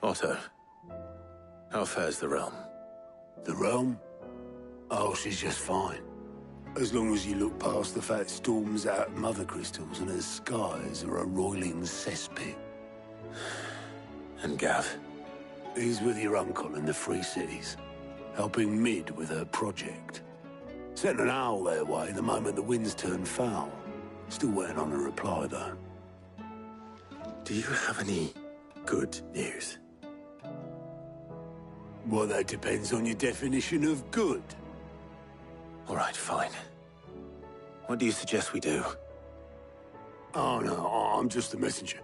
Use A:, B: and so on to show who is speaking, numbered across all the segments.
A: Otto, how fares the realm?
B: The realm? Oh, she's just fine. As long as you look past the fat storms out mother crystals and her skies are a roiling cesspit.
A: And Gav?
B: He's with your uncle in the Free Cities, helping Mid with her project. Sent an owl their way the moment the winds turned foul. Still waiting on a reply, though.
A: Do you have any good news?
B: Well, that depends on your definition of good.
A: All right, fine. What do you suggest we do?
B: Oh, no, I'm just the messenger.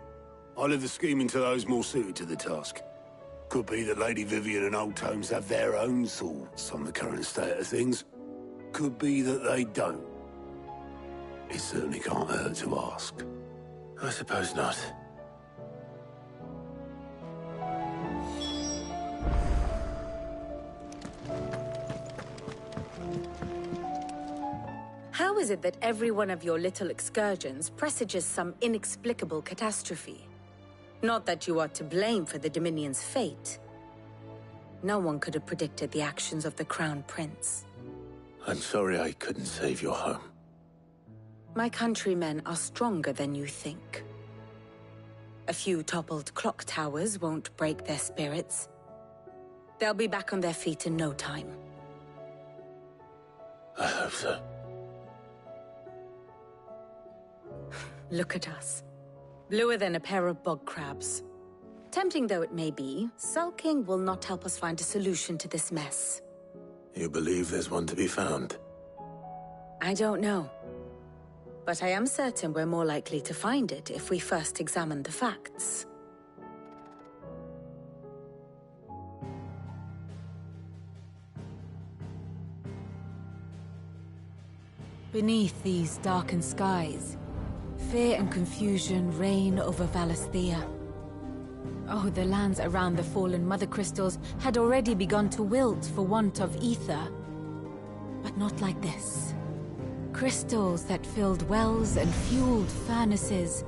B: I'll leave the scheming to those more suited to the task. Could be that Lady Vivian and Old Tomes have their own thoughts on the current state of things. Could be that they don't. It certainly can't hurt to ask.
A: I suppose not.
C: How is it that every one of your little excursions presages some inexplicable catastrophe? Not that you are to blame for the Dominion's fate. No one could have predicted the actions of the Crown Prince.
A: I'm sorry I couldn't save your home.
C: My countrymen are stronger than you think. A few toppled clock towers won't break their spirits. They'll be back on their feet in no time.
A: I hope so.
C: Look at us. Bluer than a pair of bog crabs. Tempting though it may be, sulking will not help us find a solution to this mess.
A: You believe there's one to be found?
C: I don't know. But I am certain we're more likely to find it if we first examine the facts.
D: Beneath these darkened skies, fear and confusion reign over Valisthea. Oh, the lands around the fallen Mother Crystals had already begun to wilt for want of ether. But not like this. Crystals that filled wells and fueled furnaces,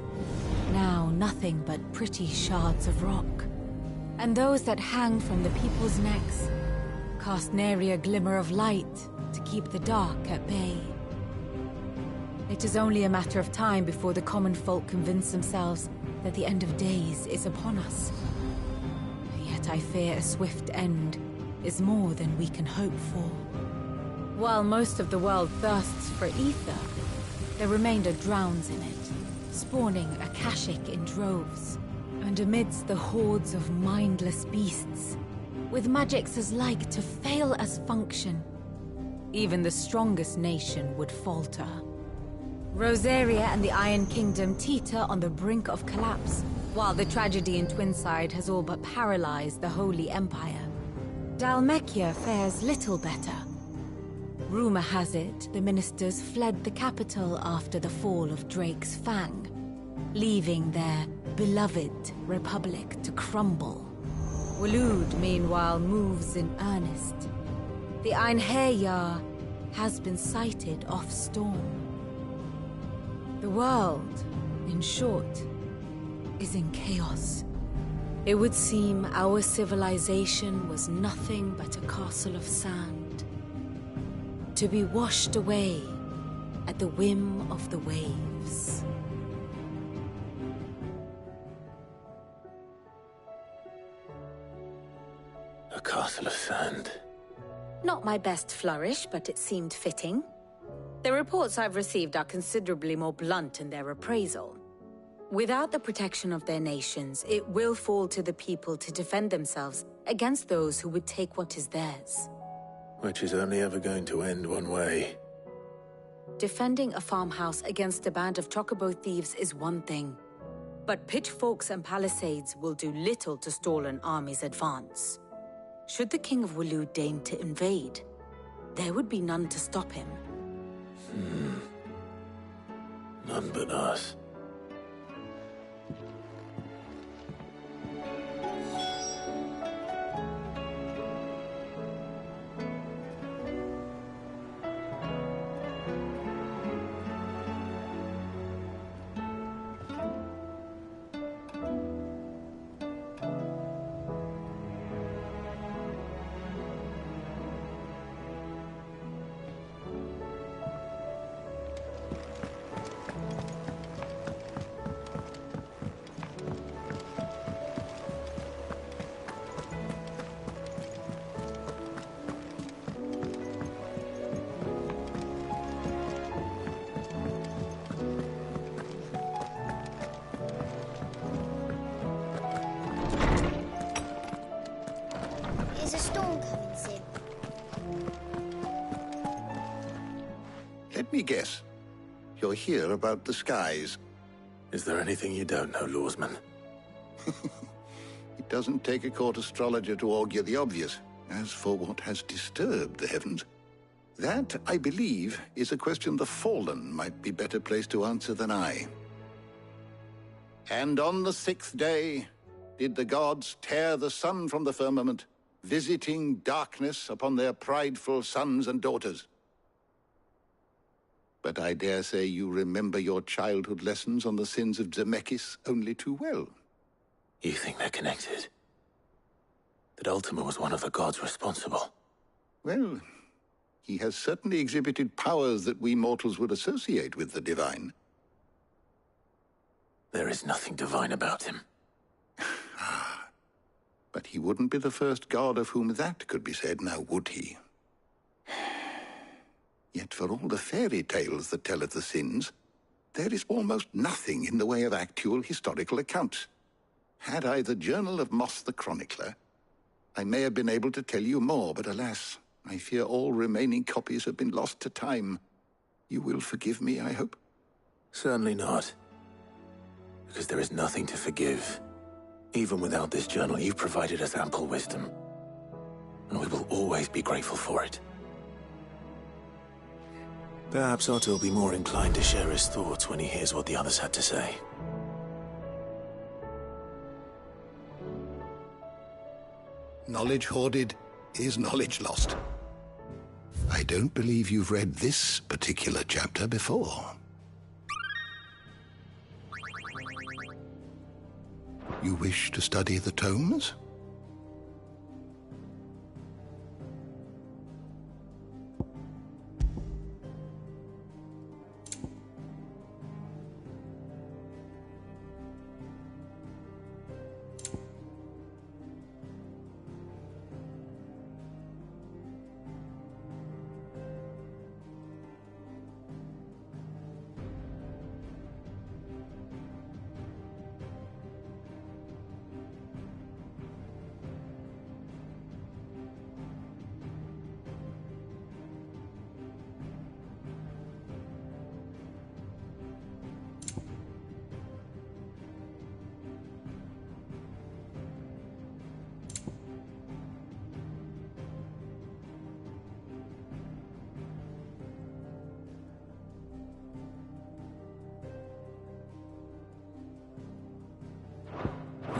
D: now nothing but pretty shards of rock. And those that hang from the people's necks cast nary a glimmer of light to keep the dark at bay. It is only a matter of time before the common folk convince themselves that the end of days is upon us. Yet I fear a swift end is more than we can hope for. While most of the world thirsts for ether, the remainder drowns in it, spawning Akashic in droves. And amidst the hordes of mindless beasts, with magics as like to fail as function, even the strongest nation would falter. Rosaria and the Iron Kingdom teeter on the brink of collapse, while the tragedy in Twinside has all but paralyzed the Holy Empire. Dhalmekia fares little better. Rumor has it the ministers fled the capital after the fall of Drake's Fang, leaving their beloved republic to crumble. Waloed, meanwhile, moves in earnest. The Einherjar has been sighted off-storm. The world, in short, is in chaos. It would seem our civilization was nothing but a castle of sand, to be washed away at the whim of the waves.
A: A castle of sand.
C: Not my best flourish, but it seemed fitting. The reports I've received are considerably more blunt in their appraisal. Without the protection of their nations, it will fall to the people to defend themselves against those who would take what is theirs.
A: Which is only ever going to end one way.
C: Defending a farmhouse against a band of chocobo thieves is one thing, but pitchforks and palisades will do little to stall an army's advance. Should the King of Waloed deign to invade, there would be none to stop him.
A: None but us.
E: Is a storm coming soon?
F: Let me guess. You're here about the skies.
A: Is there anything you don't know, Lawsman?
F: It doesn't take a court astrologer to augur the obvious. As for what has disturbed the heavens, that, I believe, is a question the Fallen might be better placed to answer than I. And on the 6th day did the gods tear the sun from the firmament, visiting darkness upon their prideful sons and daughters. But I dare say you remember your childhood lessons on the sins of Zemeckis only too well.
A: You think they're connected? That Ultima was one of the gods responsible?
F: Well, he has certainly exhibited powers that we mortals would associate with the divine.
A: There is nothing divine about him.
F: But he wouldn't be the first god of whom that could be said, now would he? Yet for all the fairy tales that tell of the sins, there is almost nothing in the way of actual historical accounts. Had I the Journal of Moss the Chronicler, I may have been able to tell you more, but alas, I fear all remaining copies have been lost to time. You will forgive me, I hope?
A: Certainly not. Because there is nothing to forgive. Even without this journal, you've provided us ample wisdom. And we will always be grateful for it. Perhaps Otto will be more inclined to share his thoughts when he hears what the others had to say.
F: Knowledge hoarded is knowledge lost. I don't believe you've read this particular chapter before. You wish to study the tomes?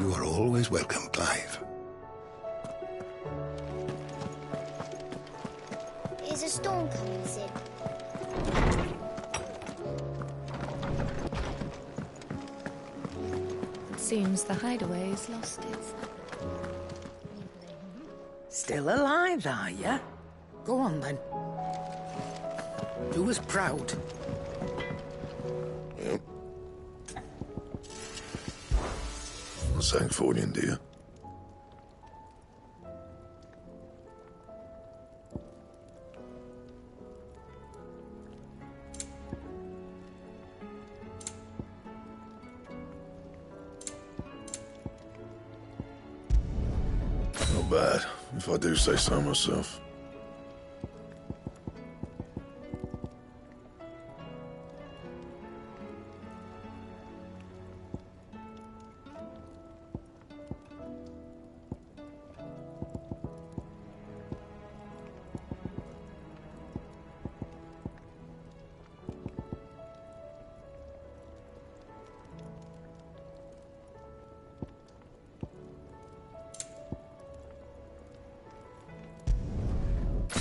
F: You are always welcome, Clive.
E: Is a storm coming soon?
D: Seems the hideaway has lost its...
G: Still alive, are ya? Go on, then. Do us proud.
H: Yep. What's that for you, dear? Not bad, if I do say so myself.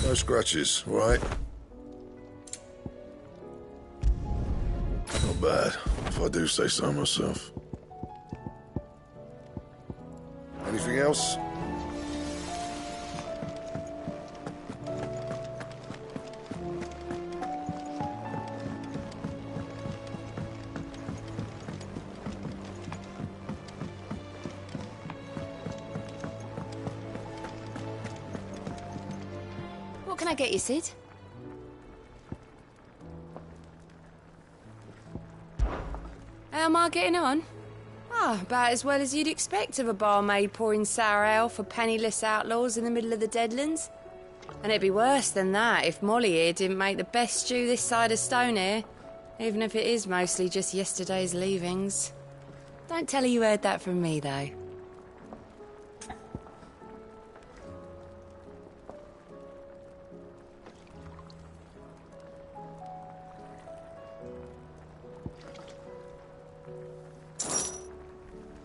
H: No scratches, right? Not bad, if I do say so myself. Anything else?
D: What can I get you, Sid? How am I getting on?
I: Ah, about as well as you'd expect of a barmaid pouring sour ale for penniless outlaws in the middle of the Deadlands. And it'd be worse than that if Molly here didn't make the best stew this side of Stone here, even if it is mostly just yesterday's leavings. Don't tell her you heard that from me, though.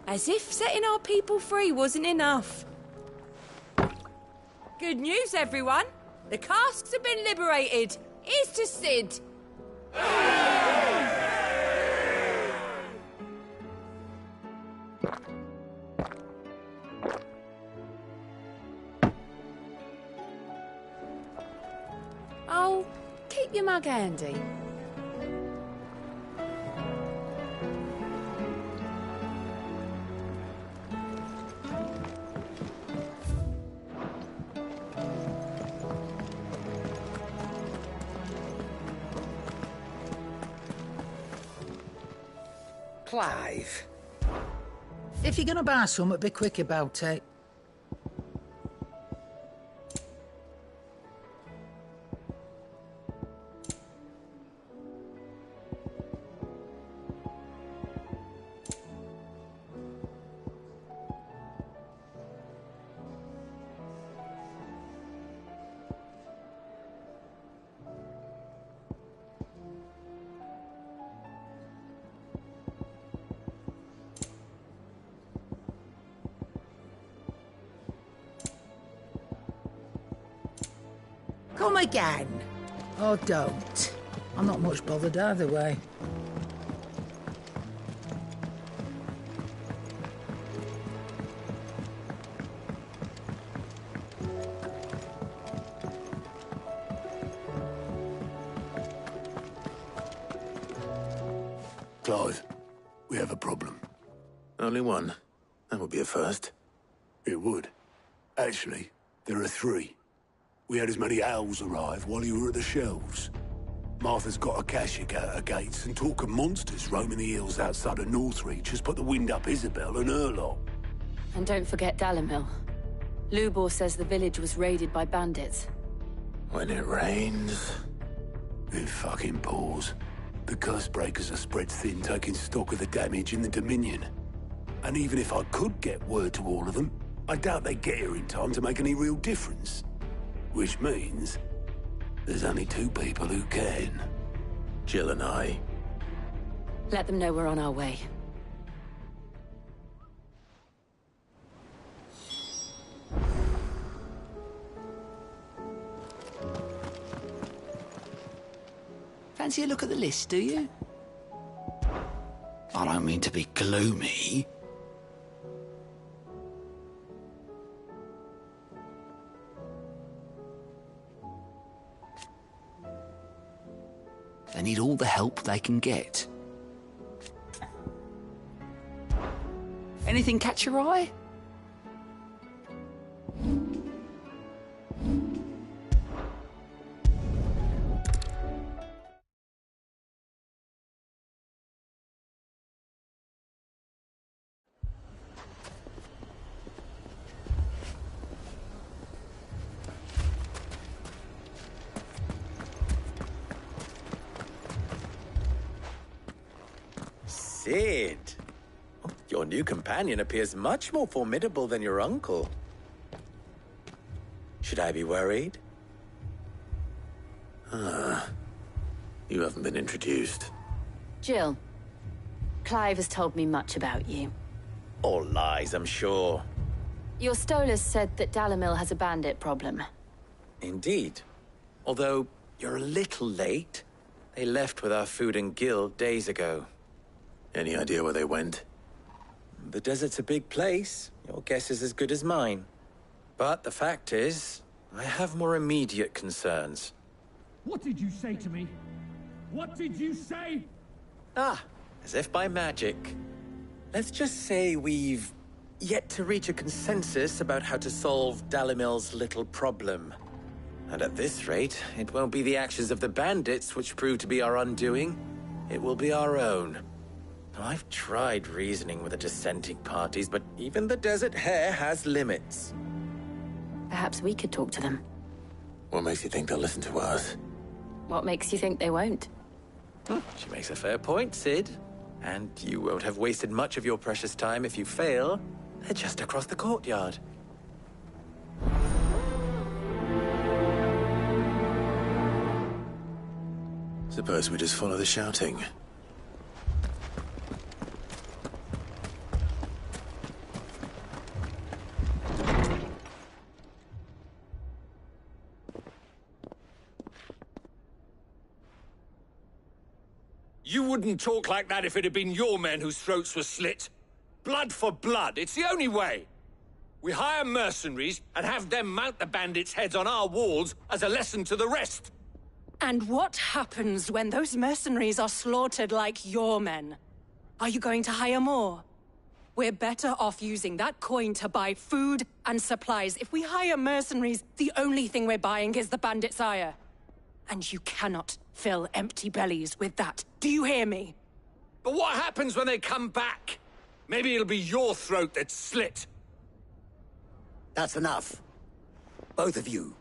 I: As if setting our people free wasn't enough. Good news, everyone. The casks have been liberated. Here's to Sid. Oh, keep your mug handy.
G: Clive, if you're gonna buy something, be quick about it. Come again. Or don't. I'm not much bothered either way.
B: Clive, we have a problem.
A: Only one. That would be a first.
B: It would. Actually, there are three. We had as many owls arrive while you were at the shelves. Martha's got a Kashik out her gates, and talk of monsters roaming the hills outside of Northreach has put the wind up Isabel and her lot.
J: And don't forget Dalimil. Lubor says the village was raided by bandits.
A: When it rains...
B: It fucking pours. The curse breakers are spread thin, taking stock of the damage in the Dominion. And even if I could get word to all of them, I doubt they'd get here in time to make any real difference. Which means there's only two people who can.
A: Jill and I.
J: Let them know we're on our way.
K: Fancy a look at the list, do you? I don't mean to be gloomy. They need all the help they can get. Anything catch your eye?
L: Sid! Your new companion appears much more formidable than your uncle. Should I be worried?
A: You haven't been introduced.
J: Jill, Clive has told me much about you.
L: All lies, I'm sure.
J: Your Stolas said that Dalimil has a bandit problem.
L: Indeed. Although, you're a little late. They left with our food and guild days ago.
A: Any idea where they went?
L: The desert's a big place. Your guess is as good as mine. But the fact is, I have more immediate concerns.
M: What did you say to me? What did you say?
L: Ah, as if by magic. Let's just say we've yet to reach a consensus about how to solve Dalimil's little problem. And at this rate, it won't be the actions of the bandits which prove to be our undoing. It will be our own. I've tried reasoning with the dissenting parties, but even the Desert Hare has limits.
J: Perhaps we could talk to them.
A: What makes you think they'll listen to us?
J: What makes you think they won't?
L: She makes a fair point, Sid. And you won't have wasted much of your precious time if you fail. They're just across the courtyard.
A: Suppose we just follow the shouting.
N: You wouldn't talk like that if it had been your men whose throats were slit. Blood for blood, it's the only way. We hire mercenaries and have them mount the bandits' heads on our walls as a lesson to the rest.
O: And what happens when those mercenaries are slaughtered like your men? Are you going to hire more? We're better off using that coin to buy food and supplies. If we hire mercenaries, the only thing we're buying is the bandits' ire. And you cannot fill empty bellies with that. Do you hear me?
N: But what happens when they come back? Maybe it'll be your throat that's slit.
P: That's enough. Both of you.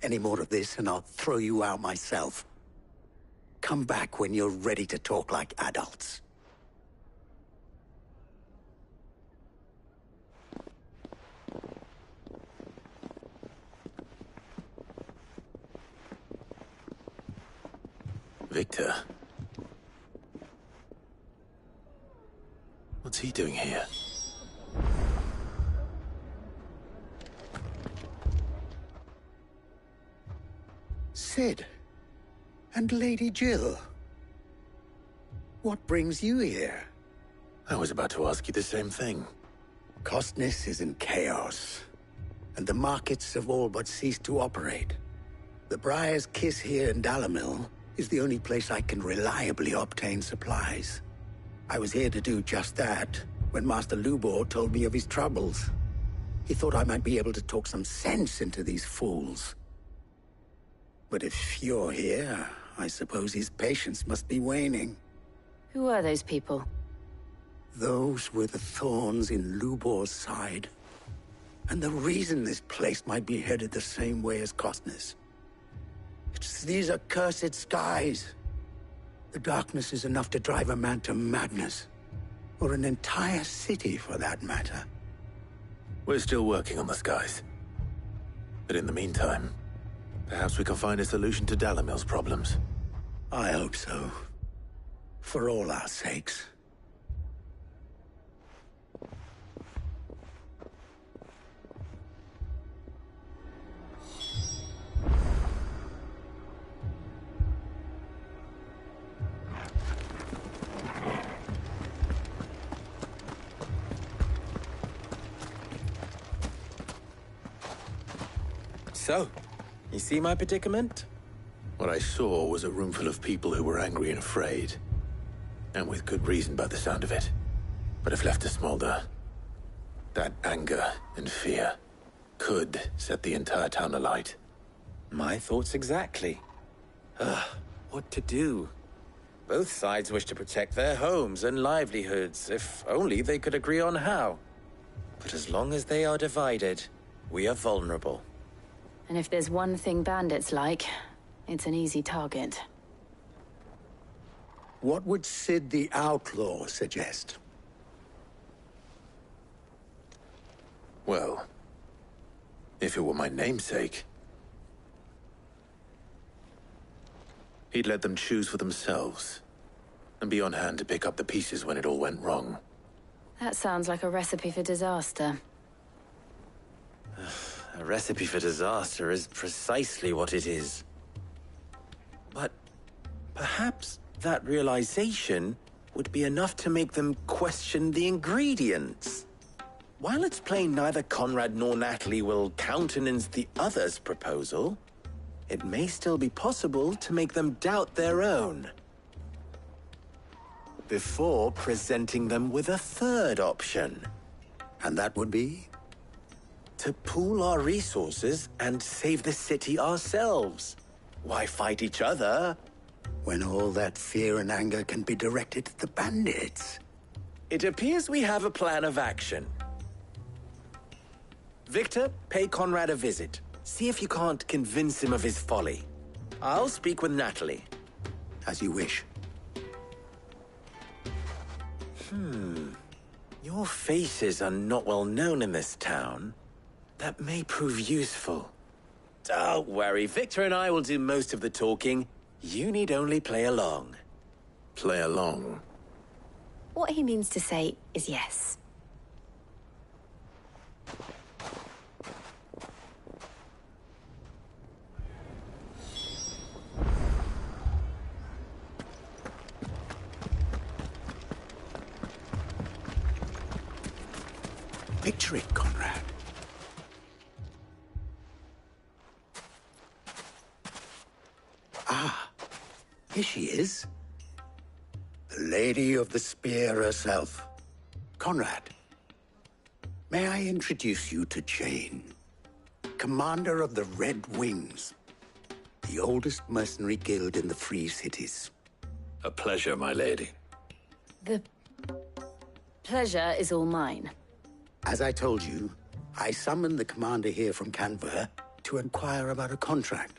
P: Any more of this and I'll throw you out myself. Come back when you're ready to talk like adults.
A: Victor. What's he doing here?
P: Sid. And Lady Jill. What brings you here?
A: I was about to ask you the same thing.
P: Costness is in chaos, and the markets have all but ceased to operate. The Briar's Kiss here in Dalimil is the only place I can reliably obtain supplies. I was here to do just that when Master Lubor told me of his troubles. He thought I might be able to talk some sense into these fools. But if you're here, I suppose his patience must be waning.
J: Who are those people?
P: Those were the thorns in Lubor's side. And the reason this place might be headed the same way as Costness. It's these accursed skies. The darkness is enough to drive a man to madness. Or an entire city, for that matter.
A: We're still working on the skies. But in the meantime, perhaps we can find a solution to Dalimil's problems.
P: I hope so. For all our sakes.
L: So, you see my predicament?
A: What I saw was a room full of people who were angry and afraid. And with good reason by the sound of it. But if left to smolder, that anger and fear could set the entire town alight.
L: My thoughts exactly. What to do? Both sides wish to protect their homes and livelihoods, if only they could agree on how. But as long as they are divided, we are vulnerable.
J: And if there's one thing bandits like, it's an easy target.
P: What would Sid the Outlaw suggest?
A: Well, if it were my namesake, he'd let them choose for themselves, and be on hand to pick up the pieces when it all went wrong.
J: That sounds like a recipe for disaster.
L: A recipe for disaster is precisely what it is. But perhaps that realization would be enough to make them question the ingredients. While it's plain neither Conrad nor Natalie will countenance the other's proposal, it may still be possible to make them doubt their own. Before presenting them with a third option.
P: And that would be?
L: To pool our resources and save the city ourselves. Why fight each other
P: when all that fear and anger can be directed at the bandits?
L: It appears we have a plan of action. Victor, pay Conrad a visit. See if you can't convince him of his folly. I'll speak with Natalie.
P: As you wish.
L: Your faces are not well known in this town. That may prove useful. Don't worry, Victor and I will do most of the talking. You need only play along.
A: Play along?
J: What he means to say is yes.
P: Picture it, Conrad. Ah, here she is. The Lady of the Spear herself. Conrad, may I introduce you to Jane, commander of the Red Wings, the oldest mercenary guild in the Free Cities.
A: A pleasure, my lady.
J: The pleasure is all mine.
P: As I told you, I summoned the commander here from Canver to inquire about a contract.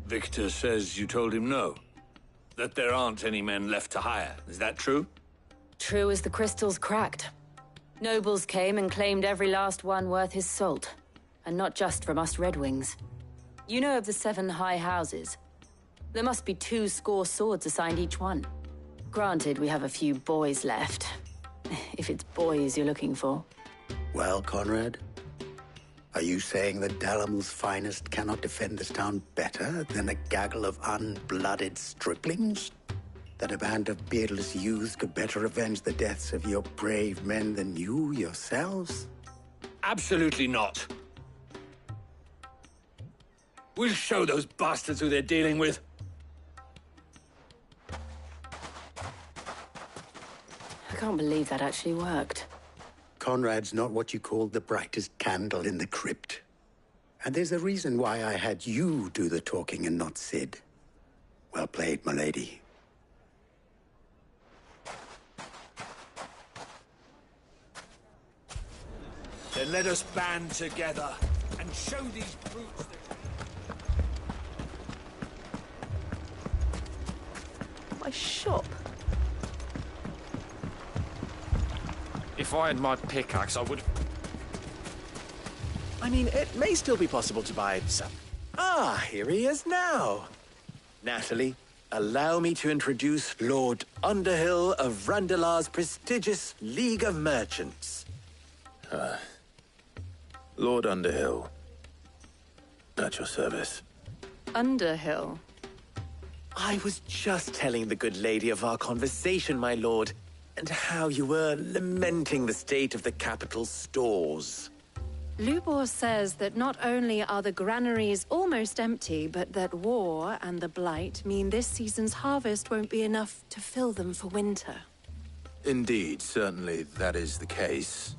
N: Victor says you told him no. That there aren't any men left to hire. Is that true?
J: True as the crystals cracked. Nobles came and claimed every last one worth his salt. And not just from us Red Wings. You know of the 7 high houses. There must be 2 swords assigned each one. Granted, we have a few boys left. If it's boys you're looking for.
P: Well, Conrad, are you saying that Dalamil's finest cannot defend this town better than a gaggle of unblooded striplings? That a band of beardless youths could better avenge the deaths of your brave men than you yourselves?
N: Absolutely not. We'll show those bastards who they're dealing with.
J: I can't believe that actually worked.
P: Conrad's not what you call the brightest candle in the crypt. And there's a reason why I had you do the talking and not Sid. Well played, my lady.
N: Then let us band together and show these brutes that...
Q: My shop?
R: If I had my pickaxe, I would...
L: I mean, it may still be possible to buy some. Ah, here he is now. Natalie, allow me to introduce Lord Underhill of Randalar's prestigious League of Merchants.
A: Lord Underhill. At your service.
Q: Underhill?
L: I was just telling the good lady of our conversation, my lord, and how you were lamenting the state of the capital's stores.
O: Lubor says that not only are the granaries almost empty, but that war and the Blight mean this season's harvest won't be enough to fill them for winter.
A: Indeed, certainly that is the case.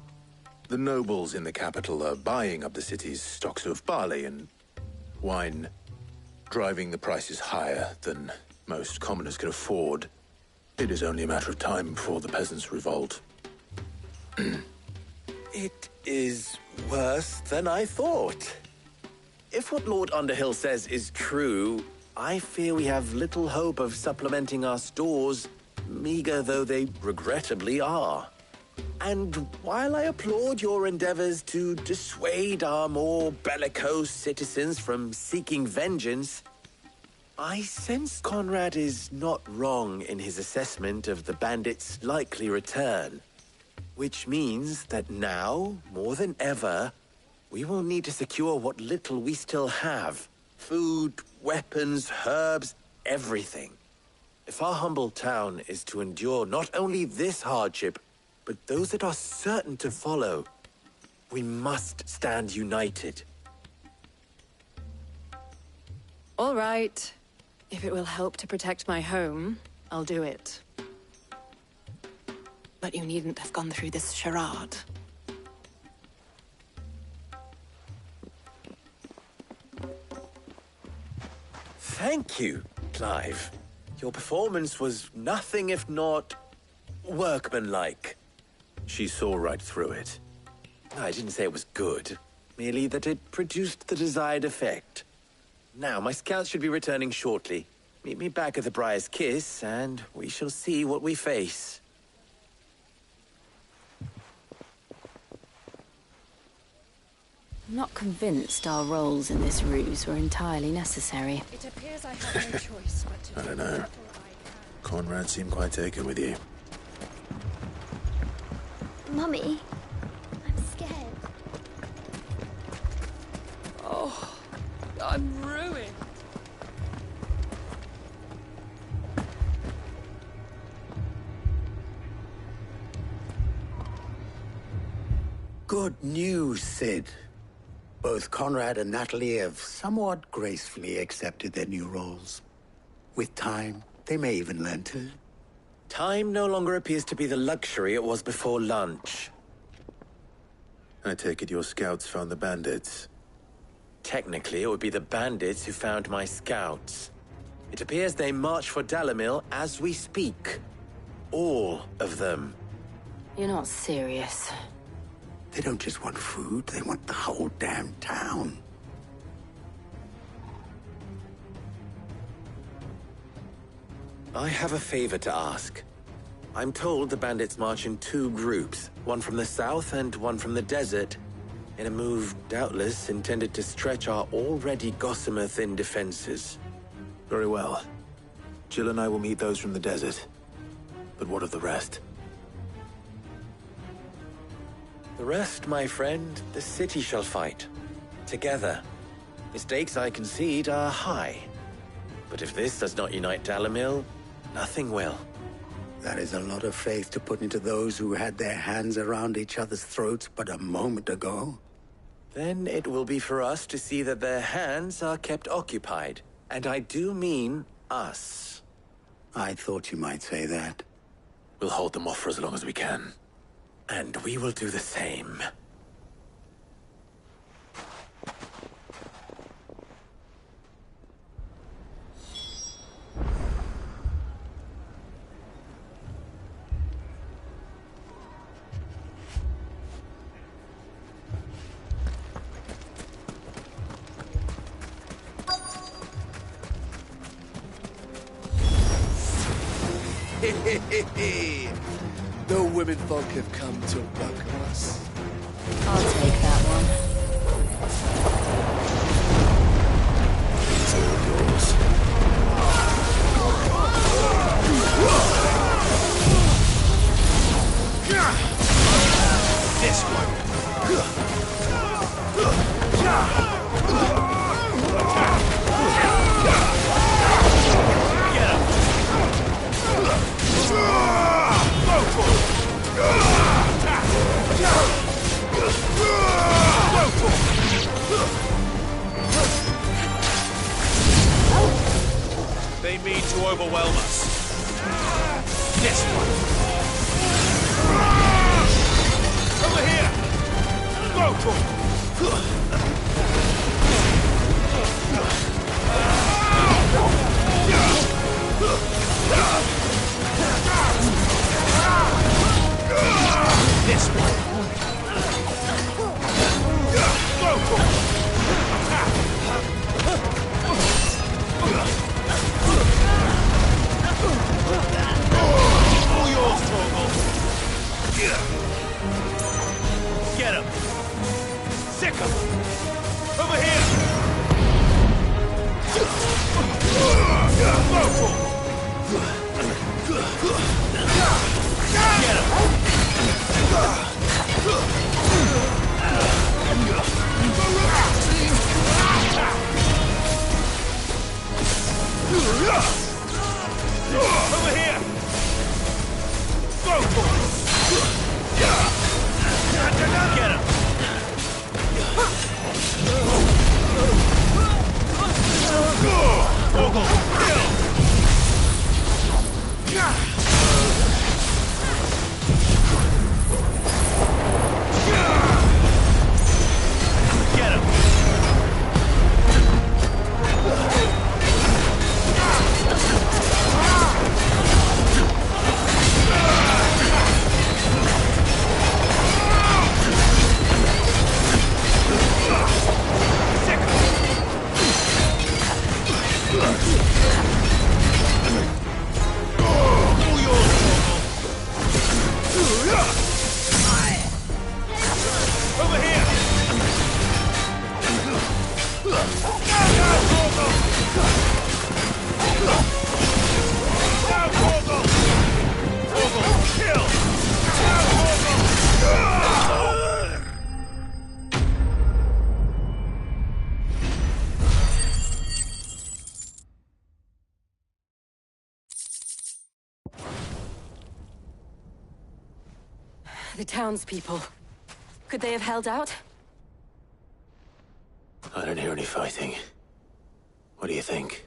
A: The nobles in the capital are buying up the city's stocks of barley and wine, driving the prices higher than most commoners can afford. It is only a matter of time before the peasants revolt.
L: It is worse than I thought. If what Lord Underhill says is true, I fear we have little hope of supplementing our stores, meager though they regrettably are. And while I applaud your endeavors to dissuade our more bellicose citizens from seeking vengeance, I sense Conrad is not wrong in his assessment of the bandits' likely return. Which means that now, more than ever, we will need to secure what little we still have. Food, weapons, herbs, everything. If our humble town is to endure not only this hardship, but those that are certain to follow, we must stand united.
O: All right. If it will help to protect my home, I'll do it. But you needn't have gone through this charade.
L: Thank you, Clive. Your performance was nothing if not workmanlike.
A: She saw right through it.
L: I didn't say it was good, merely that it produced the desired effect. Now, my scouts should be returning shortly. Meet me back at the Briar's Kiss, and we shall see what we face.
J: I'm not convinced our roles in this ruse were entirely necessary.
O: It appears I have no choice but to
A: I don't know. Conrad seemed quite taken with you.
E: Mummy, I'm scared.
I: Oh, I'm ruined.
P: Good news, Sid. Both Conrad and Natalie have somewhat gracefully accepted their new roles. With time, they may even learn to.
L: Time no longer appears to be the luxury it was before lunch.
A: I take it your scouts found the bandits.
L: Technically, it would be the bandits who found my scouts. It appears they march for Dalimil as we speak. All of them.
J: You're not serious.
P: They don't just want food, they want the whole damn town.
L: I have a favor to ask. I'm told the bandits march in two groups, one from the south and one from the desert, in a move doubtless intended to stretch our already gossamer-thin defenses.
A: Very well. Jill and I will meet those from the desert. But what of the rest?
L: The rest, my friend, the city shall fight. Together. The stakes, I concede, are high. But if this does not unite Dalimil, nothing will.
P: That is a lot of faith to put into those who had their hands around each other's throats but a moment ago.
L: Then it will be for us to see that their hands are kept occupied. And I do mean us.
P: I thought you might say that.
A: We'll hold them off for as long as we can.
L: And we will do the same.
K: The women folk have come to welcome us.
J: I'll take that one.
K: It's all yours.
N: This one. They mean to overwhelm us. This one. Over here. Go for it. This one. Go for it. All yours, Torgal. Get him. Sick him. Over here. Go for it. Get him. Over here! Go for it! Get him! Torgal, kill!
J: The townspeople. Could they have held out?
A: I don't hear any fighting. What do you think?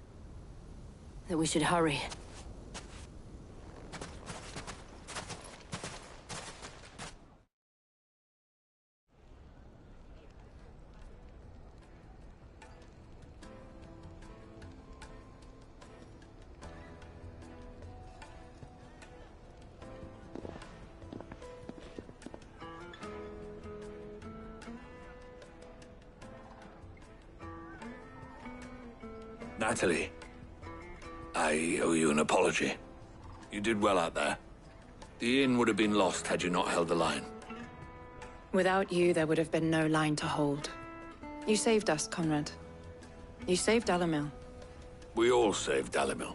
J: That we should hurry.
B: Natalie, I owe you an apology. You did well out there. The inn would have been lost had you not held the line.
Q: Without you, there would have been no line to hold. You saved us, Conrad. You saved Dalimil.
B: We all saved Dalimil.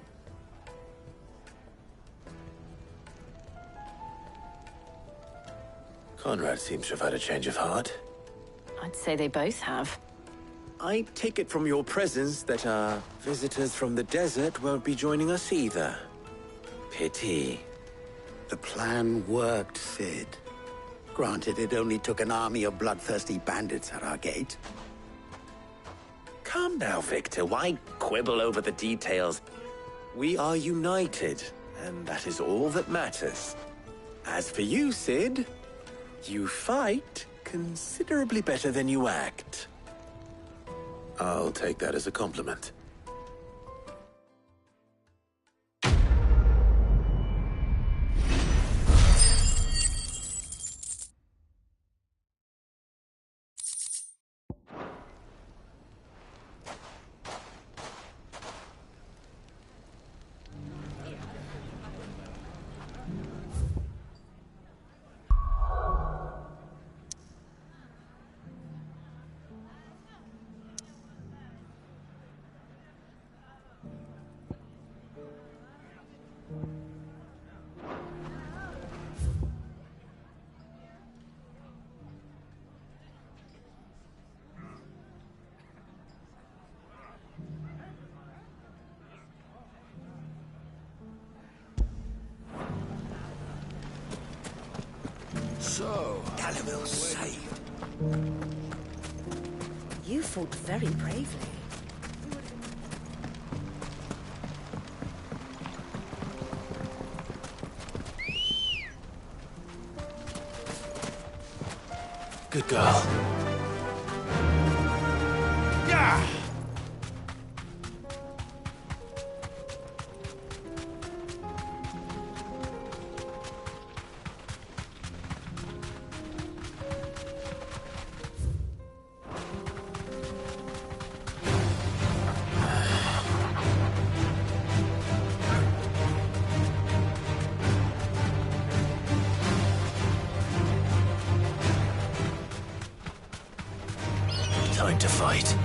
A: Conrad seems to have had a change of heart.
J: I'd say they both have.
L: I take it from your presence that our visitors from the desert won't be joining us either. Pity.
P: The plan worked, Sid. Granted, it only took an army of bloodthirsty bandits at our gate.
L: Calm now, Victor. Why quibble over the details? We are united, and that is all that matters. As for you, Sid, you fight considerably better than you act.
A: I'll take that as a compliment.
B: So,
P: Dalimil's saved.
S: You fought very bravely.
A: Good girl.
B: Yeah!
A: Time to fight.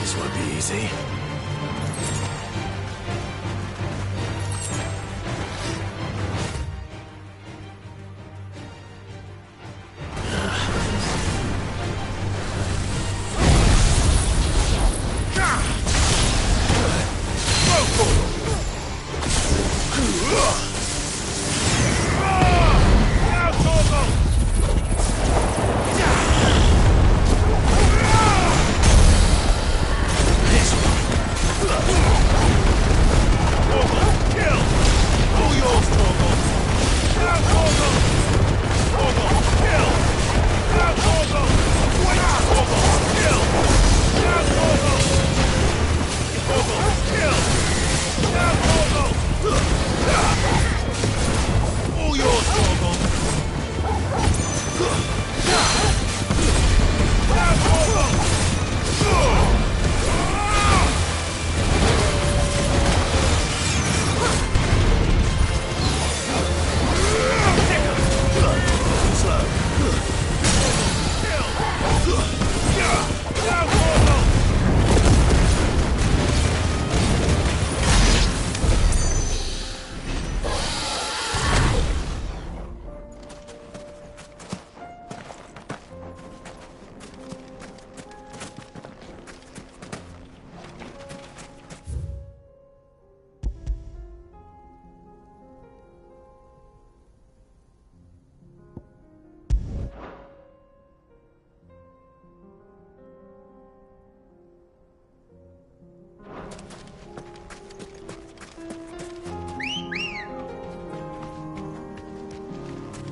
A: This won't be easy.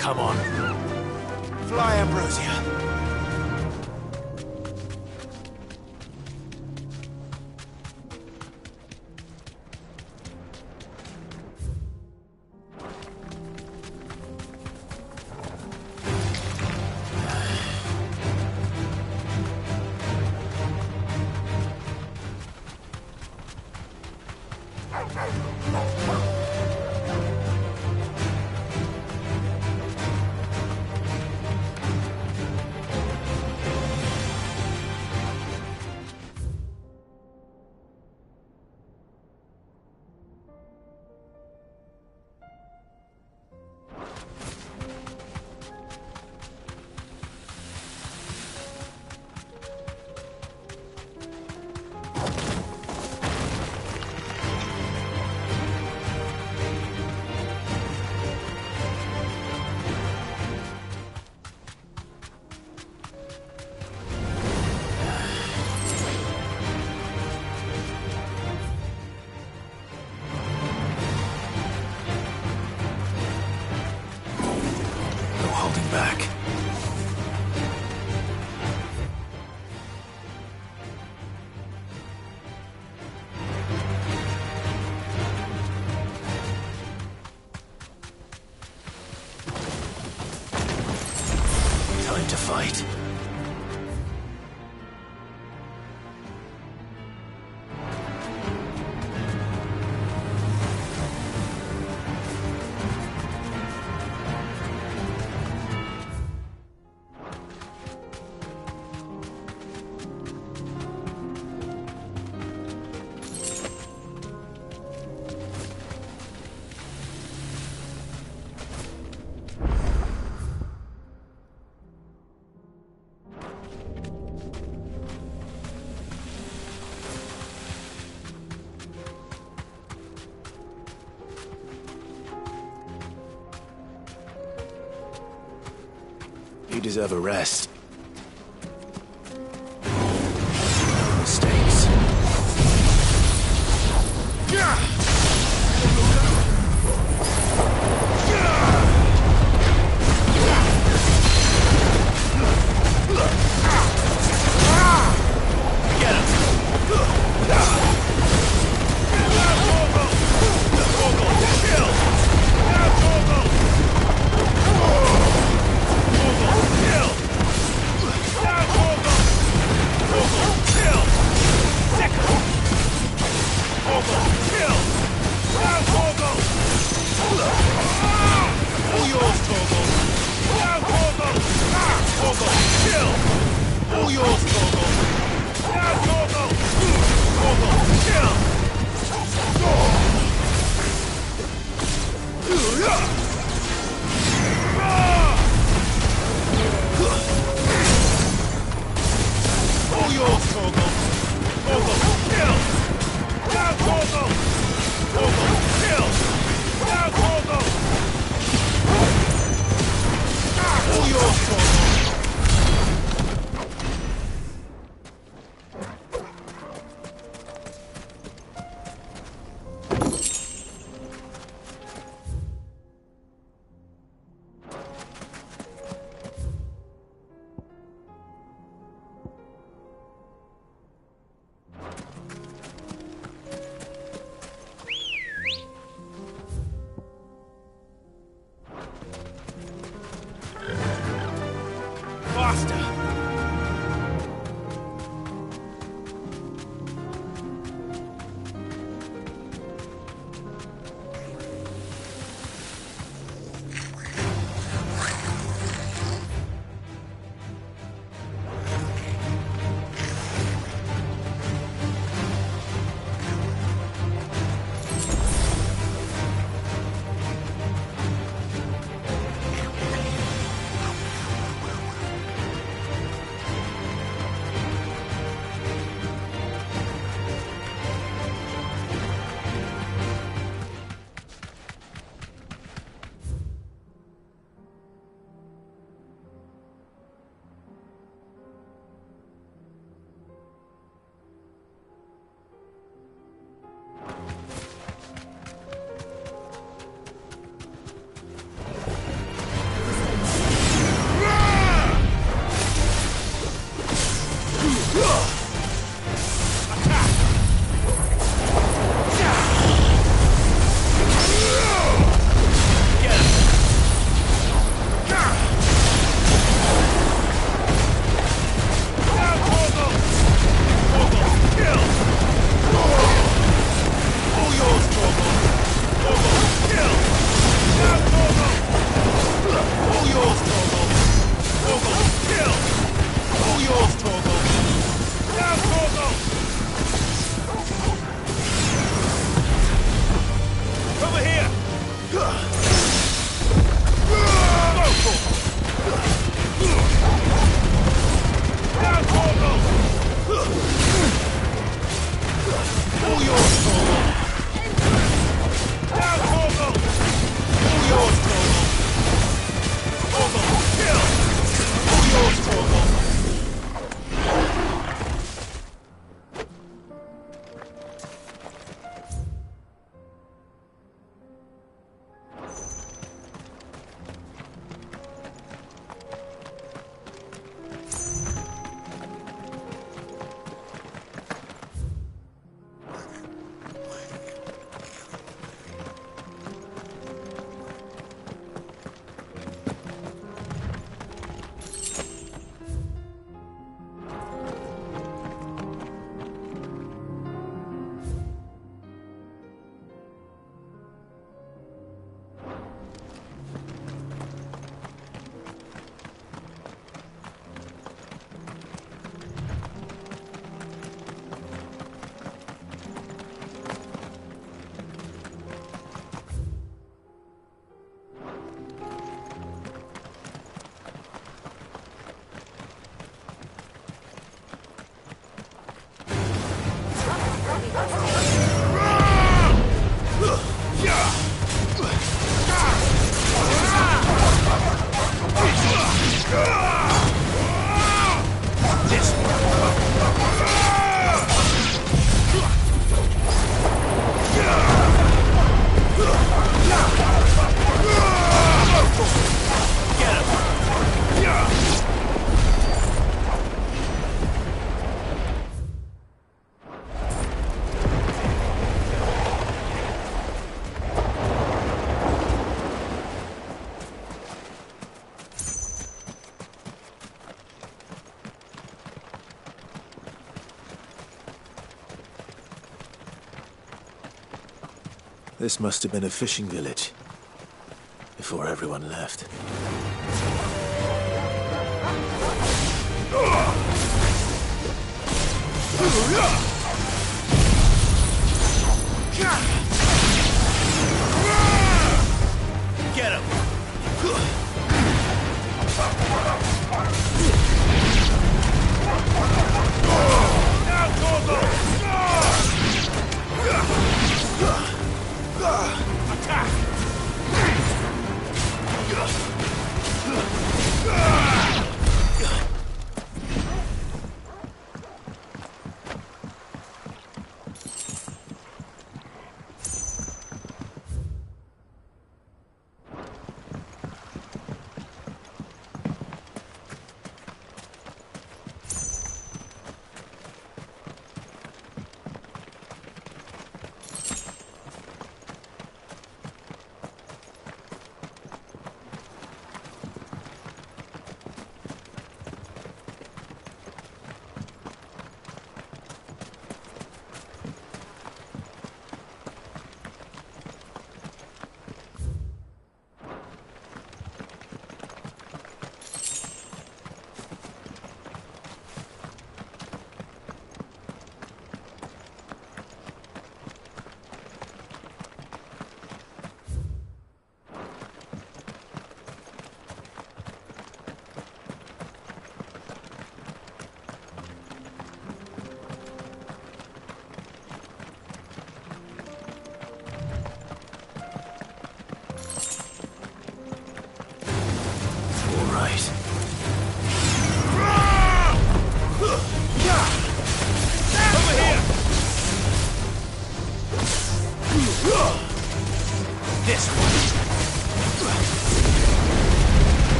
N: Come on. Fly, Ambrosia. Back. Time to fight. You deserve a rest. Mistakes.
A: This must have been a fishing village. Before everyone left.
K: Get him!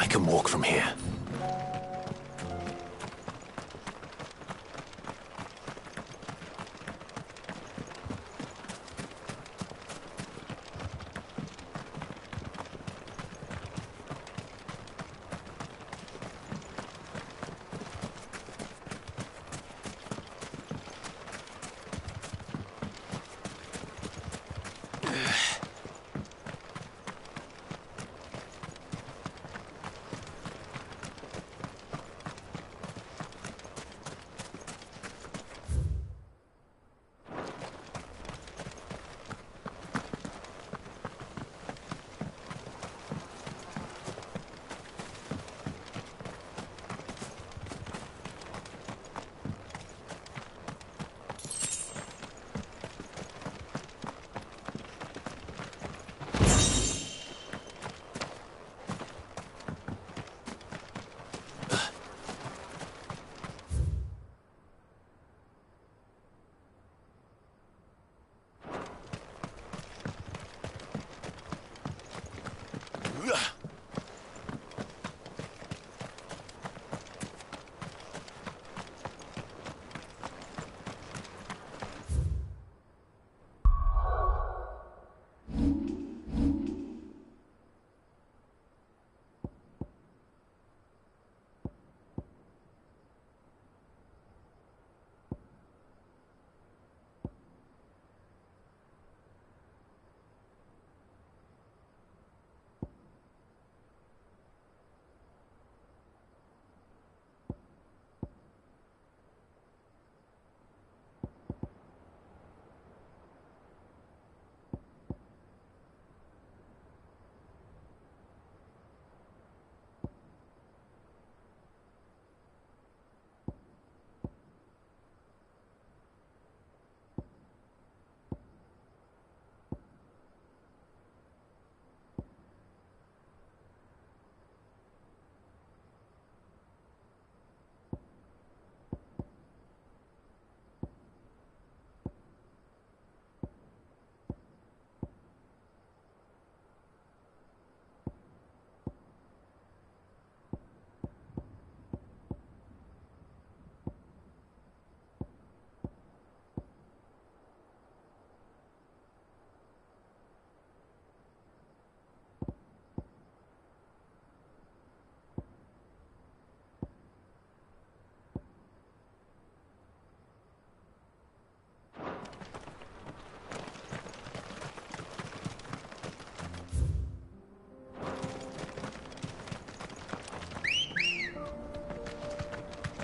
A: I can walk from here.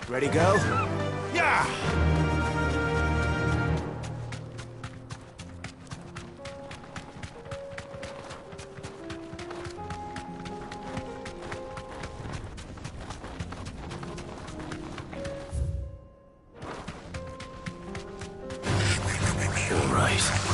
T: Ready, go? Yeah!
A: All right.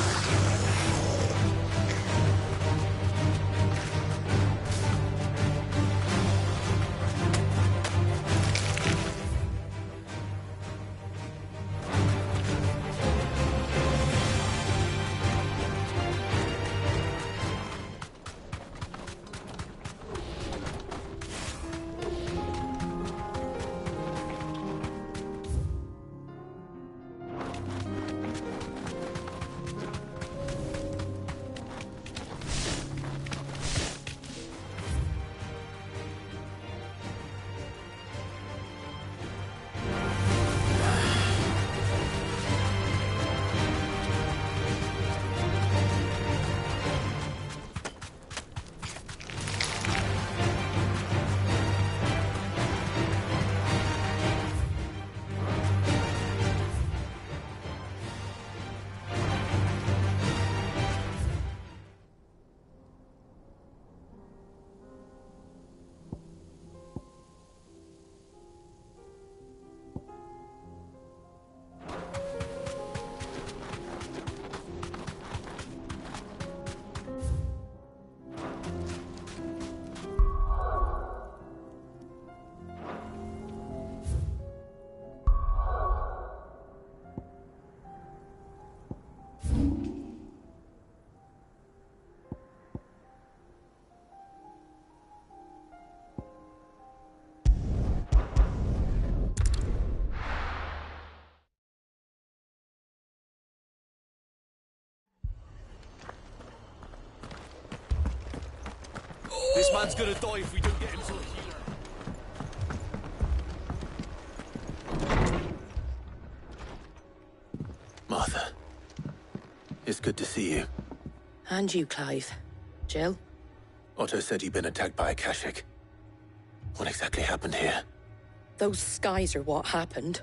K: This man's gonna die if we don't get him to a healer.
A: Martha, it's good to see you.
S: And you, Clive. Jill?
A: Otto said you'd been attacked by a Kashik. What exactly happened here?
S: Those skies are what happened.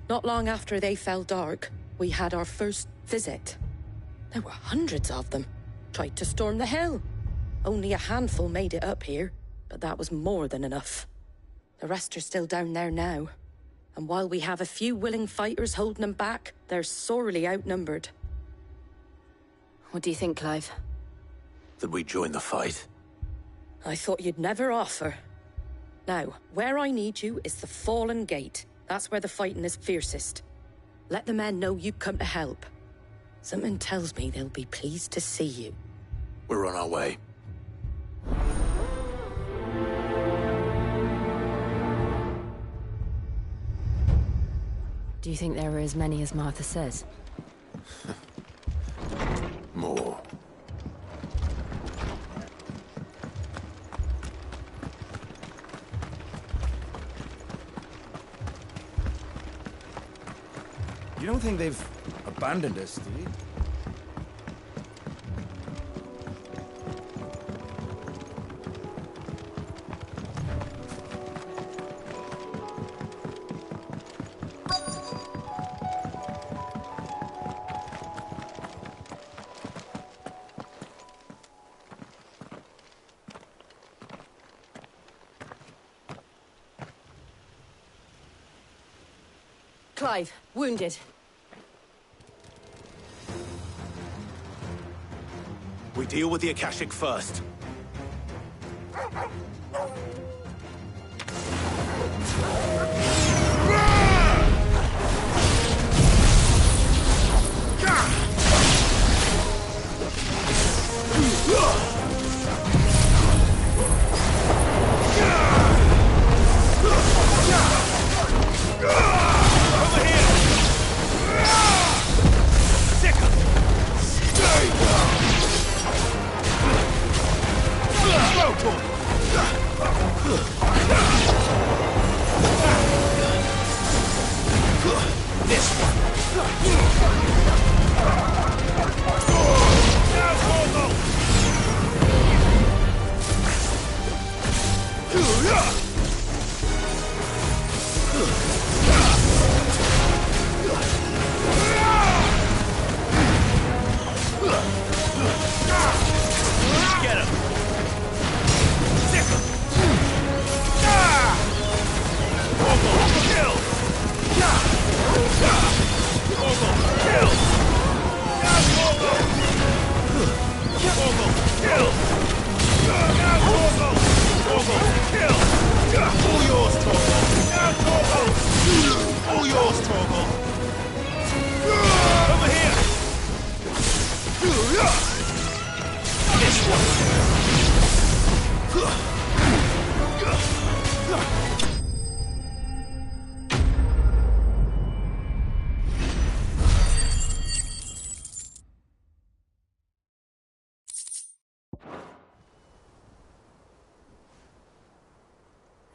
S: Not long after they fell dark, we had our first visit. There were hundreds of them. Tried to storm the hill. Only a handful made it up here, but that was more than enough. The rest are still down there now. And while we have a few willing fighters holding them back, they're sorely outnumbered.
J: What do you think, Clive?
A: That we join the fight?
S: I thought you'd never offer. Now, where I need you is the Fallen Gate. That's where the fighting is fiercest. Let the men know you come to help. Something tells me they'll be pleased to see you.
A: We're on our way.
J: Do you think there are as many as Martha says?
A: More.
T: You don't think they've abandoned us, do you?
S: Clive, wounded.
T: We deal with the Akashic first.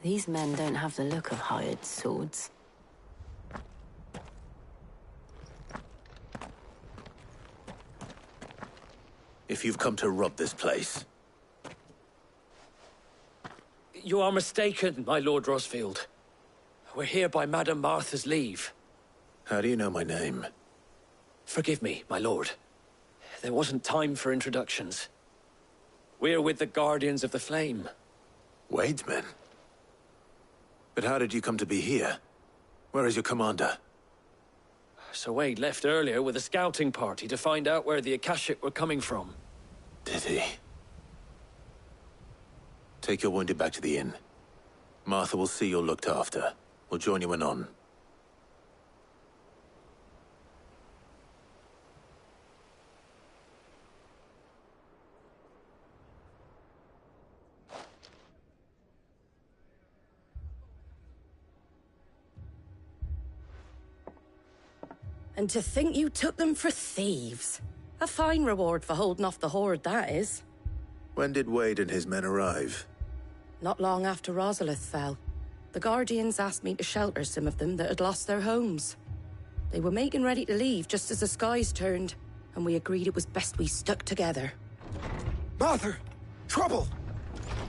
J: These men don't have the look of hired swords.
A: If you've come to rob this place...
R: You are mistaken, my Lord Rosfield. We're here by Madame Martha's leave.
A: How do you know my name?
R: Forgive me, my lord. There wasn't time for introductions. We're with the Guardians of the Flame.
A: Wade's men? But how did you come to be here? Where is your commander?
R: Sir Wade left earlier with a scouting party to find out where the Akashic were coming from.
A: Did he? Take your wounded back to the inn. Martha will see you're looked after. We'll join you anon.
S: And to think you took them for thieves. A fine reward for holding off the horde, that is.
A: When did Wade and his men arrive?
S: Not long after Rosalith fell. The Guardians asked me to shelter some of them that had lost their homes. They were making ready to leave just as the skies turned, and we agreed it was best we stuck together.
U: Martha! Trouble!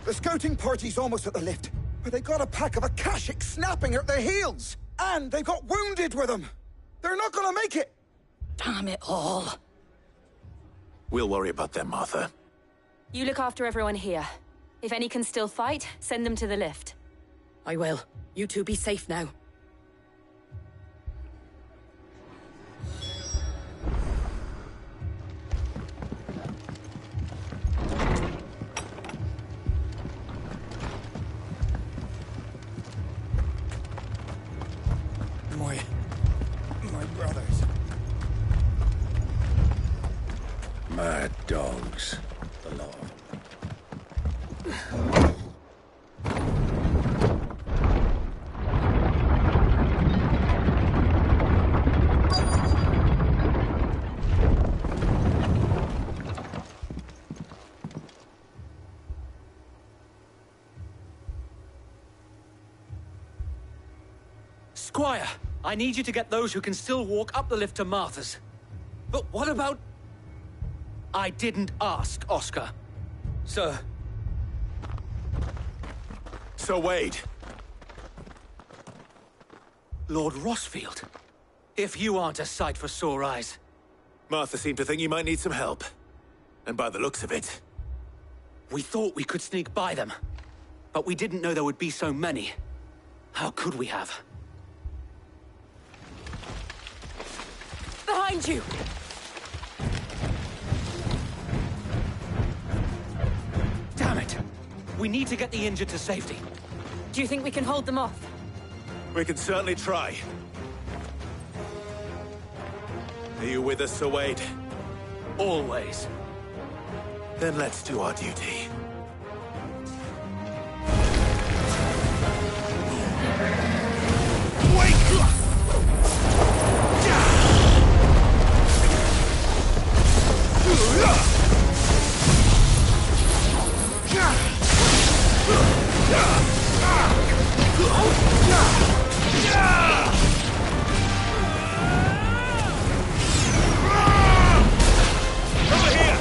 U: The scouting party's almost at the lift, but they got a pack of Akashic snapping at their heels! And they've got wounded with them! They're not gonna make it!
S: Damn it all.
A: We'll worry about them, Martha.
J: You look after everyone here. If any can still fight, send them to the lift.
S: I will. You two be safe now.
U: My brothers.
K: Mad dogs. The law.
R: Squire, I need you to get those who can still walk up the lift to Martha's. But what about... I didn't ask, Oscar. Sir.
A: Sir Wade.
R: Lord Rosfield. If you aren't a sight for sore eyes.
A: Martha seemed to think you might need some help. And by the looks of it...
R: We thought we could sneak by them. But we didn't know there would be so many. How could we have?
J: Behind you!
R: Damn it! We need to get the injured to safety.
J: Do you think we can hold them off?
A: We can certainly try. Are you with us, Sir Wade?
R: Always.
A: Then let's do our duty. Over here!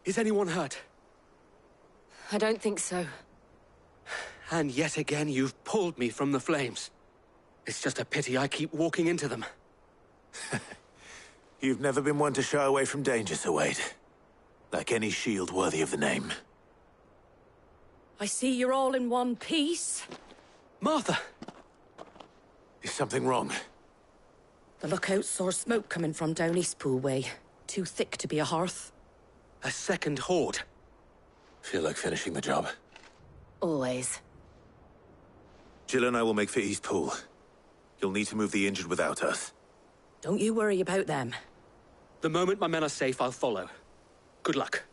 R: Is anyone hurt?
J: I don't think so.
R: And yet again, you've pulled me from the flames. It's just a pity I keep walking into them.
A: You've never been one to shy away from danger, Sir Wade. Like any shield worthy of the name.
S: I see you're all in one piece.
R: Martha!
A: Is something wrong?
S: The lookout saw smoke coming from down Eastpool way. Too thick to be a hearth.
R: A second horde.
A: Feel like finishing the job.
J: Always.
A: Jill and I will make for Eastpool. You'll need to move the injured without us.
S: Don't you worry about them.
R: The moment my men are safe, I'll follow. Good luck.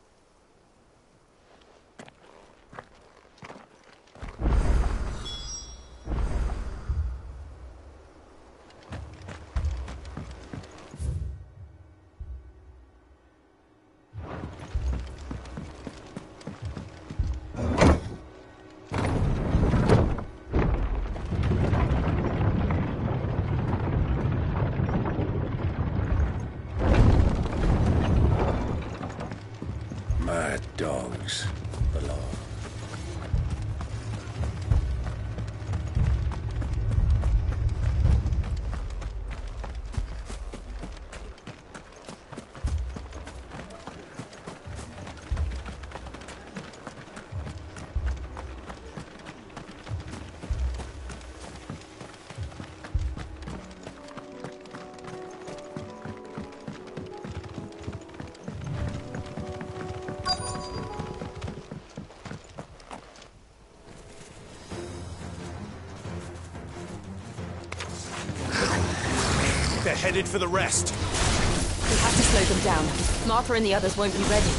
H: Mad dogs belong.
A: They're headed for the rest.
J: We have to slow them down. Martha and the others won't be ready.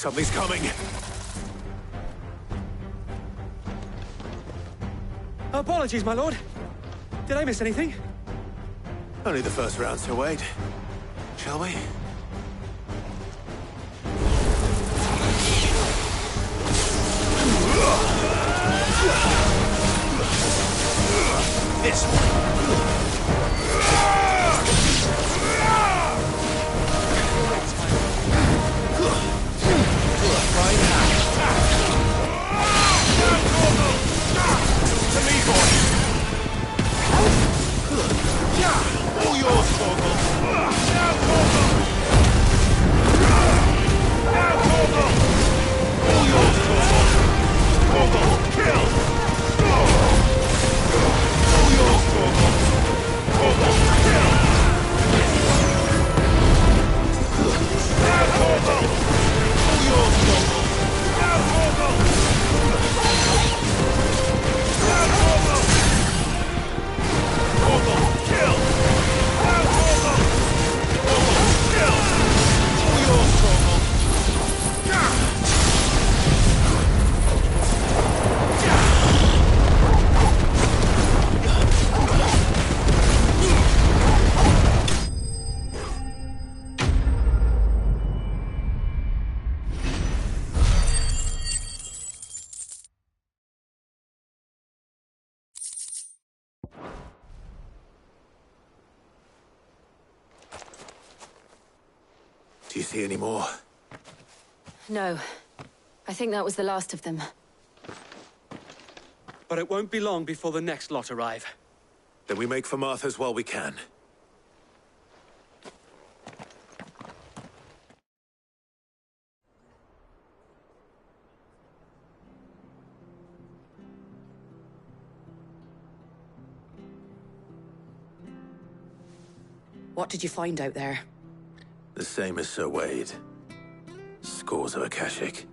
A: Something's coming.
R: Apologies, my lord. Did I miss anything?
A: Only the first round, Sir Wade. Shall we? This one. To me, boy. All yours, Torgal. Now, Torgal. Now, Torgal. All yours, Torgal. Torgal, kill. All yours, Torgal. Torgal, kill. Now, Torgal. All yours, Torgal. Now, Torgal. Now, Torgal. Torgal, kill. Now, Torgal. Torgal, kill. All yours, Torgal. Do you see any more?
J: No. I think that was the last of them.
R: But it won't be long before the next lot arrive.
N: Then we make for Martha's while we can.
S: What did you find out there?
A: The same as Sir Wade. Scores of Akashic.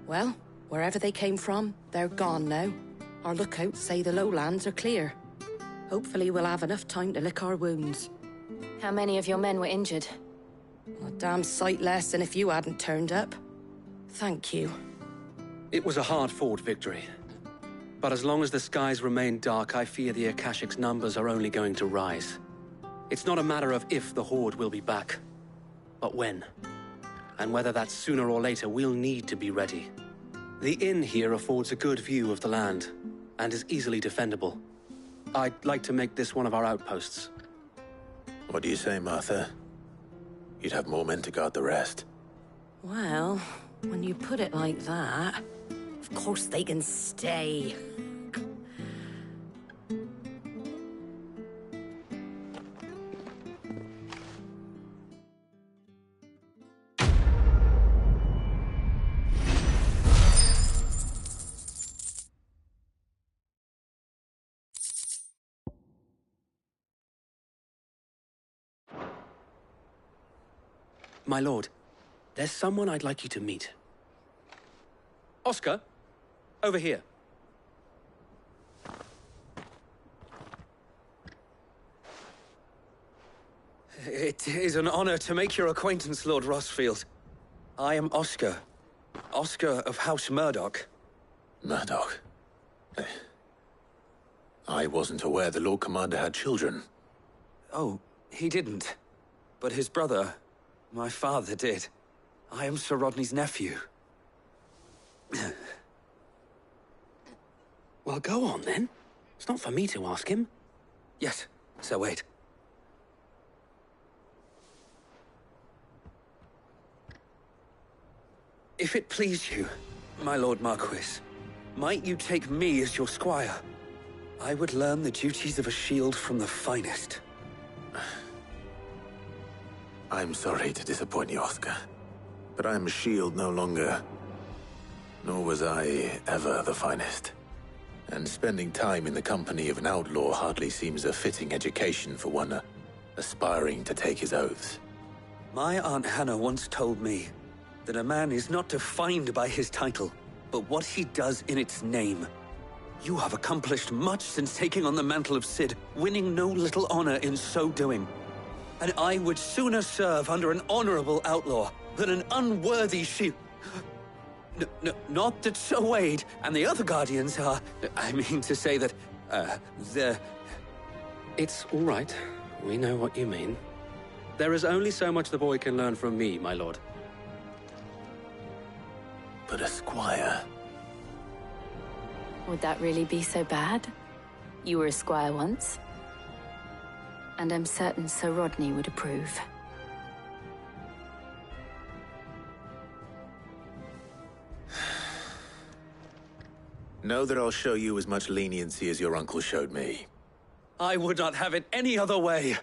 S: Well, wherever they came from, they're gone now. Our lookouts say the lowlands are clear. Hopefully we'll have enough time to lick our wounds.
J: How many of your men were injured?
S: A damn sight less than if you hadn't turned up. Thank you.
R: It was a hard-fought victory. But as long as the skies remain dark, I fear the Akashic's numbers are only going to rise. It's not a matter of if the Horde will be back, but when. And whether that's sooner or later, we'll need to be ready. The inn here affords a good view of the land, and is easily defendable. I'd like to make this one of our outposts.
A: What do you say, Martha? You'd have more men to guard the rest.
S: Well, when you put it like that, of course they can stay.
R: My lord, there's someone I'd like you to meet. Oscar, over here.
C: It is an honor to make your acquaintance, Lord Rossfield. I am Oscar. Oscar of House Murdoch.
A: Murdoch? I wasn't aware the Lord Commander had children.
C: Oh, he didn't. But his brother, my father, did. I am Sir Rodney's nephew.
R: Well, go on, then. It's not for me to ask him.
C: Yes, Sir Wade. If it please you, my Lord Marquis, might you take me as your squire? I would learn the duties of a shield from the finest.
A: I'm sorry to disappoint you, Oscar, but I'm a shield no longer. Nor was I ever the finest. And spending time in the company of an outlaw hardly seems a fitting education for one aspiring to take his oaths.
C: My Aunt Hannah once told me that a man is not defined by his title, but what he does in its name. You have accomplished much since taking on the mantle of Cid, winning no little honor in so doing. And I would sooner serve under an honorable outlaw than an unworthy shield. Not that Sir Wade and the other Guardians are... I mean to say that, they're...
R: It's all right. We know what you mean. There is only so much the boy can learn from me, my lord.
A: But a squire...
J: Would that really be so bad? You were a squire once. And I'm certain Sir Rodney would approve.
A: Know that I'll show you as much leniency as your uncle showed me.
C: I would not have it any other way.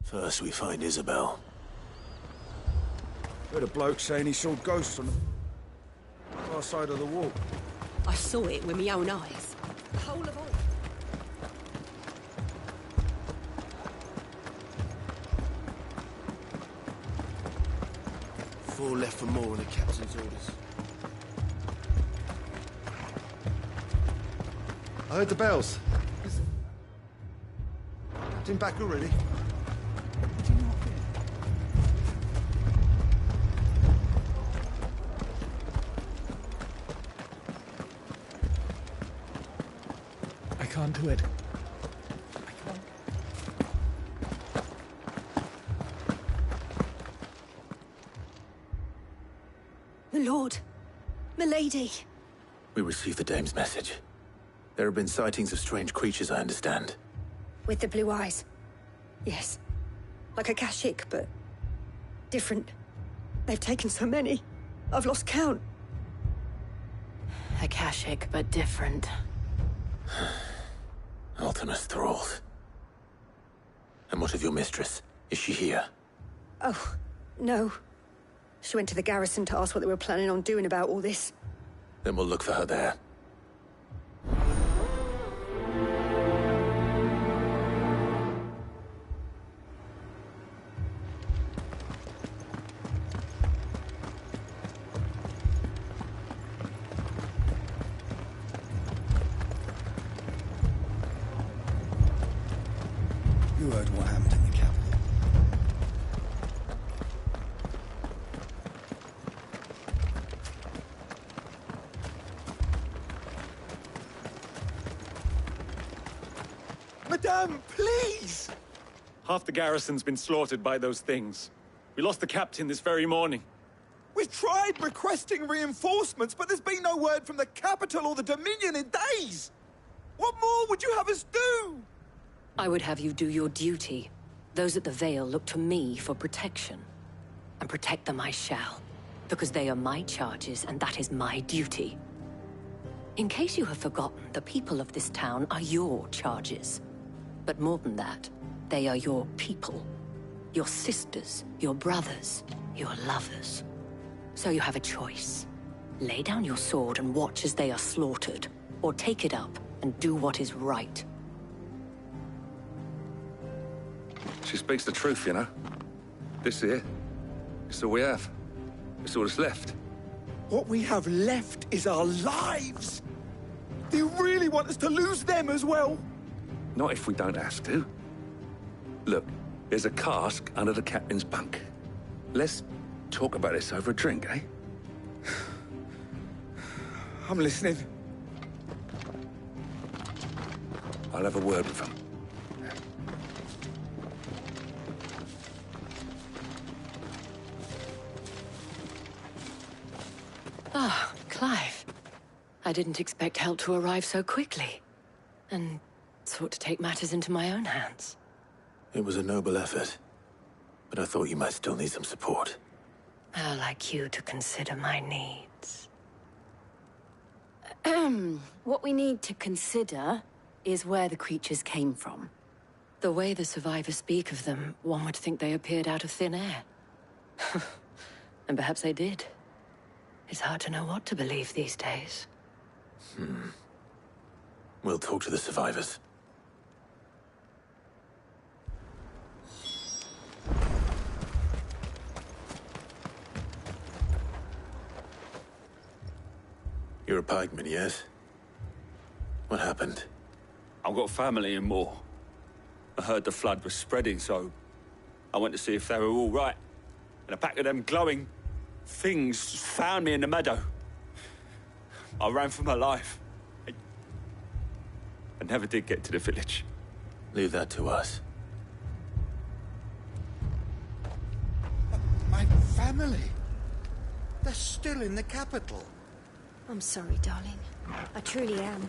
B: First we find Isabel.
T: Heard a bloke saying he saw ghosts on the far side of the wall.
F: I saw it with my own eyes. The whole of all.
K: Four left for more on the captain's orders.
V: I heard the bells. Captain back already?
M: I can't do it.
F: My lord. Milady.
A: We received the dame's message. There have been sightings of strange creatures, I understand.
F: With the blue eyes. Yes. Like a Kashik, but different. They've taken so many. I've lost count.
J: Akashic, but different.
A: Ultimus thralls. And what of your mistress? Is she here?
F: Oh, no. She went to the garrison to ask what they were planning on doing about all this.
A: Then we'll look for her there.
U: You heard what happened in the capital.
W: Madame, please! Half the garrison's been slaughtered by those things. We lost the captain this very morning.
U: We've tried requesting reinforcements, but there's been no word from the capital or the Dominion in days! What more would you have us do?
J: I would have you do your duty. Those at the Vale look to me for protection. And protect them I shall. Because they are my charges, and that is my duty. In case you have forgotten, the people of this town are your charges. But more than that, they are your people. Your sisters, your brothers, your lovers. So you have a choice. Lay down your sword and watch as they are slaughtered, or take it up and do what is right.
X: She speaks the truth, you know. This here, it's all we have. It's all that's left.
U: What we have left is our lives! Do you really want us to lose them as well?
X: Not if we don't have to. Look, there's a cask under the captain's bunk. Let's talk about this over a drink, eh?
U: I'm listening.
X: I'll have a word with him.
J: Ah, Clive. I didn't expect help to arrive so quickly. And sought to take matters into my own hands.
A: It was a noble effort. But I thought you might still need some support.
J: I'd like you to consider my needs. What we need to consider is where the creatures came from. The way the survivors speak of them, one would think they appeared out of thin air. And perhaps they did. It's hard to know what to believe these days.
A: We'll talk to the survivors. You're a pikeman, yes? What happened?
N: I've got family in Moor. I heard the flood was spreading, so I went to see if they were all right. And a pack of them glowing things found me in the meadow. I ran for my life. I never did get to the village.
A: Leave that to us.
U: My family. They're still in the capital.
F: I'm sorry, darling. I truly am.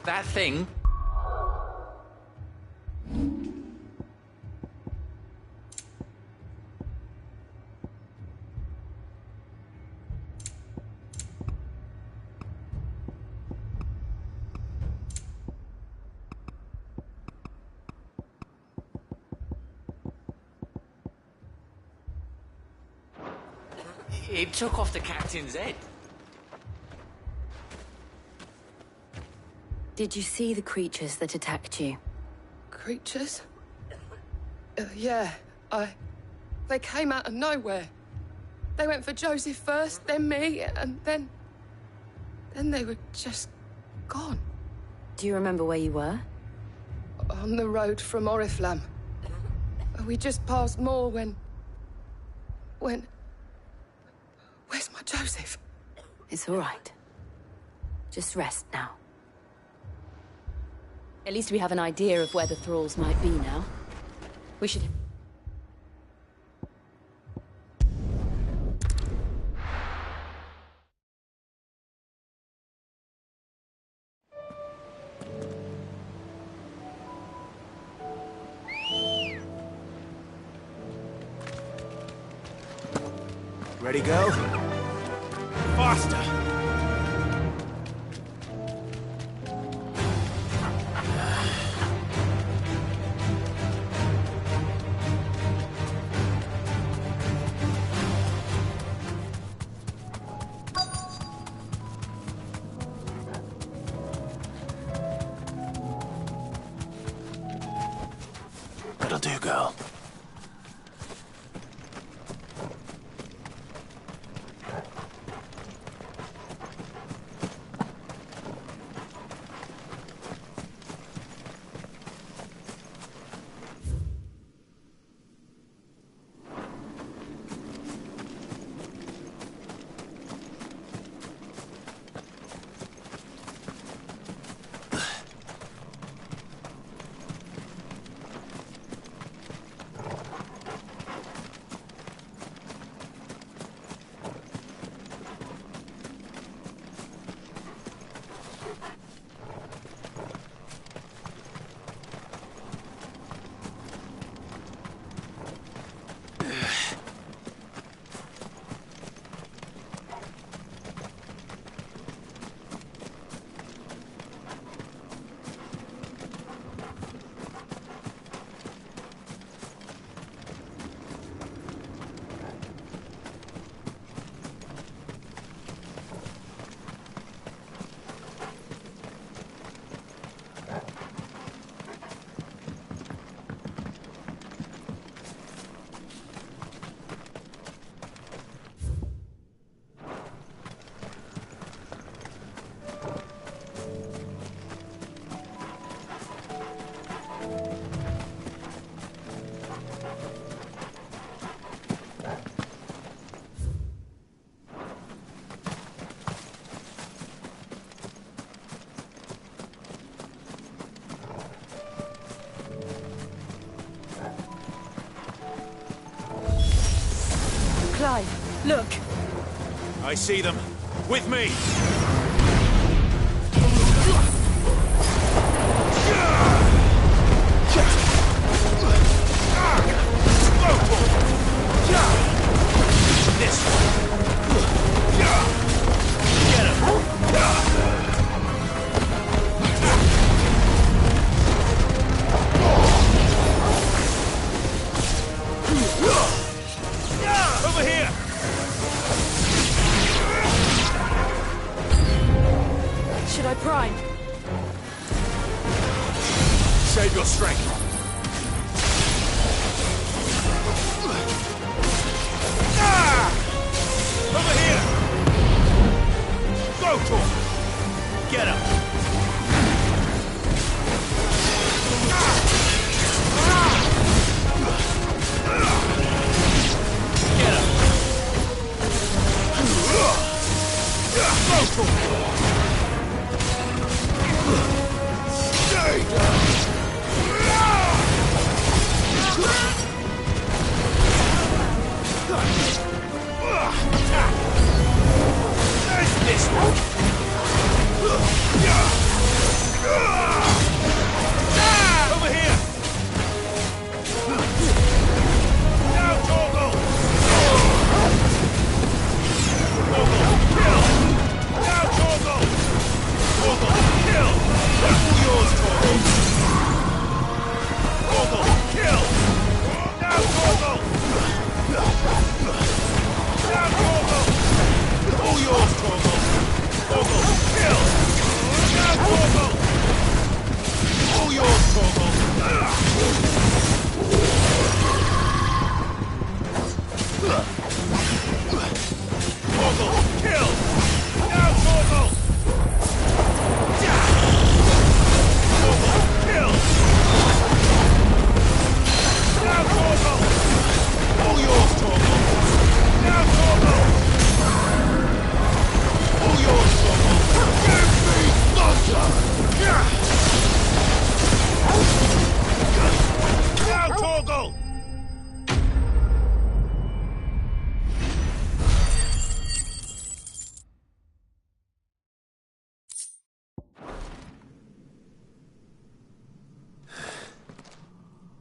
D: That thing... It took off the captain's head.
J: Did you see the creatures that attacked you?
E: Creatures? Yeah, They came out of nowhere. They went for Joseph first, then me, and then they were just gone.
J: Do you remember where you were?
E: On the road from Oriflamme. We just passed Moor when... Where's my Joseph?
J: It's all right. Just rest now. At least we have an idea of where the thralls might be now. We should...
T: Ready, go? Faster!
A: That'll do, girl.
E: Clive, look!
T: I see them. With me! This Get him! Over here!
E: Should I prime?
T: Save your strength. Over here! Go to him! Get him! Get him! Go to him! Stay down! There's this one!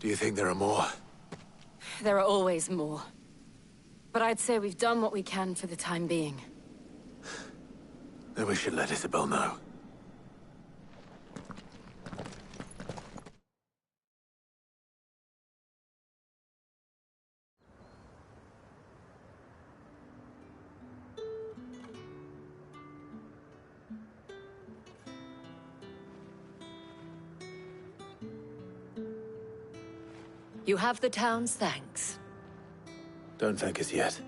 A: Do you think there are more?
J: There are always more. But I'd say we've done what we can for the time being.
A: Then we should let Isabel know.
J: You have the town's thanks.
A: Don't thank us yet.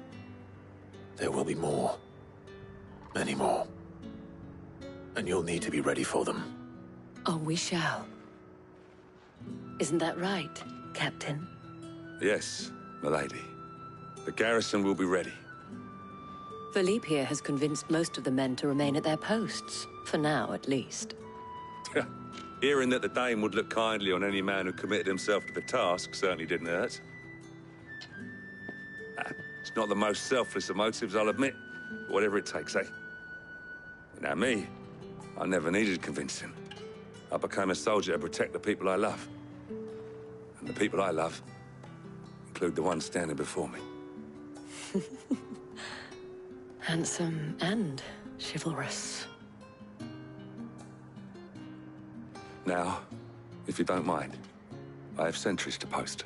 A: There will be more. Many more. And you'll need to be ready for them.
G: Oh, we shall. Isn't that right, Captain?
X: Yes, milady. The garrison will be ready.
G: Philippe here has convinced most of the men to remain at their posts. For now, at least.
X: Hearing that the Dane would look kindly on any man who committed himself to the task certainly didn't hurt. It's not the most selfless of motives, I'll admit. But whatever it takes, eh? Now me, I never needed convincing. I became a soldier to protect the people I love. And the people I love include the ones standing before me.
G: Handsome and chivalrous.
X: Now, if you don't mind, I have sentries to post.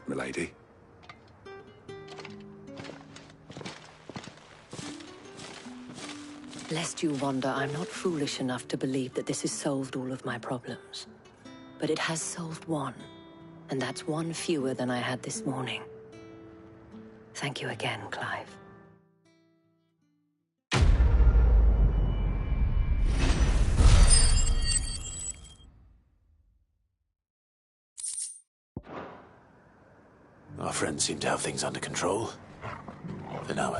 X: Milady.
G: Lest you wonder, I'm not foolish enough to believe that this has solved all of my problems. But it has solved one, and that's one fewer than I had this morning. Thank you again, Clive.
A: Our friends seem to have things under control. For now.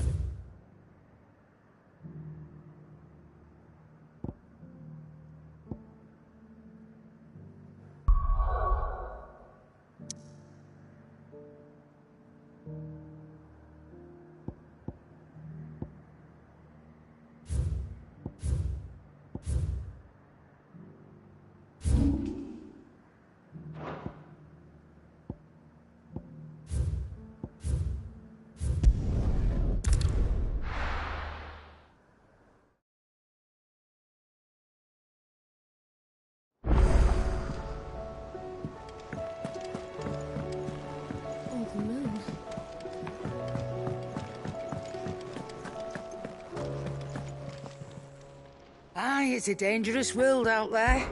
I: Aye, it's a dangerous world out there.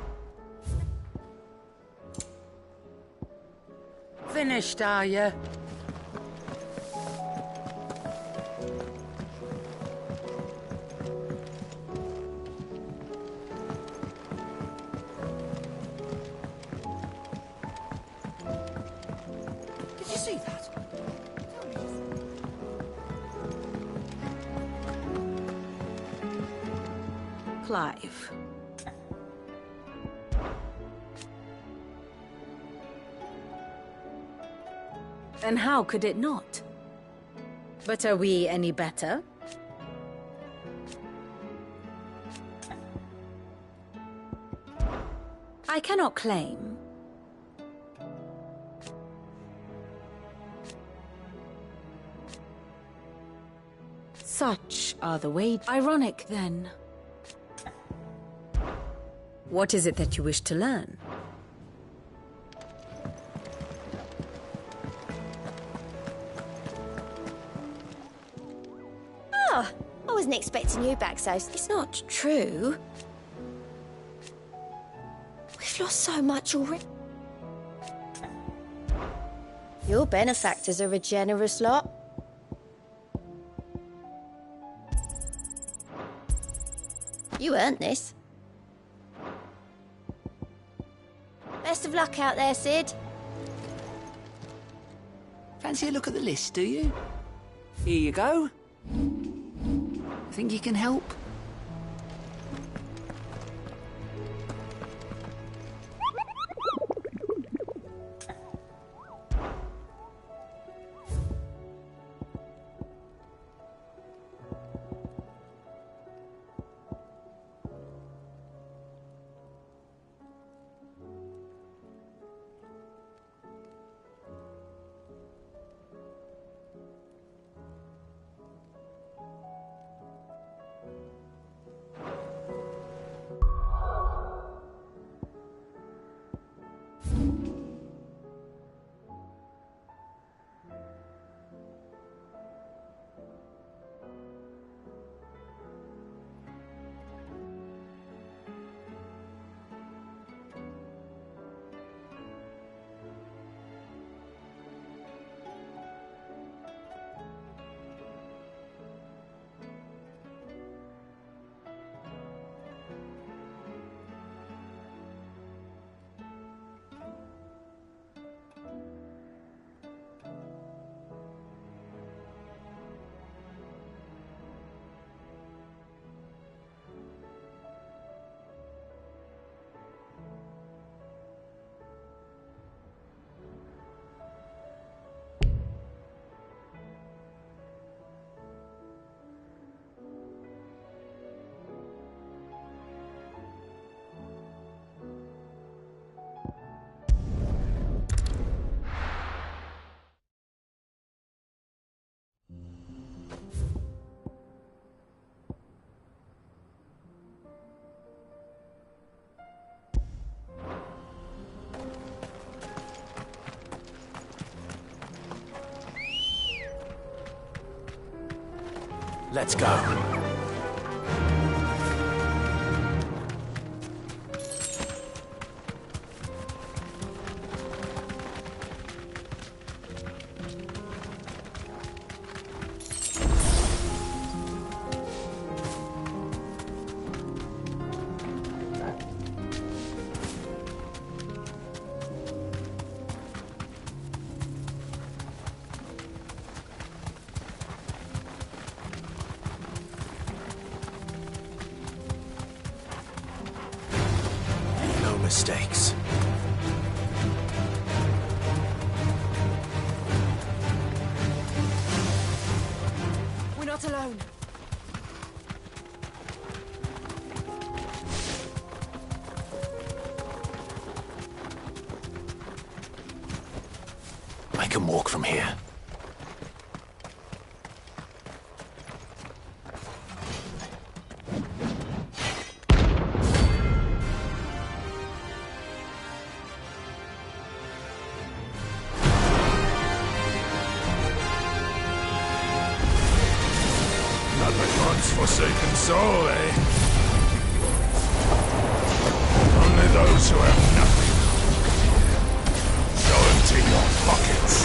I: Finished, are you? Did you see that?
G: Clive.
O: And how could it not? But are we any better? I cannot claim. Such are the way. Ironic, then. What is it that you wish to learn?
Q: Oh, I wasn't expecting you back, so it's not true. We've lost so much already. Your benefactors are a generous lot. You earned this. Best of luck out there, Sid.
D: Fancy a look at the list, do you? Here you go. Think you can help?
A: Let's go. Mistakes.
F: We're not alone.
A: I can walk from here.
H: Forsaken soul, eh? Only those who have nothing. Go empty your pockets.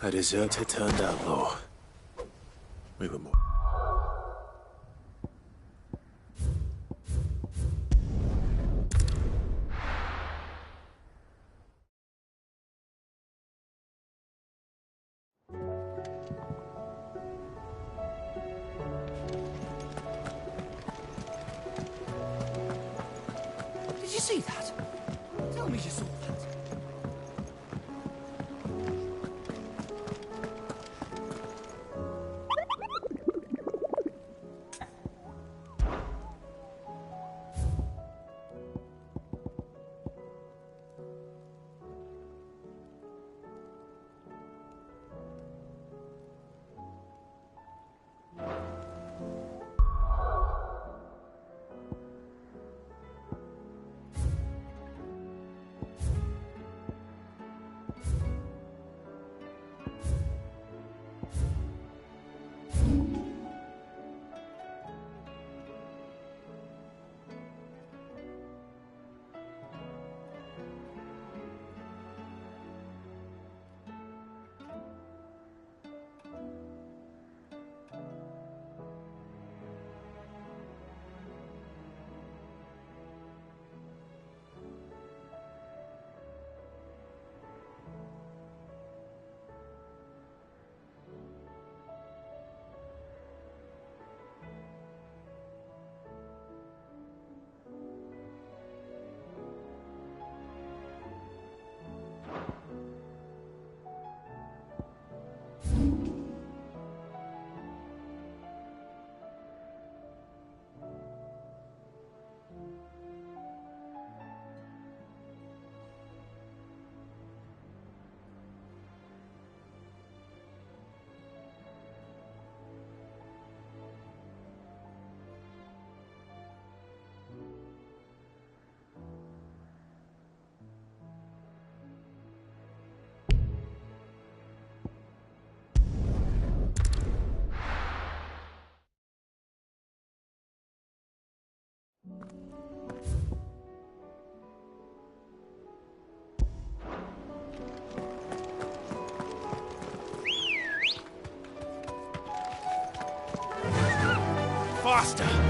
A: A deserter turned outlaw. We were more.
D: Did you see that? Tell me you saw that.
H: faster!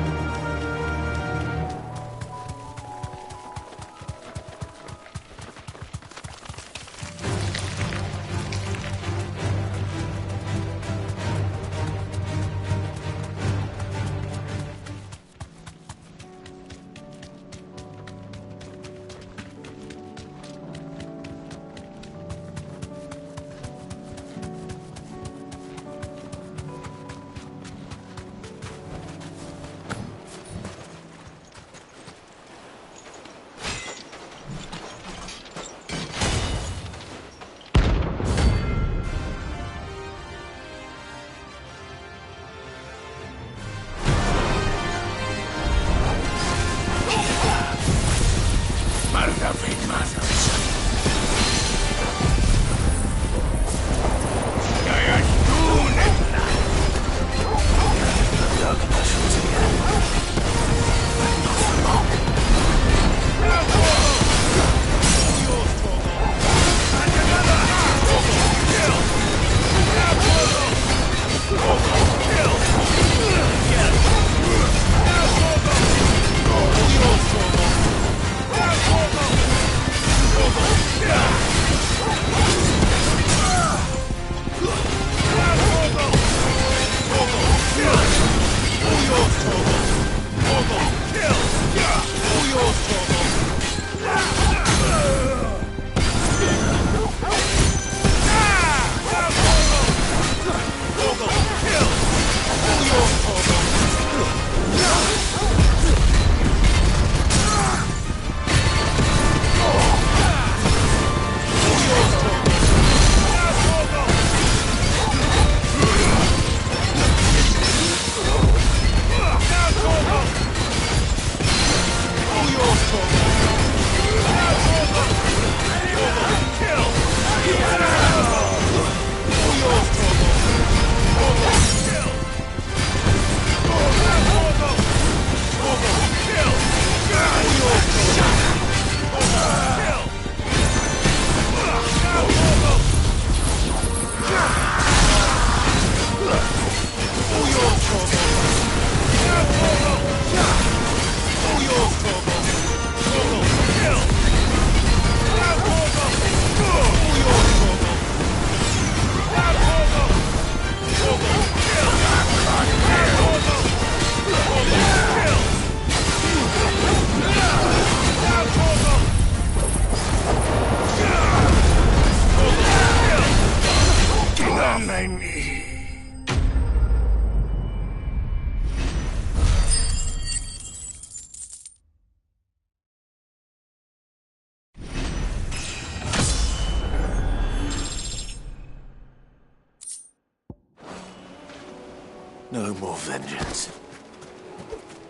A: No more vengeance.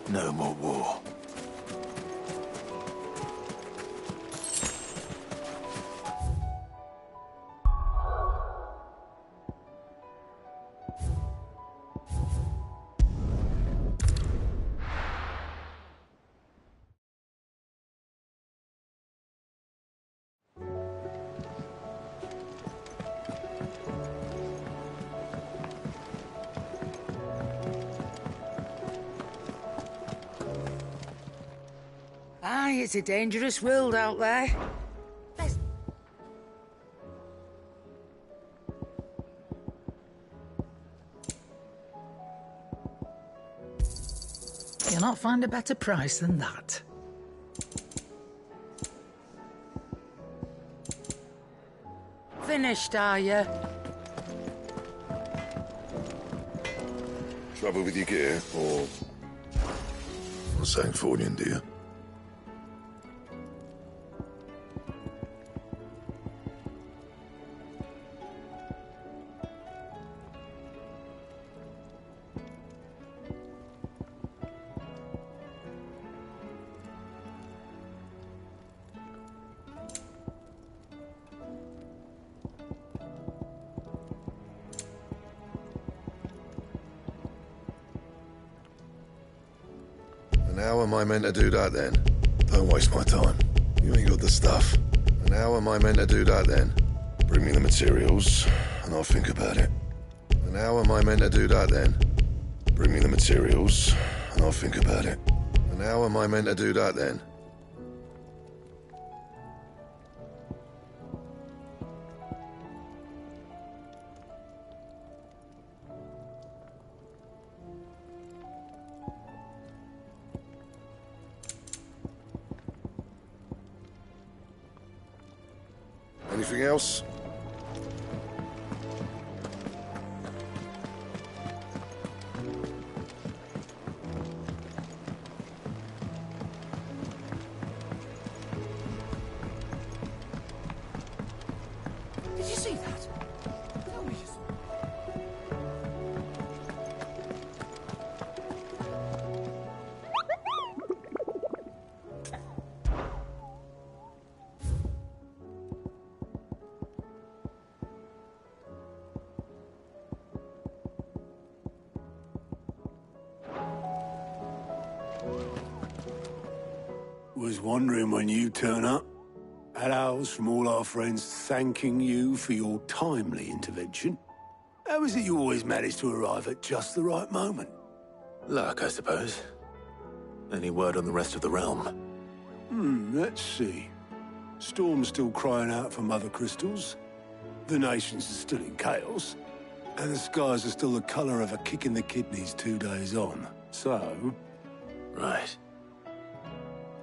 A: No more war.
I: Aye, it's a dangerous world out there.
L: You'll not find a better price than that.
I: Finished, are you?
H: Trouble with your gear, or something for you, dear? And how am I meant to do that then? Don't waste my time. You ain't got the stuff. And how am I meant to do that then? Bring me the materials, and I'll think about it. And how am I meant to do that then? Bring me the materials, I'll think about it. And how am I meant to do that then? Anything else?
L: Did you see that? Tell me you saw
B: Was wondering when you turn up. Had ours from all our friends thanking you for your timely intervention. How is it you always manage to arrive at just the right moment?
A: Luck, I suppose. Any word on the rest of the realm?
B: Let's see. Storm's still crying out for mother crystals. The nations are still in chaos. And the skies are still the colour of a kick in the kidneys 2 days on. So...
A: Right.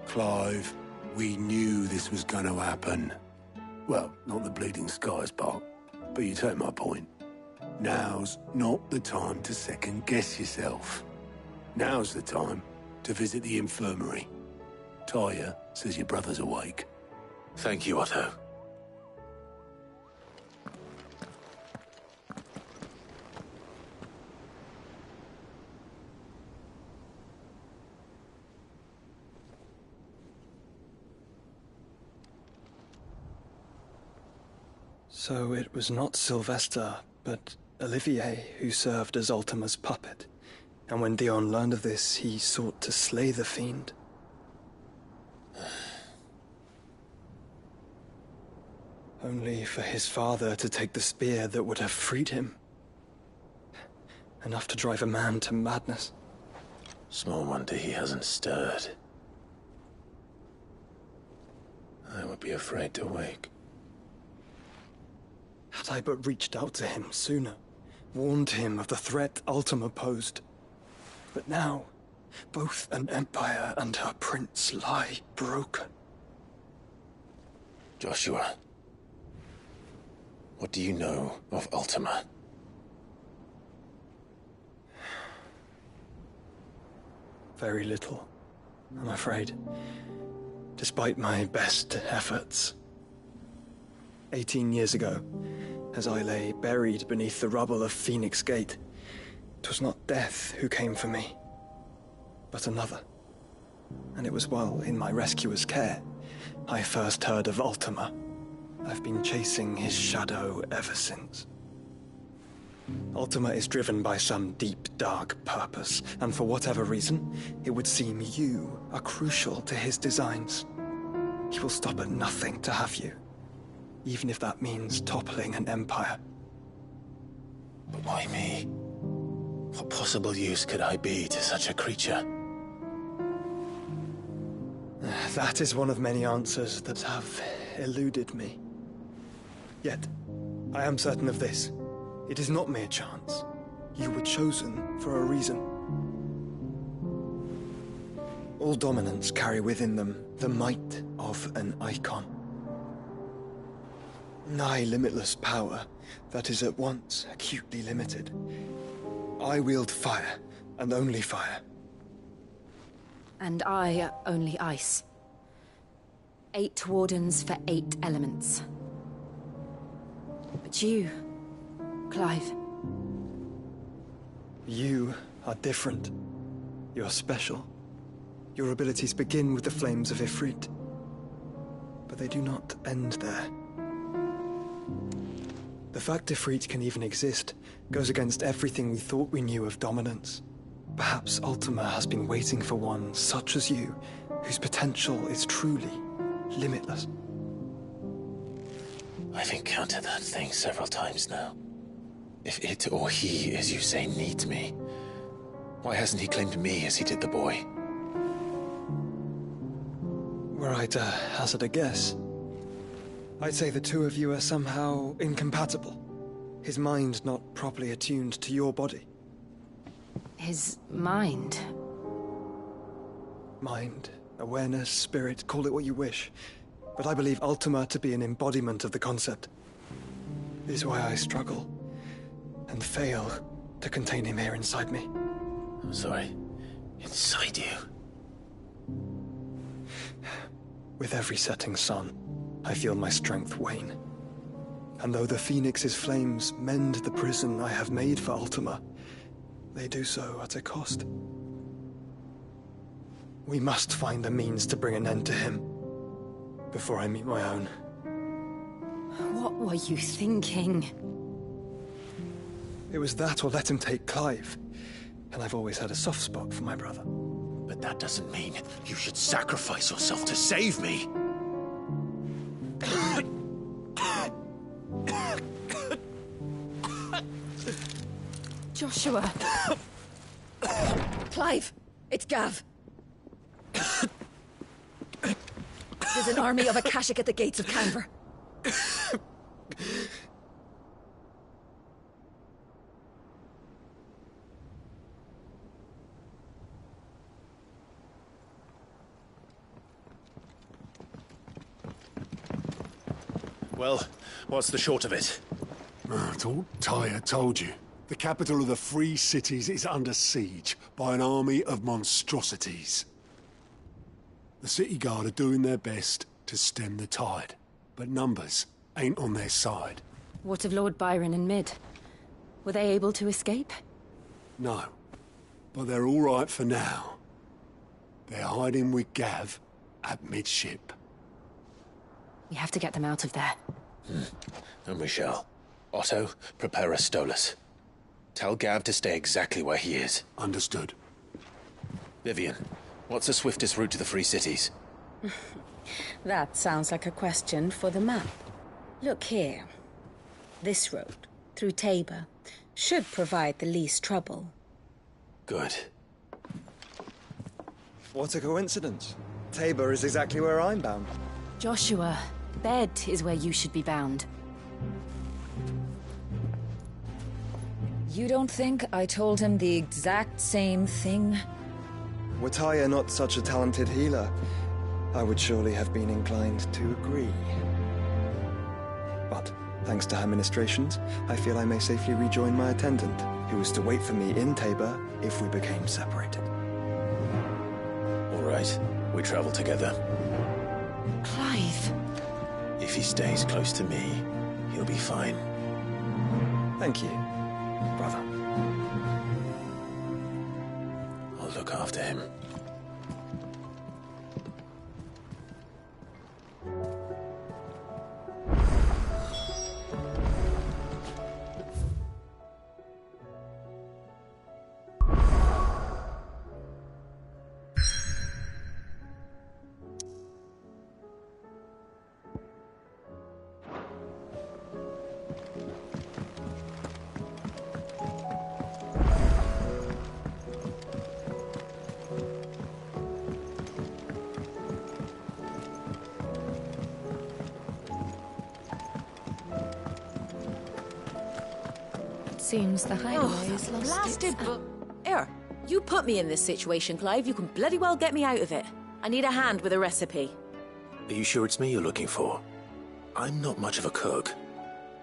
B: Clive, we knew this was going to happen. Well, not the bleeding skies part, but you take my point. Now's not the time to second-guess yourself. Now's the time to visit the infirmary. Talia says your brother's awake.
A: Thank you, Otto.
C: So it was not Sylvester, but Olivier who served as Ultima's puppet. And when Dion learned of this, he sought to slay the fiend. Only for his father to take the spear that would have freed him. Enough to drive a man to madness.
A: Small wonder he hasn't stirred. I would be afraid to wake.
C: Had I but reached out to him sooner, warned him of the threat Ultima posed. But now, both an empire and her prince lie broken.
A: Joshua, what do you know of Ultima?
C: Very little, I'm afraid. Despite my best efforts. 18 years ago, as I lay buried beneath the rubble of Phoenix Gate, 'twas not death who came for me, but another. And it was while in my rescuer's care, I first heard of Ultima. I've been chasing his shadow ever since. Ultima is driven by some deep, dark purpose, and for whatever reason, it would seem you are crucial to his designs. He will stop at nothing to have you. Even if that means toppling an empire.
A: But why me? What possible use could I be to such a creature?
C: That is one of many answers that have eluded me. Yet, I am certain of this. It is not mere chance. You were chosen for a reason. All dominants carry within them the might of an icon. Nigh limitless power that is at once acutely limited. I wield fire, and only fire.
J: And I only ice. 8 wardens for 8 elements. But you, Clive.
C: You are different. You're special. Your abilities begin with the flames of Ifrit. But they do not end there. The fact Ifrit can even exist goes against everything we thought we knew of dominance. Perhaps Ultima has been waiting for one such as you, whose potential is truly limitless.
A: I've encountered that thing several times now. If it or he, as you say, needs me, Why hasn't he claimed me as he did the boy?
C: Were I to hazard a guess, I'd say the two of you are somehow incompatible. His mind not properly attuned to your body.
O: His mind?
C: Mind, awareness, spirit, call it what you wish. But I believe Ultima to be an embodiment of the concept. This is why I struggle and fail to contain him here inside me.
A: I'm sorry. Inside you?
C: With every setting sun, I feel my strength wane. And though the Phoenix's flames mend the prison I have made for Ultima, they do so at a cost. We must find a means to bring an end to him before I meet my own.
O: What were you thinking?
C: It was that or let him take Clive. And I've always had a soft spot for my brother.
A: But that doesn't mean you should sacrifice yourself to save me.
O: Joshua.
F: Clive, it's Gav. There's an army of Akashic at the gates of Canver.
A: Well, what's the short of it?
B: I thought Tyre told you. The capital of the Free Cities is under siege by an army of monstrosities. The City Guard are doing their best to stem the tide, but numbers ain't on their side.
O: What of Lord Byron and Mid? Were they able to escape?
B: No, but they're all right for now. They're hiding with Gav at midship.
O: We have to get them out of there.
A: And we shall. Otto, prepare a Stolas. Tell Gav to stay exactly where he is.
B: Understood.
A: Vivian, what's the swiftest route to the Free Cities?
O: That sounds like a question for the map. Look here. This road, through Tabor, should provide the least trouble.
A: Good.
C: What a coincidence. Tabor is exactly where I'm bound.
O: Joshua, bed is where you should be bound.
I: You don't think I told him the exact same thing?
C: Were Tyre not such a talented healer, I would surely have been inclined to agree. But, thanks to her ministrations, I feel I may safely rejoin my attendant, who was to wait for me in Tabor if we became separated.
A: All right, we travel together.
O: Clive.
A: If he stays close to me, he'll be fine.
C: Thank you, brother.
A: I'll look after him.
J: Seems the hideaway is lost.
K: Blasted Here, you put me in this situation, Clive. You can bloody well get me out of it. I need a hand with a recipe.
A: Are you sure it's me you're looking for? I'm not much of a cook.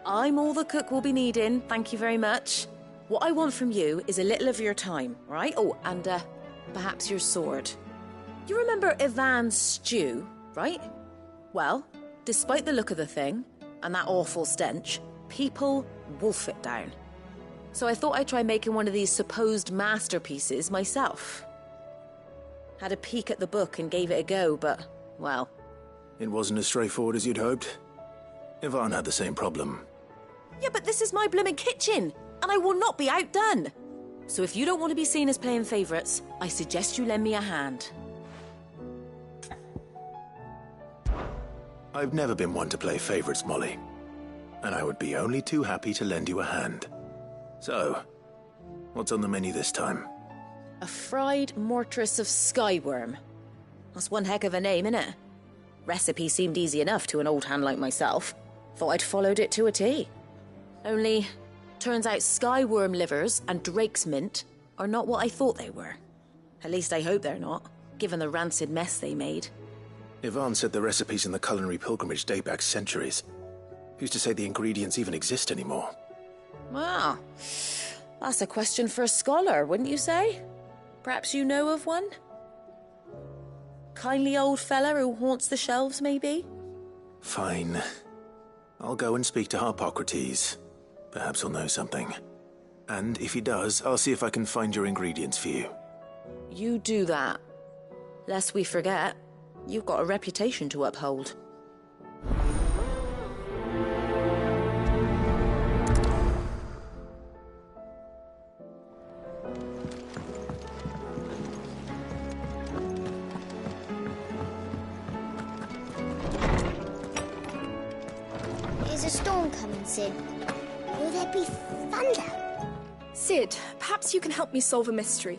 K: I'm all the cook will be needing, thank you very much. What I want from you is a little of your time, right? Oh, and perhaps your sword. You remember Ivan's stew, right? Well, despite the look of the thing, and that awful stench, people wolf it down. So I thought I'd try making one of these supposed masterpieces myself. Had a peek at the book and gave it a go, but, well...
A: It wasn't as straightforward as you'd hoped. Ivan had the same problem.
K: Yeah, but this is my blooming kitchen, and I will not be outdone. So if you don't want to be seen as playing favourites, I suggest you lend me a hand.
A: I've never been one to play favourites, Molly. And I would be only too happy to lend you a hand. So, what's on the menu this time?
K: A fried mortress of skyworm. That's one heck of a name, innit? Recipe seemed easy enough to an old hand like myself. Thought I'd followed it to a T. Only, turns out skyworm livers and drake's mint are not what I thought they were. At least I hope they're not, given the rancid mess they made.
C: Yvonne said the recipes in the culinary pilgrimage date back centuries. Who's to say the ingredients even exist anymore?
K: Wow. That's a question for a scholar, wouldn't you say? Perhaps you know of one? Kindly old fella who haunts the shelves, maybe?
C: Fine. I'll go and speak to Harpocrates. Perhaps he'll know something. And if he does, I'll see if I can find your ingredients for you.
K: You do that. Lest we forget, you've got a reputation to uphold.
Q: Is a storm coming, Sid? Will there be thunder?
P: Sid, perhaps you can help me solve a mystery.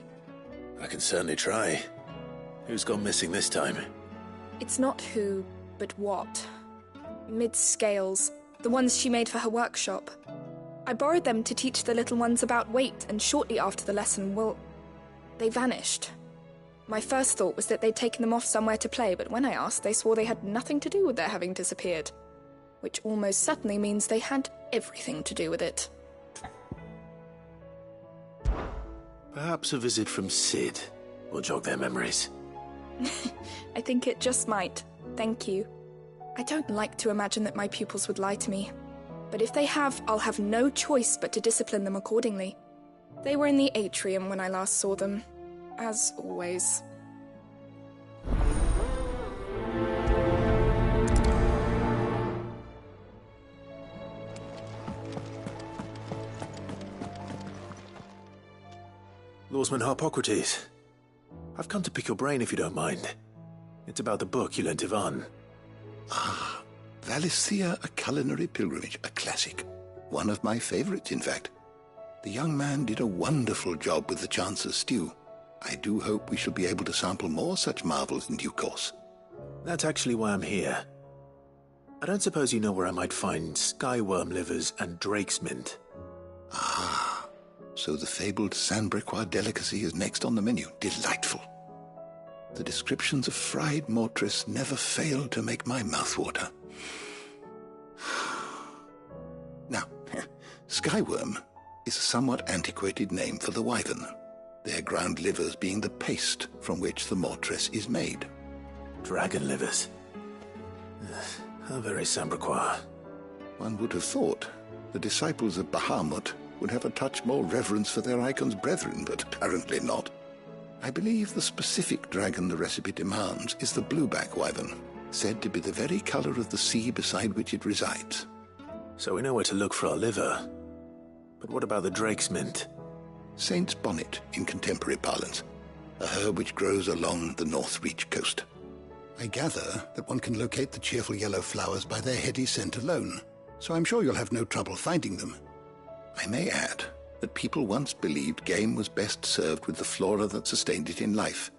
A: I can certainly try. Who's gone missing this time?
P: It's not who, but what. Mid's scales, the ones she made for her workshop. I borrowed them to teach the little ones about weight, and shortly after the lesson, well, they vanished. My first thought was that they'd taken them off somewhere to play, but when I asked, they swore they had nothing to do with their having disappeared. Which almost certainly means they had everything to do with it.
A: Perhaps a visit from Sid will jog their memories.
P: I think it just might. Thank you. I don't like to imagine that my pupils would lie to me. But if they have, I'll have no choice but to discipline them accordingly. They were in the atrium when I last saw them. As always.
C: Lawsman Harpocrates. I've come to pick your brain if you don't mind. It's about the book you lent Ivan.
R: Ah, Valisthea, A Culinary Pilgrimage, a classic. One of my favorites, in fact. The young man did a wonderful job with the Chance's stew. I do hope we shall be able to sample more such marvels in due course.
C: That's actually why I'm here. I don't suppose you know where I might find skyworm livers and drake's mint.
R: Ah, so the fabled Sanbrequois delicacy is next on the menu. Delightful. The descriptions of fried mortress never fail to make my mouth water. Now, skyworm is a somewhat antiquated name for the wyvern, their ground livers being the paste from which the mortress is made.
C: Dragon livers. How very Sanbrequois.
R: One would have thought the disciples of Bahamut would have a touch more reverence for their icon's brethren, but apparently not. I believe the specific dragon the recipe demands is the blueback wyvern, said to be the very color of the sea beside which it resides.
C: So we know where to look for our liver. But what about the drake's mint?
R: Saint's bonnet in contemporary parlance, a herb which grows along the North Reach coast. I gather that one can locate the cheerful yellow flowers by their heady scent alone, so I'm sure you'll have no trouble finding them. I may add that people once believed game was best served with the flora that sustained it in life,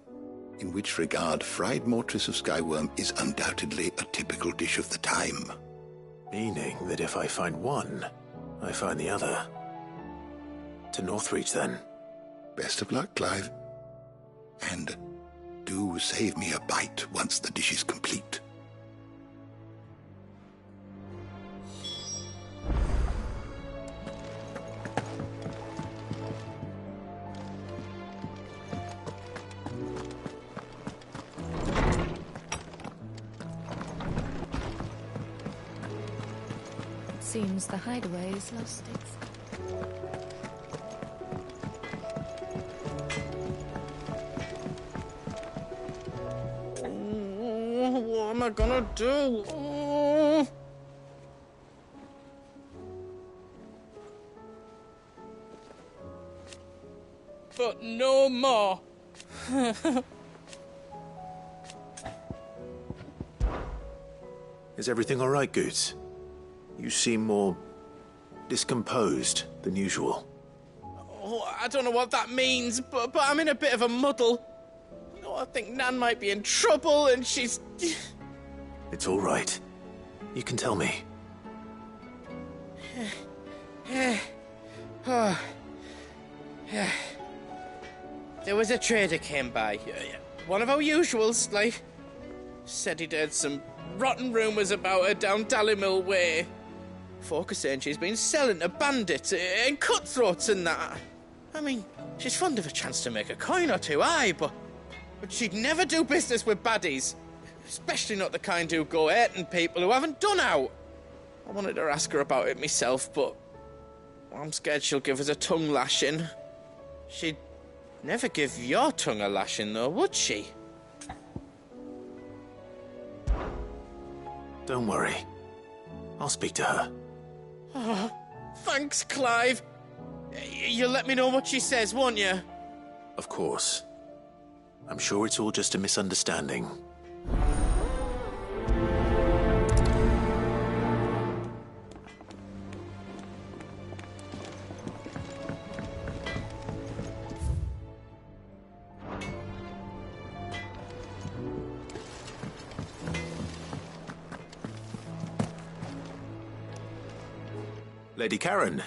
R: in which regard fried mortress of skyworm is undoubtedly a typical dish of the time.
C: Meaning that if I find one, I find the other. To Northreach, then.
R: Best of luck, Clive. And do save me a bite once the dish is complete.
I: Seems the hideaway is lost its...
K: What am I gonna do? But no more.
C: Is everything all right, Goots? You seem more discomposed than usual.
M: Oh, I don't know what that means, but I'm in a bit of a muddle. Oh, I think Nan might be in trouble, and she's...
A: It's all right. You can tell me.
M: Oh. There was a trader came by. One of our usuals, like... Said he'd heard some rotten rumours about her down Dallymill Way. Folk are saying she's been selling to bandits and cutthroats and that. I mean, she's fond of a chance to make a coin or two, aye, but she'd never do business with baddies. Especially not the kind who go hurting people who haven't done out. I wanted to ask her about it myself, but I'm scared she'll give us a tongue lashing. She'd never give your tongue a lashing, though, would she?
A: Don't worry. I'll speak to her.
M: Oh, thanks, Clive. You'll let me know what she says, won't you?
A: Of course. I'm sure it's all just a misunderstanding. Lady Karen,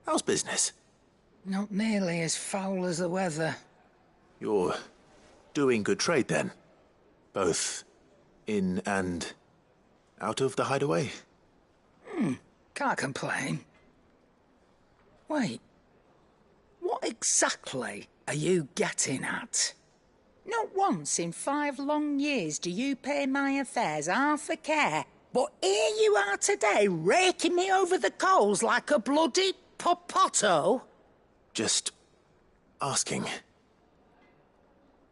A: how's business?
L: Not nearly as foul as the weather.
A: You're doing good trade, then? Both in and out of the hideaway?
L: Can't complain. Wait, what exactly are you getting at? Not once in 5 long years do you pay my affairs half a care. But here you are today, raking me over the coals like a bloody popoto?
A: Just asking.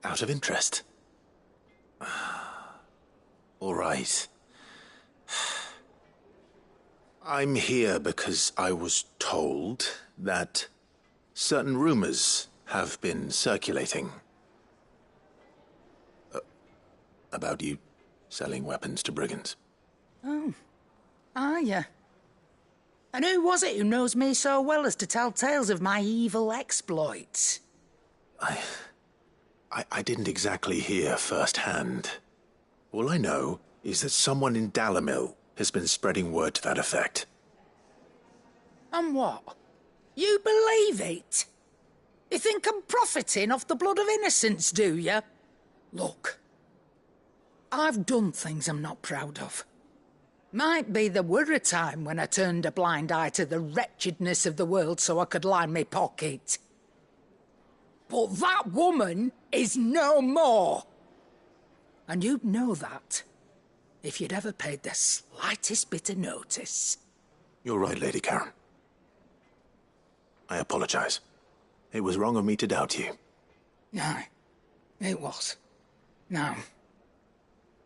A: Out of interest. All right. I'm here because I was told that certain rumors have been circulating. About you selling weapons to brigands.
L: Oh, are you? And who was it who knows me so well as to tell tales of my evil exploits?
A: I didn't exactly hear firsthand. All I know is that someone in Dallymill has been spreading word to that effect.
L: And what? You believe it? You think I'm profiting off the blood of innocents, do you? Look, I've done things I'm not proud of. Might be there were a time when I turned a blind eye to the wretchedness of the world so I could line my pocket. But that woman is no more. And you'd know that if you'd ever paid the slightest bit of notice.
A: You're right, Lady Karen. I apologize. It was wrong of me to doubt you.
L: Aye, it was. Now,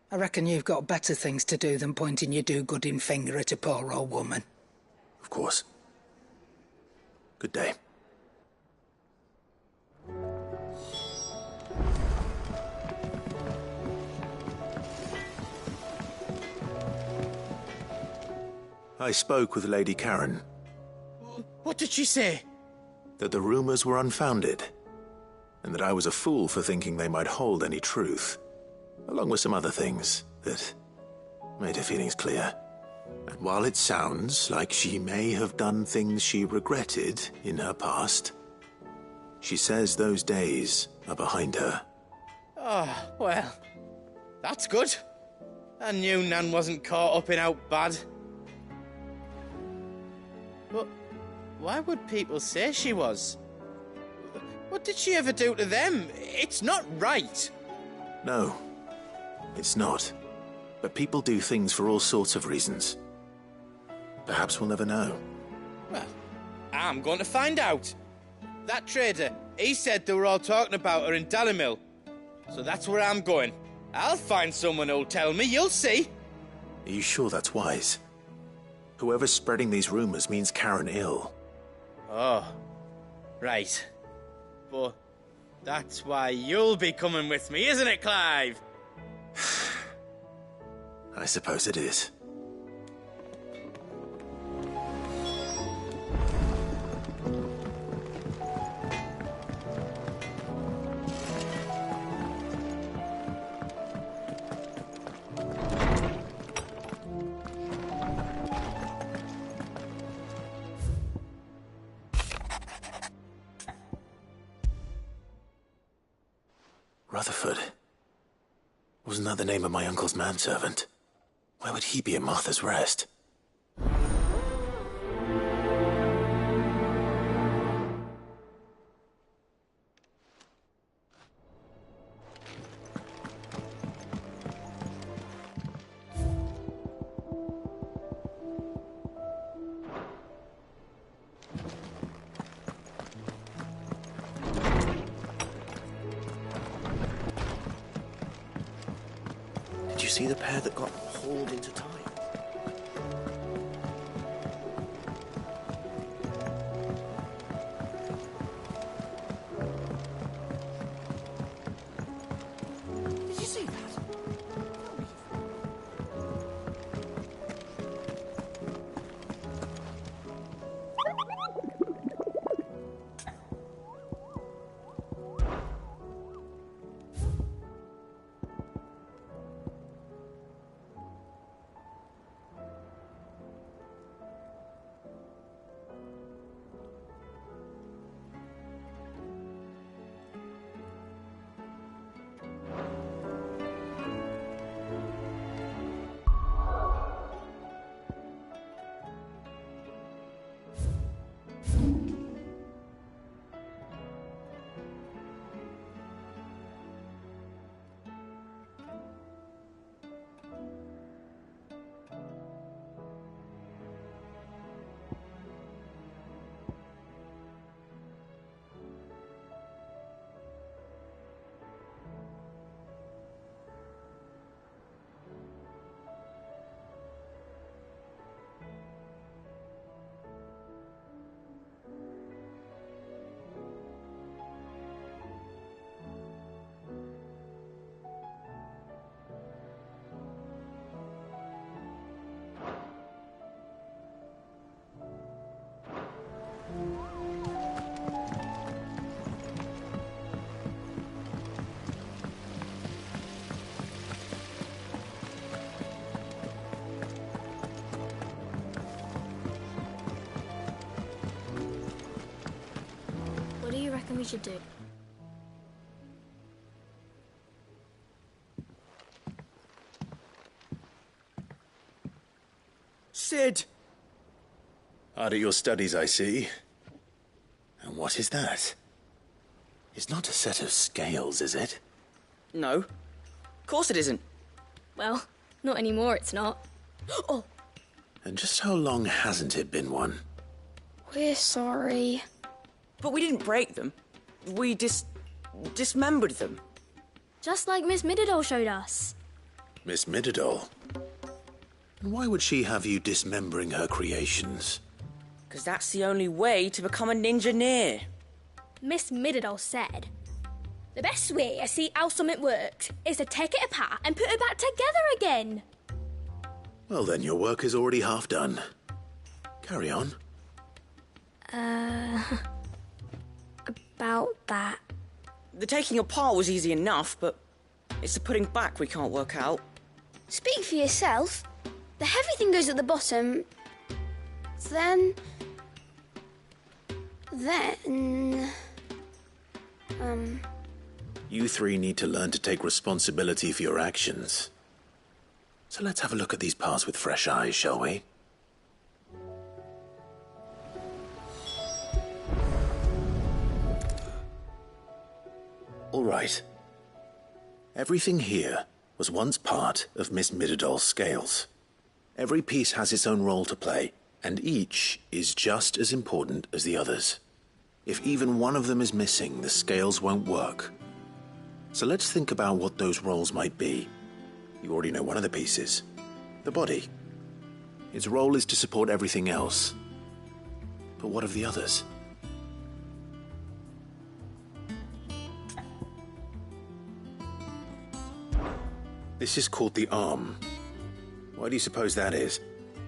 L: I reckon you've got better things to do than pointing your do-gooding finger at a poor old woman.
A: Of course. Good day. I spoke with Lady Karen.
M: What did she say?
A: That the rumors were unfounded, and that I was a fool for thinking they might hold any truth, along with some other things that made her feelings clear. And while it sounds like she may have done things she regretted in her past, she says those days are behind her.
M: Oh, well, that's good. I knew Nan wasn't caught up in out bad. But why would people say she was? What did she ever do to them? It's not right.
A: No, it's not. But people do things for all sorts of reasons. Perhaps we'll never know.
M: Well, I'm going to find out. That trader, he said they were all talking about her in Dallymill. So that's where I'm going. I'll find someone who'll tell me, you'll see.
A: Are you sure that's wise? Whoever's spreading these rumors means Karen ill.
M: Oh, right. But that's why you'll be coming with me, isn't it, Clive?
A: I suppose it is. Rutherford. Wasn't that the name of my uncle's manservant? Why would he be at Martha's Rest? Did you see the pair that got hauled into time?
L: Did you see that?
N: What do you reckon we should do?
A: Sid! Hard at your studies, I see. And what is that? It's not a set of scales, is it?
S: No. Of course it isn't.
N: Well, not anymore, it's not. Oh!
A: And just how long hasn't it been one?
N: We're sorry.
S: But we didn't break them. We dismembered them.
N: Just like Miss Mididol showed us.
A: Miss Mididol? And why would she have you dismembering her creations?
S: Because that's the only way to become a ninja-neer.
N: Miss Mididol said, the best way to see how something works is to take it apart and put it back together again.
A: Well then, your work is already half done. Carry on.
N: About that.
S: The taking apart was easy enough, but it's the putting back we can't work out.
N: Speak for yourself. The heavy thing goes at the bottom. Then...
A: You three need to learn to take responsibility for your actions. So let's have a look at these parts with fresh eyes, shall we? All right. Everything here was once part of Miss Mididol's scales. Every piece has its own role to play, and each is just as important as the others. If even one of them is missing, the scales won't work. So let's think about what those roles might be. You already know one of the pieces. The body. Its role is to support everything else. But what of the others? This is called the arm. Why do you suppose that is?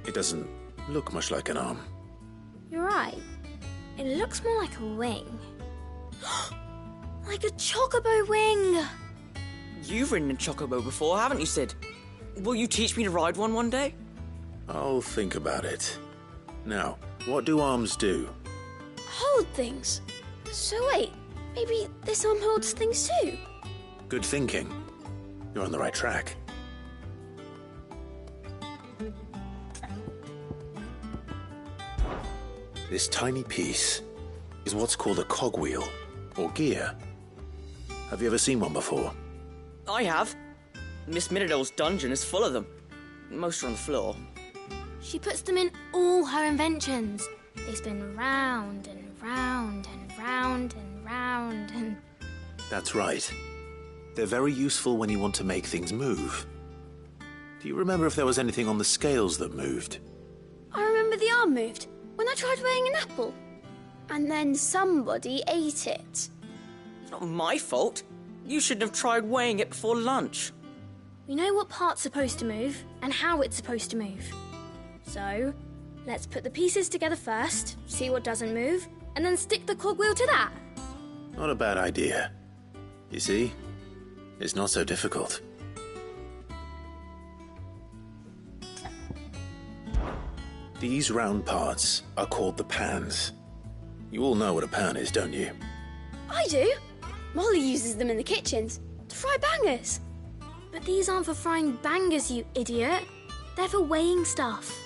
A: It doesn't look much like an arm.
N: You're right. It looks more like a wing. Like a chocobo wing!
S: You've ridden a chocobo before, haven't you, Sid? Will you teach me to ride one day?
A: I'll think about it. Now, what do arms do?
N: Hold things. So wait, maybe this arm holds things too?
A: Good thinking. You're on the right track. This tiny piece is what's called a cogwheel, or gear. Have you ever seen one before?
S: I have. Miss Minidole's dungeon is full of them. Most are on the floor.
N: She puts them in all her inventions. They spin round and round and round and round and...
A: That's right. They're very useful when you want to make things move. Do you remember if there was anything on the scales that moved?
N: I remember the arm moved when I tried weighing an apple. And then somebody ate it.
S: It's not my fault. You shouldn't have tried weighing it before lunch.
N: We know what part's supposed to move and how it's supposed to move. So, let's put the pieces together first, see what doesn't move, and then stick the cogwheel to that.
A: Not a bad idea. You see? It's not so difficult. These round parts are called the pans. You all know what a pan is, don't you?
N: I do. Molly uses them in the kitchens to fry bangers. But these aren't for frying bangers, you idiot. They're for weighing stuff.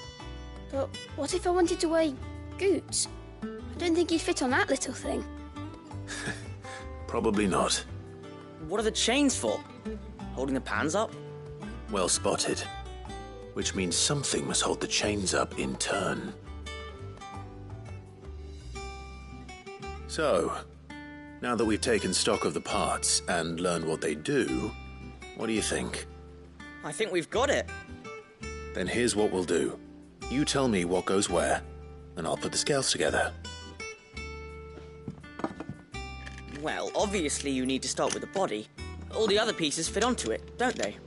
N: But what if I wanted to weigh Goots? I don't think he'd fit on that little thing.
A: Probably not.
S: What are the chains for? Holding the pans up?
A: Well spotted. Which means something must hold the chains up in turn. So, now that we've taken stock of the parts and learned what they do, what do you think?
S: I think we've got it.
A: Then here's what we'll do. You tell me what goes where, and I'll put the scales together.
S: Well, obviously you need to start with the body. All the other pieces fit onto it, don't they?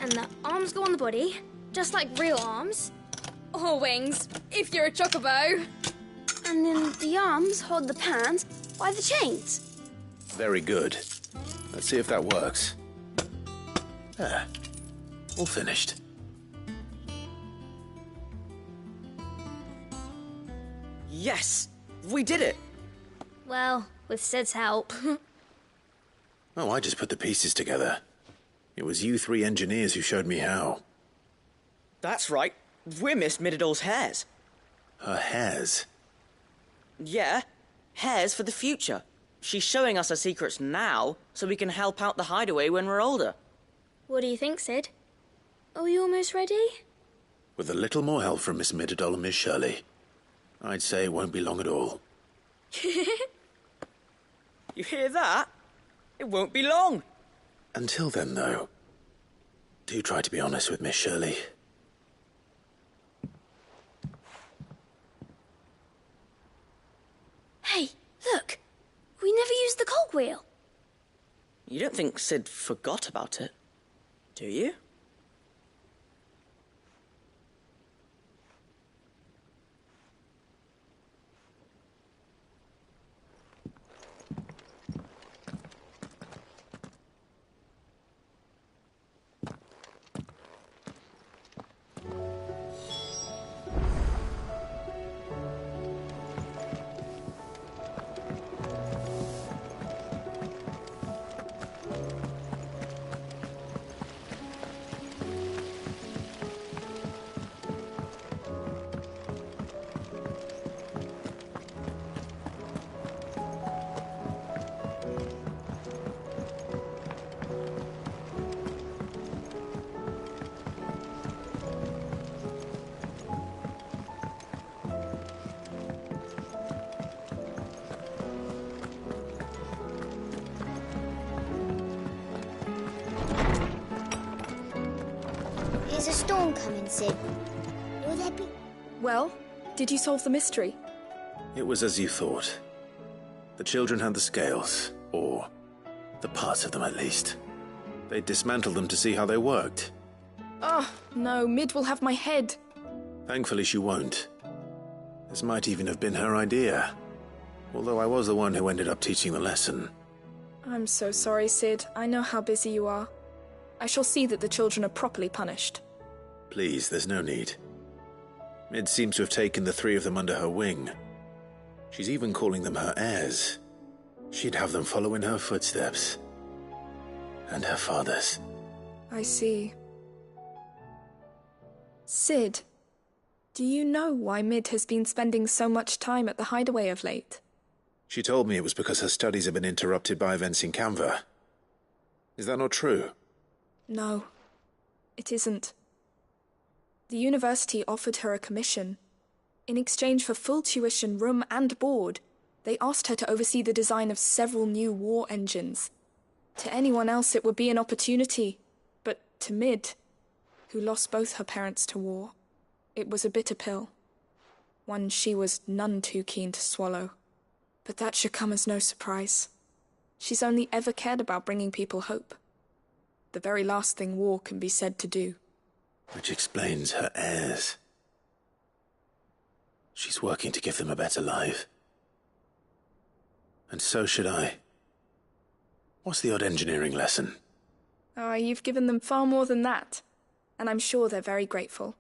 N: And the arms go on the body, just like real arms. Or wings, if you're a chocobo. And then the arms hold the pans by the chains.
A: Very good. Let's see if that works. There. All finished.
S: Yes! We did it!
N: Well, with Sid's help.
A: Oh, I just put the pieces together. It was you three engineers who showed me how.
S: That's right. We're Miss Minidole's hairs.
A: Her hairs?
S: Yeah, hairs for the future. She's showing us her secrets now, so we can help out the hideaway when we're older.
N: What do you think, Sid? Are we almost ready?
A: With a little more help from Miss Mididole and Miss Shirley, I'd say it won't be long at all.
S: You hear that? It won't be long.
A: Until then, though, do try to be honest with Miss Shirley.
N: Hey, look! We never used the cogwheel.
S: You don't think Sid forgot about it, do you?
Q: There's a storm coming, Sid. Will there be...
P: Well, did you solve the mystery?
A: It was as you thought. The children had the scales, or the parts of them at least. They dismantled them to see how they worked.
P: Oh, no, Mid will have my head.
A: Thankfully she won't. This might even have been her idea. Although I was the one who ended up teaching the lesson.
P: I'm so sorry, Sid. I know how busy you are. I shall see that the children are properly punished.
A: Please, there's no need. Mid seems to have taken the three of them under her wing. She's even calling them her heirs. She'd have them follow in her footsteps. And her father's.
P: I see. Sid, do you know why Mid has been spending so much time at the hideaway of late?
E: She told me it was because her studies have been interrupted by events in Canva. Is that not true?
P: No, it isn't. The university offered her a commission. In exchange for full tuition, room and board, they asked her to oversee the design of several new war engines. To anyone else it would be an opportunity, but to Mid, who lost both her parents to war, it was a bitter pill. One she was none too keen to swallow. But that should come as no surprise. She's only ever cared about bringing people hope. The very last thing war can be said to do.
A: Which explains her heirs. She's working to give them a better life. And so should I. What's the odd engineering lesson?
P: Ah, you've given them far more than that. And I'm sure they're very grateful.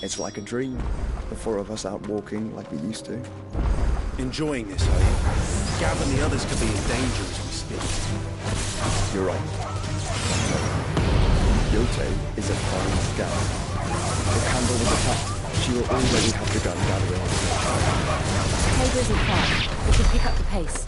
C: It's like a dream. The four of us out walking like we used to.
T: Enjoying this, are you? Gav and the others could be in danger as we speak.
C: You're right. Yote is a fine scout. If Campbell was attacked, she will already have begun gathering.
J: Cable isn't far. We can pick up the pace.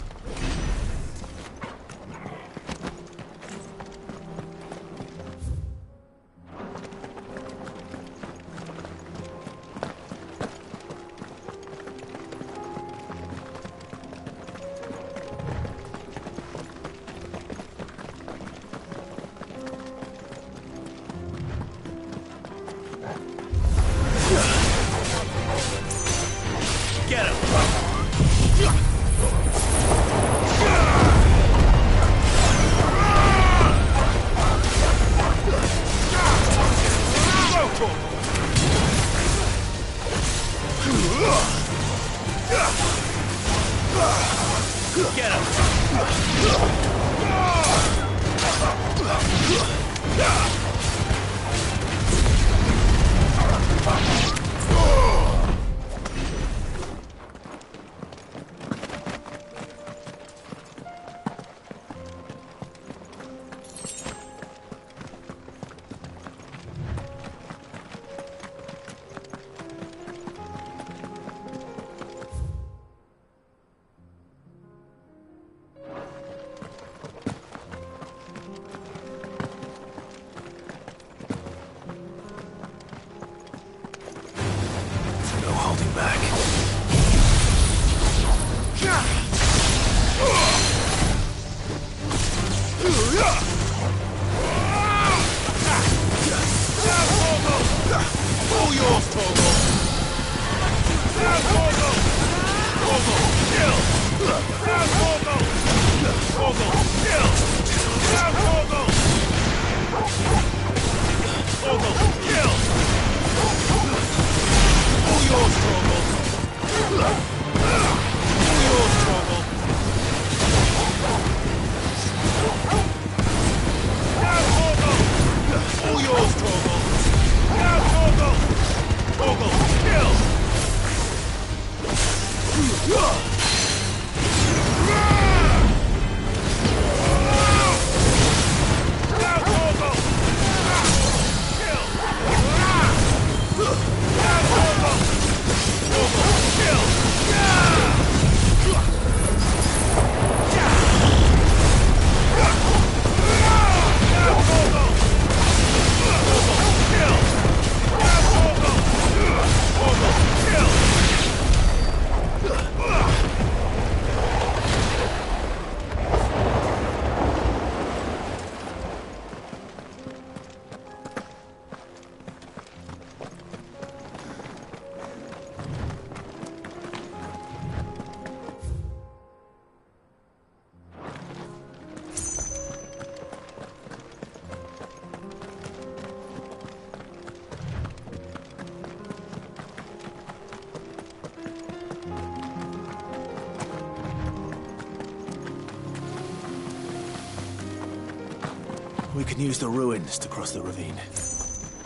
T: We can use the ruins to cross the ravine.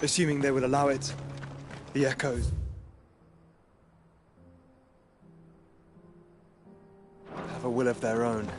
C: Assuming they would allow it. The echoes have a will of their own.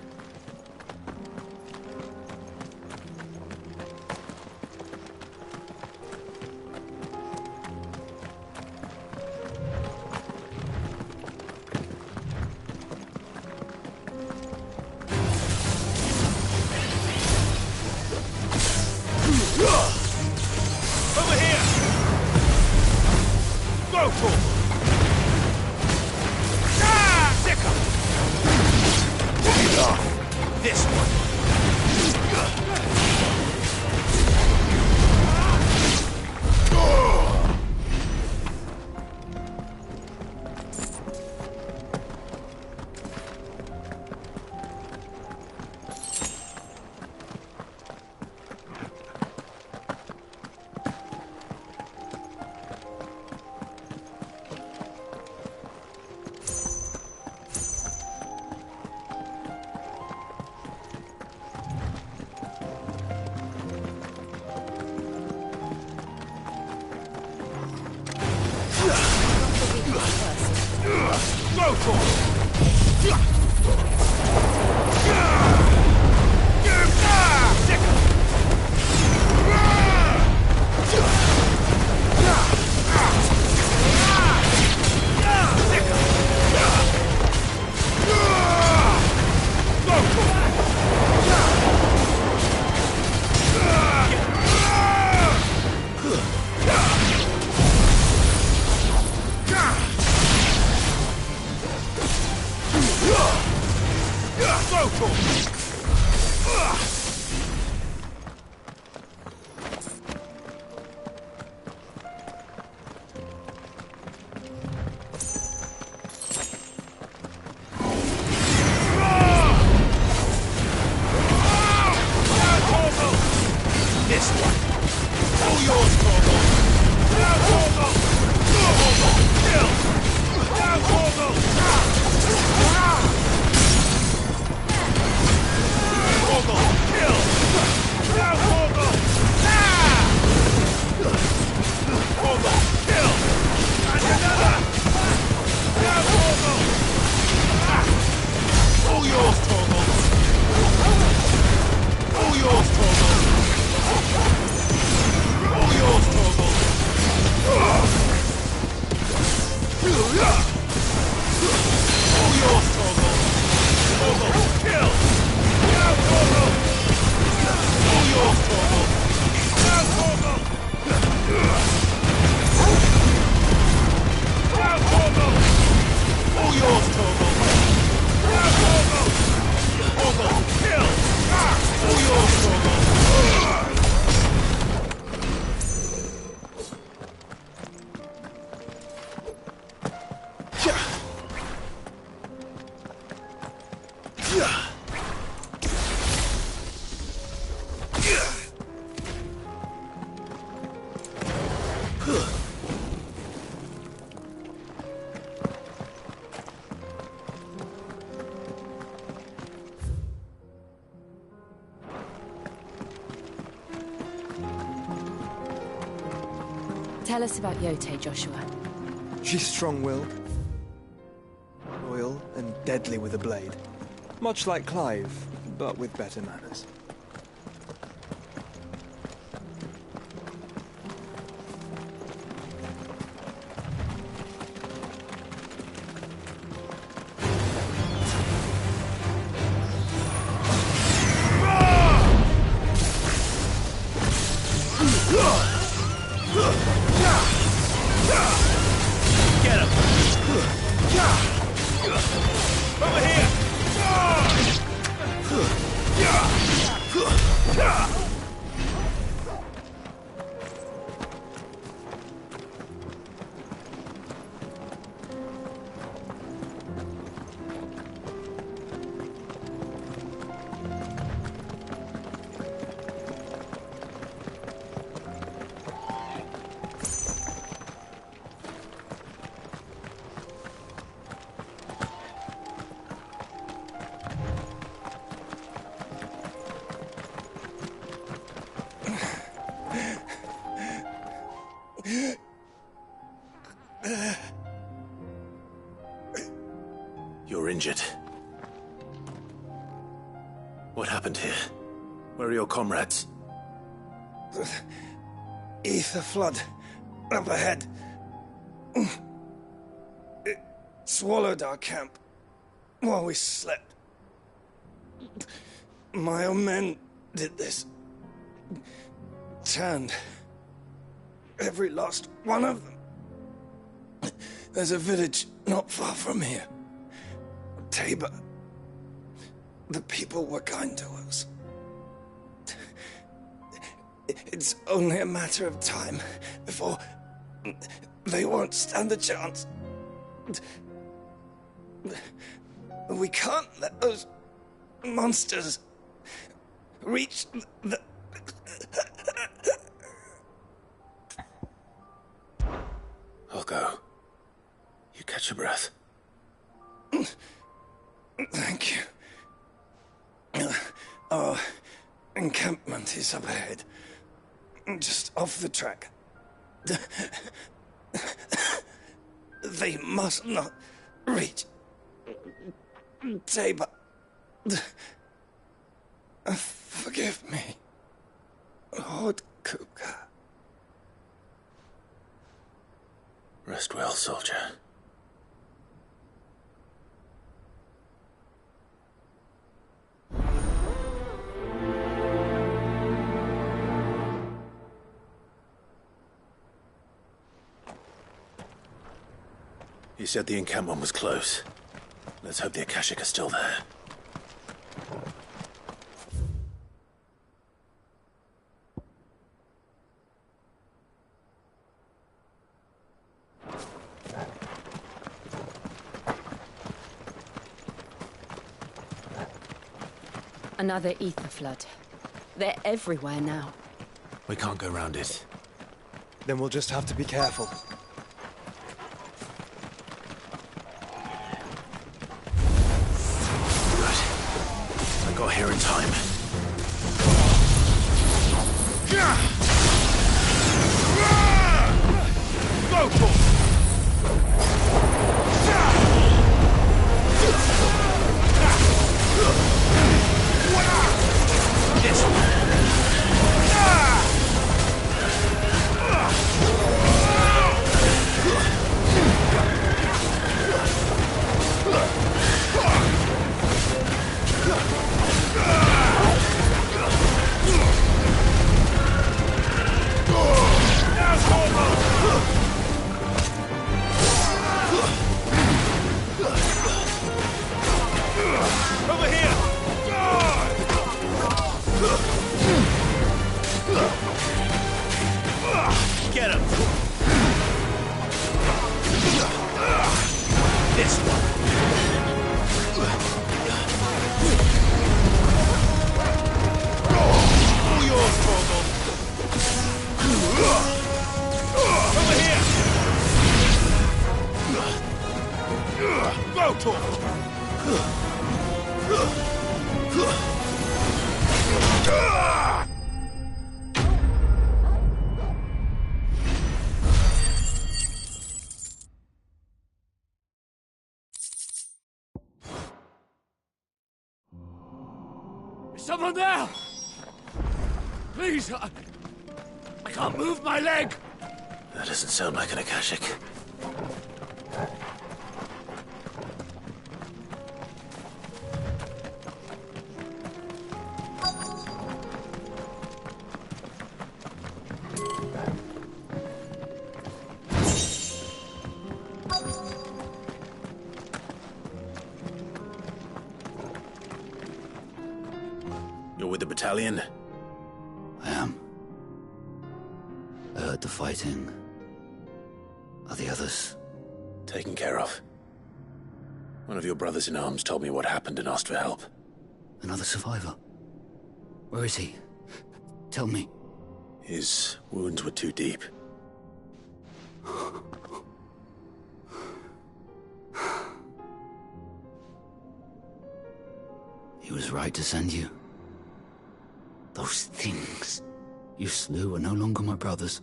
J: Tell us about Yote, Joshua.
C: She's strong-willed, loyal, deadly with a blade. Much like Clive, but with better manners.
A: You're injured. What happened here? Where are your comrades?
C: Ether flood up ahead. It swallowed our camp while we slept. My own men did this. Turned every last one of them. There's a village not far from here. Tabor. The people were kind to us. It's only a matter of time before they won't stand a chance. We can't let those monsters reach the...
A: I'll go. You catch your breath.
C: Thank you. Our encampment is up ahead. Just off the track. They must not reach Tabor. Forgive me, Lord Kuka.
A: Rest well, soldier. You said the encampment was close. Let's hope the Akashic are still there.
J: Another ether flood. They're everywhere now.
A: We can't go round it.
C: Then we'll just have to be careful.
A: I got here in time. Go for it!
U: Someone there! Please, I can't move my leg!
A: That doesn't sound like an Akashic. You're with the battalion?
V: I am. I heard the fighting. Are the others?
A: Taken care of. One of your brothers in arms told me what happened and asked for help.
V: Another survivor? Where is he? Tell me.
A: His wounds were too deep.
V: He was right to send you. Those things you slew are no longer my brothers.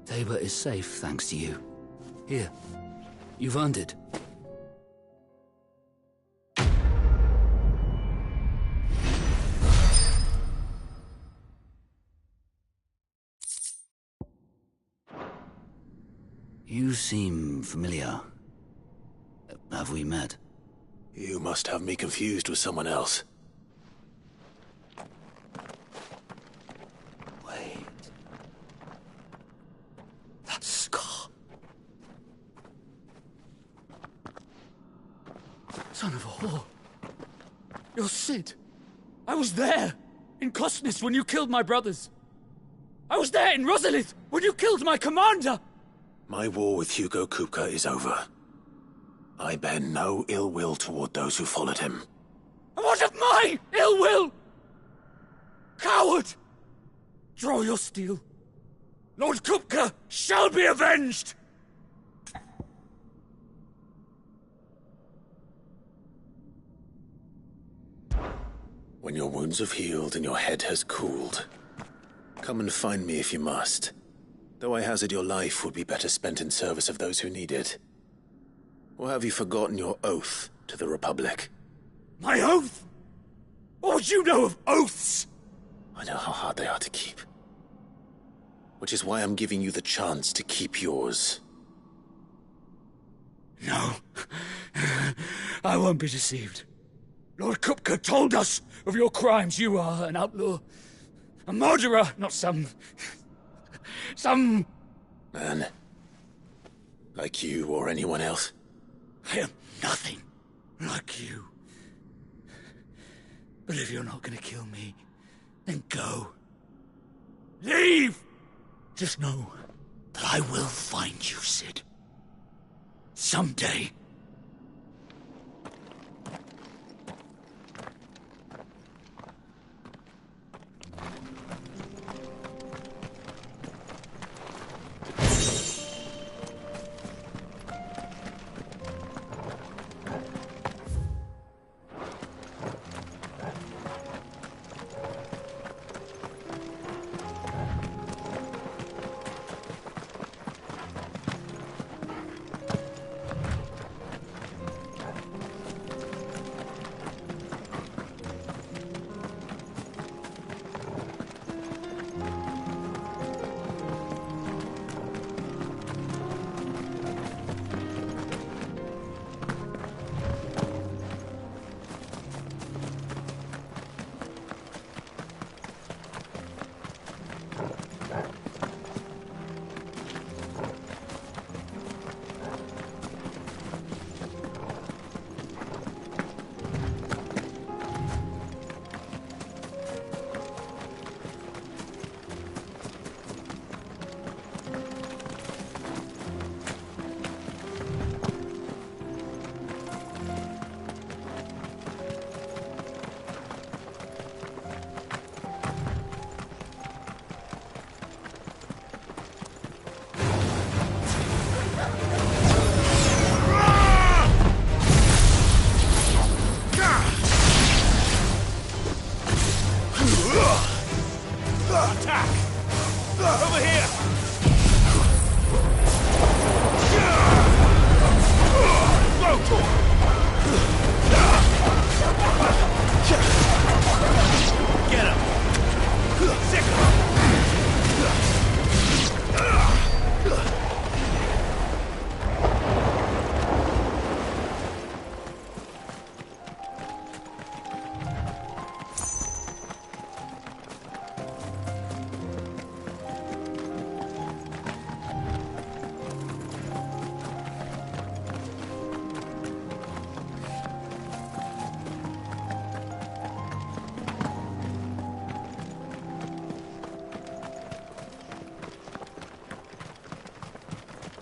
V: Tabor is safe thanks to you. Here, you've earned it. You seem familiar. Have we met?
A: You must have me confused with someone else.
V: Wait. That scar.
U: Son of a whore. You're Sid. I was there, in Costness, when you killed my brothers. I was there in Rosalith, when you killed my commander!
A: My war with Hugo Kupka is over. I bear no ill will toward those who followed him.
U: And what of my ill will? Coward! Draw your steel. Lord Kupka shall be avenged!
A: When your wounds have healed and your head has cooled, come and find me if you must. Though I hazard your life would be better spent in service of those who need it. Or have you forgotten your oath to the Republic?
U: My oath? What would you know of oaths?
A: I know how hard they are to keep. Which is why I'm giving you the chance to keep yours.
U: No. I won't be deceived. Lord Kupka told us of your crimes. You are an outlaw. A murderer, not some...
A: Man. Like you or anyone else.
U: I am nothing like you. But if you're not gonna kill me, then go. Leave! Just know that I will find you, Sid. Someday.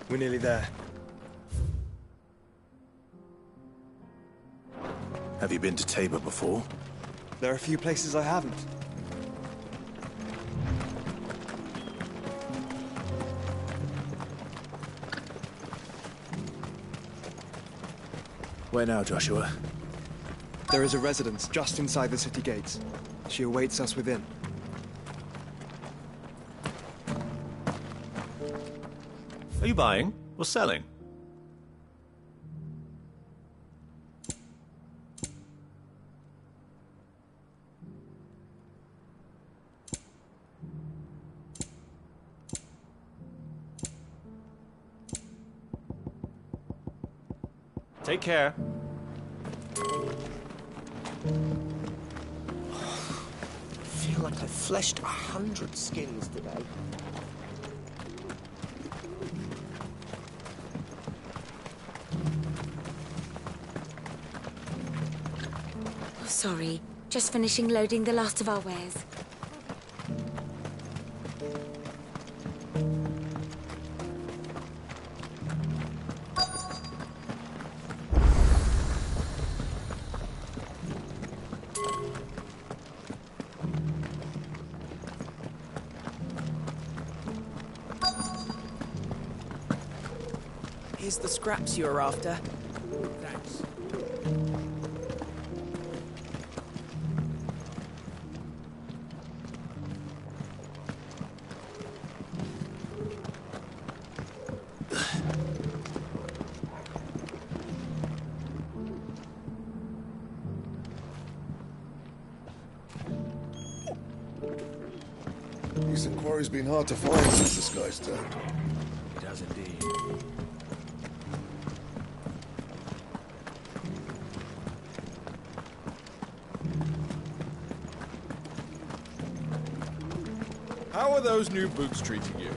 C: We're nearly there.
E: Have you been to Tabor before?
C: There are a few places I haven't.
E: Where now, Joshua?
C: There is a residence just inside the city gates. She awaits us within.
D: Are you buying or selling? Take care.
G: I feel like I fleshed 100 skins today.
W: Oh, sorry. Just finishing loading the last of our wares.
K: Here's the scraps you're after.
U: Thanks.
H: Decent quarry's been hard to find since the sky's turned.
U: It has indeed.
X: How are those new boots treating you?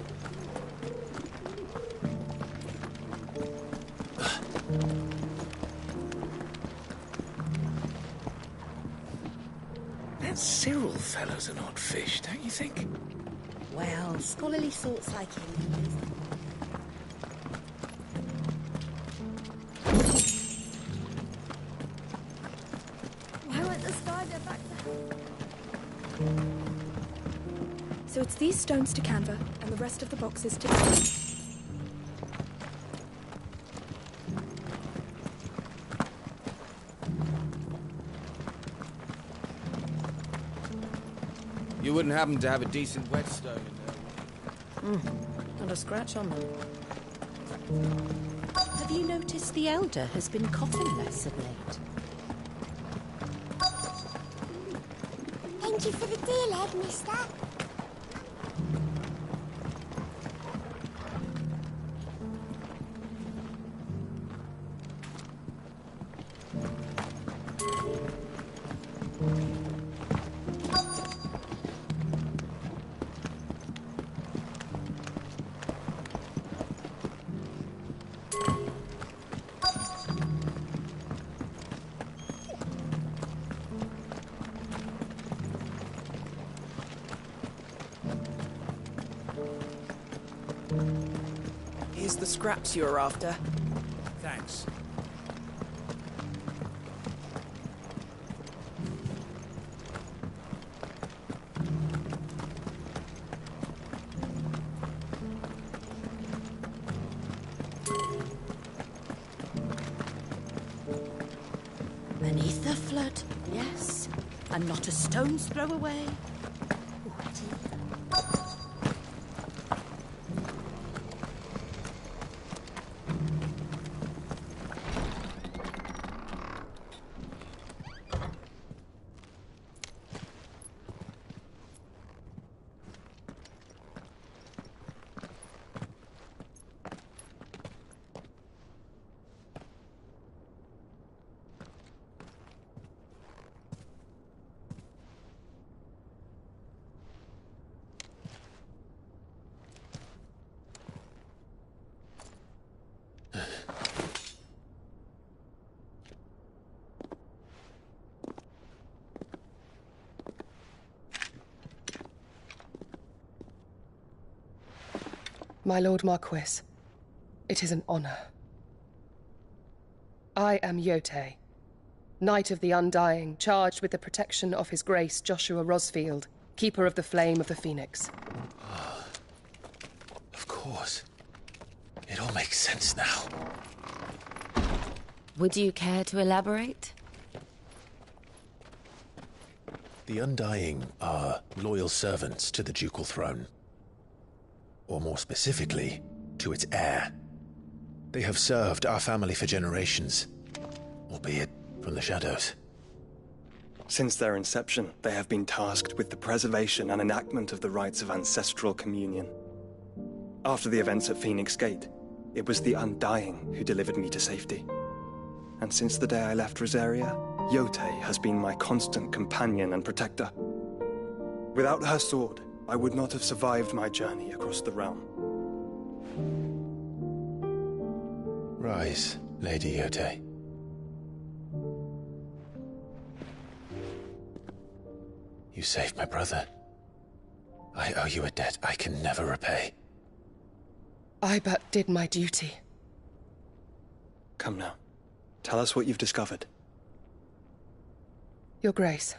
M: That Cyril fellow's an odd fish, don't you think?
O: Well, scholarly thoughts like him.
F: Why won't the spider back there?
P: So it's these stones to Canva, and the rest of the boxes to Canva.
U: You wouldn't happen to have a decent whetstone in there?
K: Not a scratch on them.
O: Have you noticed the Elder has been coughing less of late?
Q: Thank you for the deal, Ed, mister.
K: Here's the scraps you're after.
U: Thanks.
O: Beneath the flood, yes. And not a stone's throw away.
Y: My Lord Marquis,
B: It is an honor. I am Yote, Knight of the Undying, charged with the protection of His Grace Joshua Rosfield, Keeper of the Flame of the Phoenix.
A: Of course. It all makes sense now.
J: Would you care to elaborate?
A: The Undying are loyal servants to the ducal throne. Or more specifically, to its heir. They have served our family for generations, albeit from the shadows.
C: Since their inception, they have been tasked with the preservation and enactment of the rites of ancestral communion. After the events at Phoenix Gate, it was the Undying who delivered me to safety. And since the day I left Rosaria, Yote has been my constant companion and protector. Without her sword, I would not have survived my journey across the realm.
A: Rise, Lady Yote. You saved my brother. I owe you a debt I can never repay.
B: I but did my duty.
C: Come now. Tell us what you've discovered.
B: Your Grace.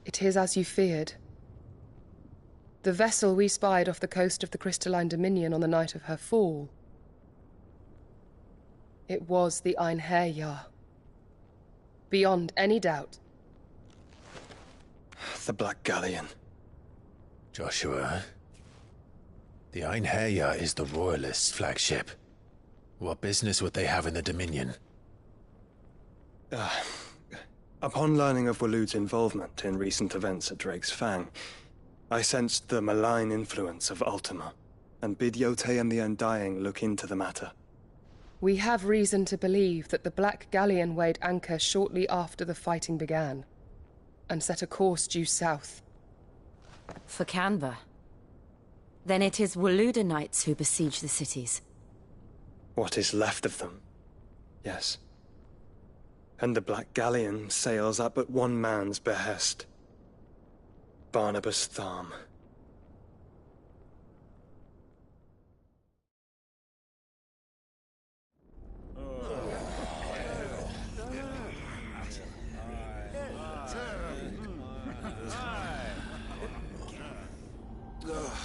B: It is as you feared. The vessel we spied off the coast of the Crystalline Dominion on the night of her fall. It was the Einherjar. Beyond any doubt.
C: The Black Galleon.
A: Joshua, the Einherjar is the Royalists' flagship. What business would they have in the Dominion?
C: Upon learning of Waloed's involvement in recent events at Drake's Fang, I sensed the malign influence of Ultima, and bid Yote and the Undying look into the matter.
B: We have reason to believe that the Black Galleon weighed anchor shortly after the fighting began, and set a course due south.
J: For Canva. Then it is Waloed knights who besiege the cities.
C: What is left of them? Yes. And the Black Galleon sails at but one man's behest. Barnabas Tharm.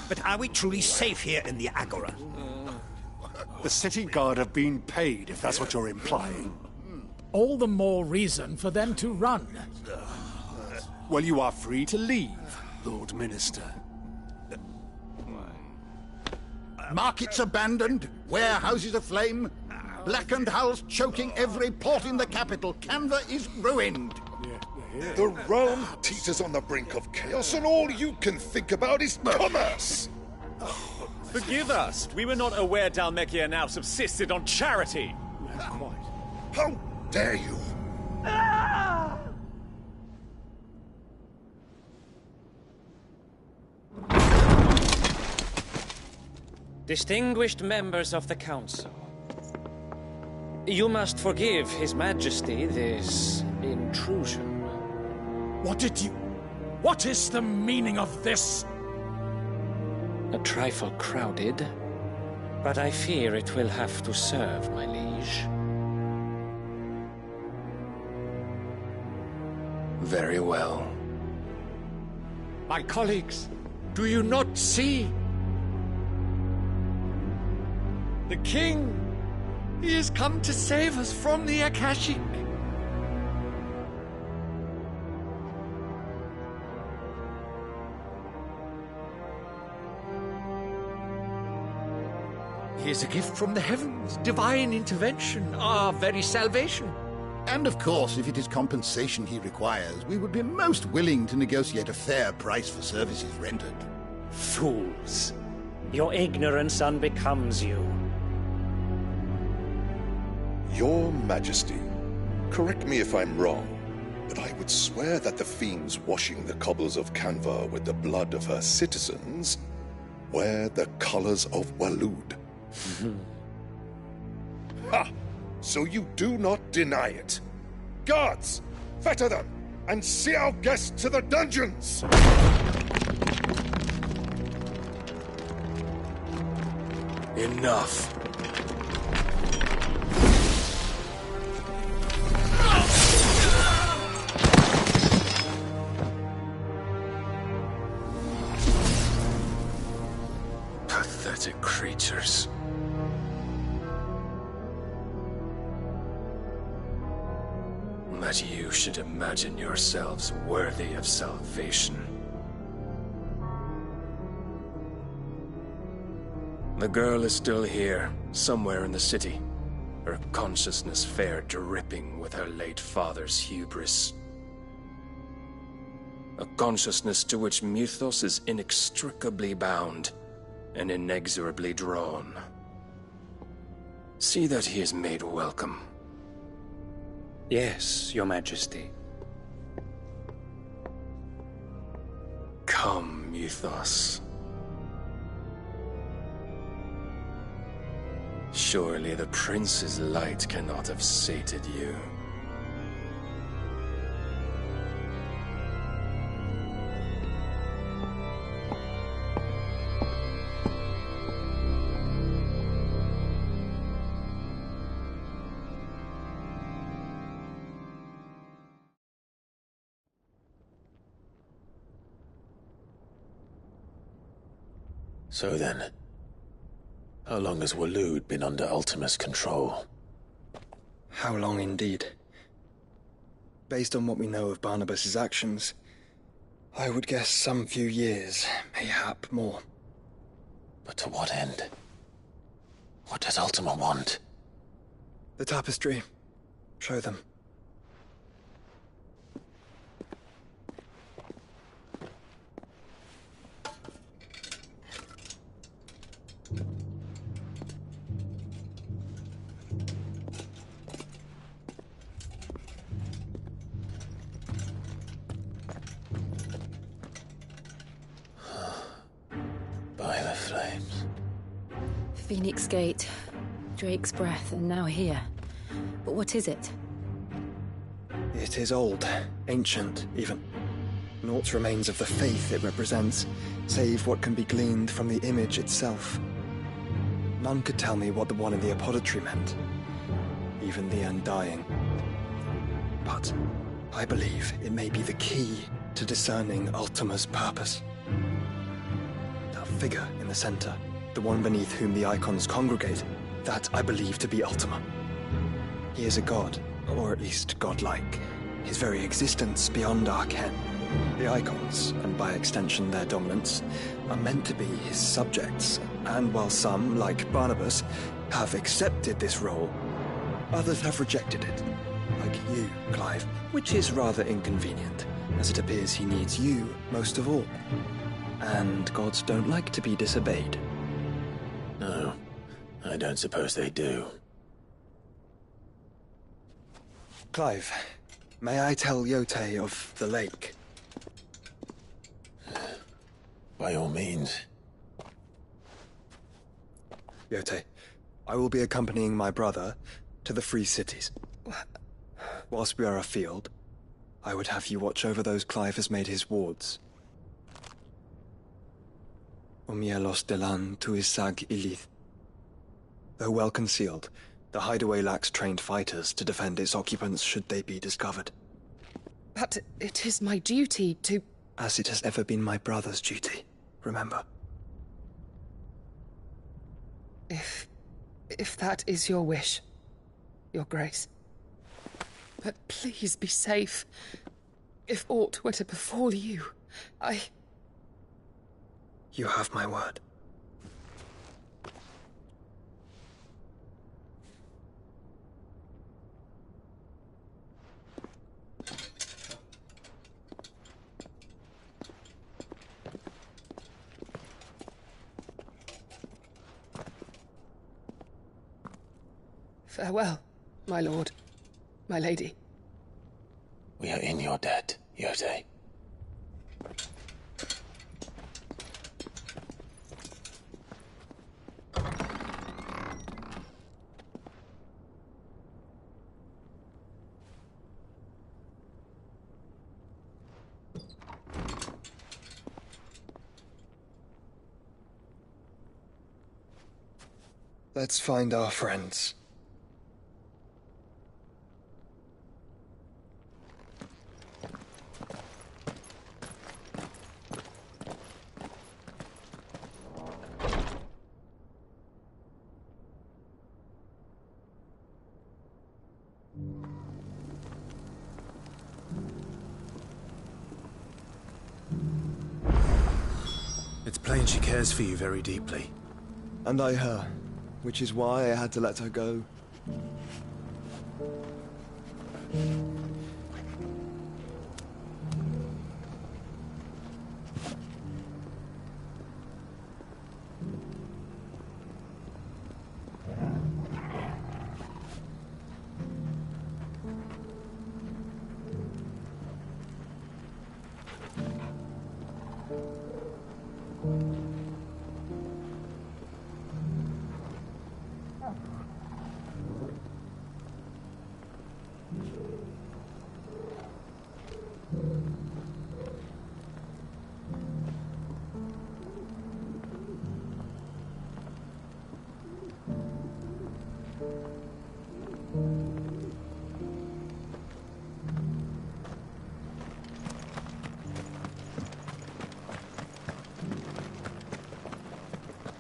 I: But are we truly safe here in the Agora?
L: The city guard have been paid, if that's what you're implying.
U: All the more reason for them to run.
L: Well, you are free to leave, Lord Minister.
I: Markets abandoned, warehouses aflame, blackened hulls choking every port in the capital. Canva is ruined.
H: The realm teeters on the brink of chaos, and all you can think about is commerce!
D: Forgive us! We were not aware Dhalmekia now subsisted on charity!
H: How dare you!
R: Distinguished members of the Council, you must forgive His Majesty this intrusion.
U: What is the meaning of this?
R: A trifle crowded, but I fear it will have to serve, my liege.
A: Very well.
U: My colleagues, do you not see? The King! He has come to save us from the Akashic! He is a gift from the heavens, divine intervention, our very salvation.
I: And of course, if it is compensation he requires, we would be most willing to negotiate a fair price for services rendered.
R: Fools! Your ignorance unbecomes you.
H: Your Majesty, correct me if I'm wrong, but I would swear that the fiends washing the cobbles of Canva with the blood of her citizens wear the colors of Waloed. Ha! So you do not deny it. Guards, fetter them, and see our guests to the dungeons!
U: Enough. Pathetic creatures. That you should imagine yourselves worthy of salvation. The girl is still here, somewhere in the city. Her consciousness fair dripping with her late father's hubris. A consciousness to which Mythos is inextricably bound and inexorably drawn. See that he is made welcome.
R: Yes, Your Majesty.
U: Come, Mythos. Surely the prince's light cannot have sated you.
A: So then, how long has Waloed been under Ultima's control?
C: How long indeed? Based on what we know of Barnabas's actions, I would guess some few years, mayhap more.
A: But to what end? What does Ultima want?
C: The tapestry. Show them.
A: By the flames.
J: Phoenix Gate, Drake's Breath, and now here. But what is it?
C: It is old, ancient, even. Naught remains of the faith it represents, save what can be gleaned from the image itself. None could tell me what the one in the apothecary meant, even the Undying. But I believe it may be the key to discerning Ultima's purpose. That figure in the center, the one beneath whom the icons congregate, that I believe to be Ultima. He is a god, or at least godlike, his very existence beyond our ken. The icons, and by extension their dominants, are meant to be his subjects, and while some, like Barnabas, have accepted this role, others have rejected it, like you, Clive, which is rather inconvenient, as it appears he needs you most of all. And gods don't like to be disobeyed.
A: No, I don't suppose they do.
C: Clive, may I tell Yote of the lake?
A: By all means.
C: Yote, I will be accompanying my brother to the Free Cities. Whilst we are afield, I would have you watch over those Clive has made his wards. Omielos delan tuisag ilith. Though well concealed, the hideaway lacks trained fighters to defend its occupants should they be discovered.
B: But it is my duty to...
C: As it has ever been my brother's duty, remember.
B: If that is your wish, Your Grace. But please be safe. If aught were to befall you,
C: You have my word.
B: Farewell, my lord, my lady.
A: We are in your debt, Yote.
C: Let's find our friends.
A: It's plain she cares for you very deeply.
C: And I her, which is why I had to let her go.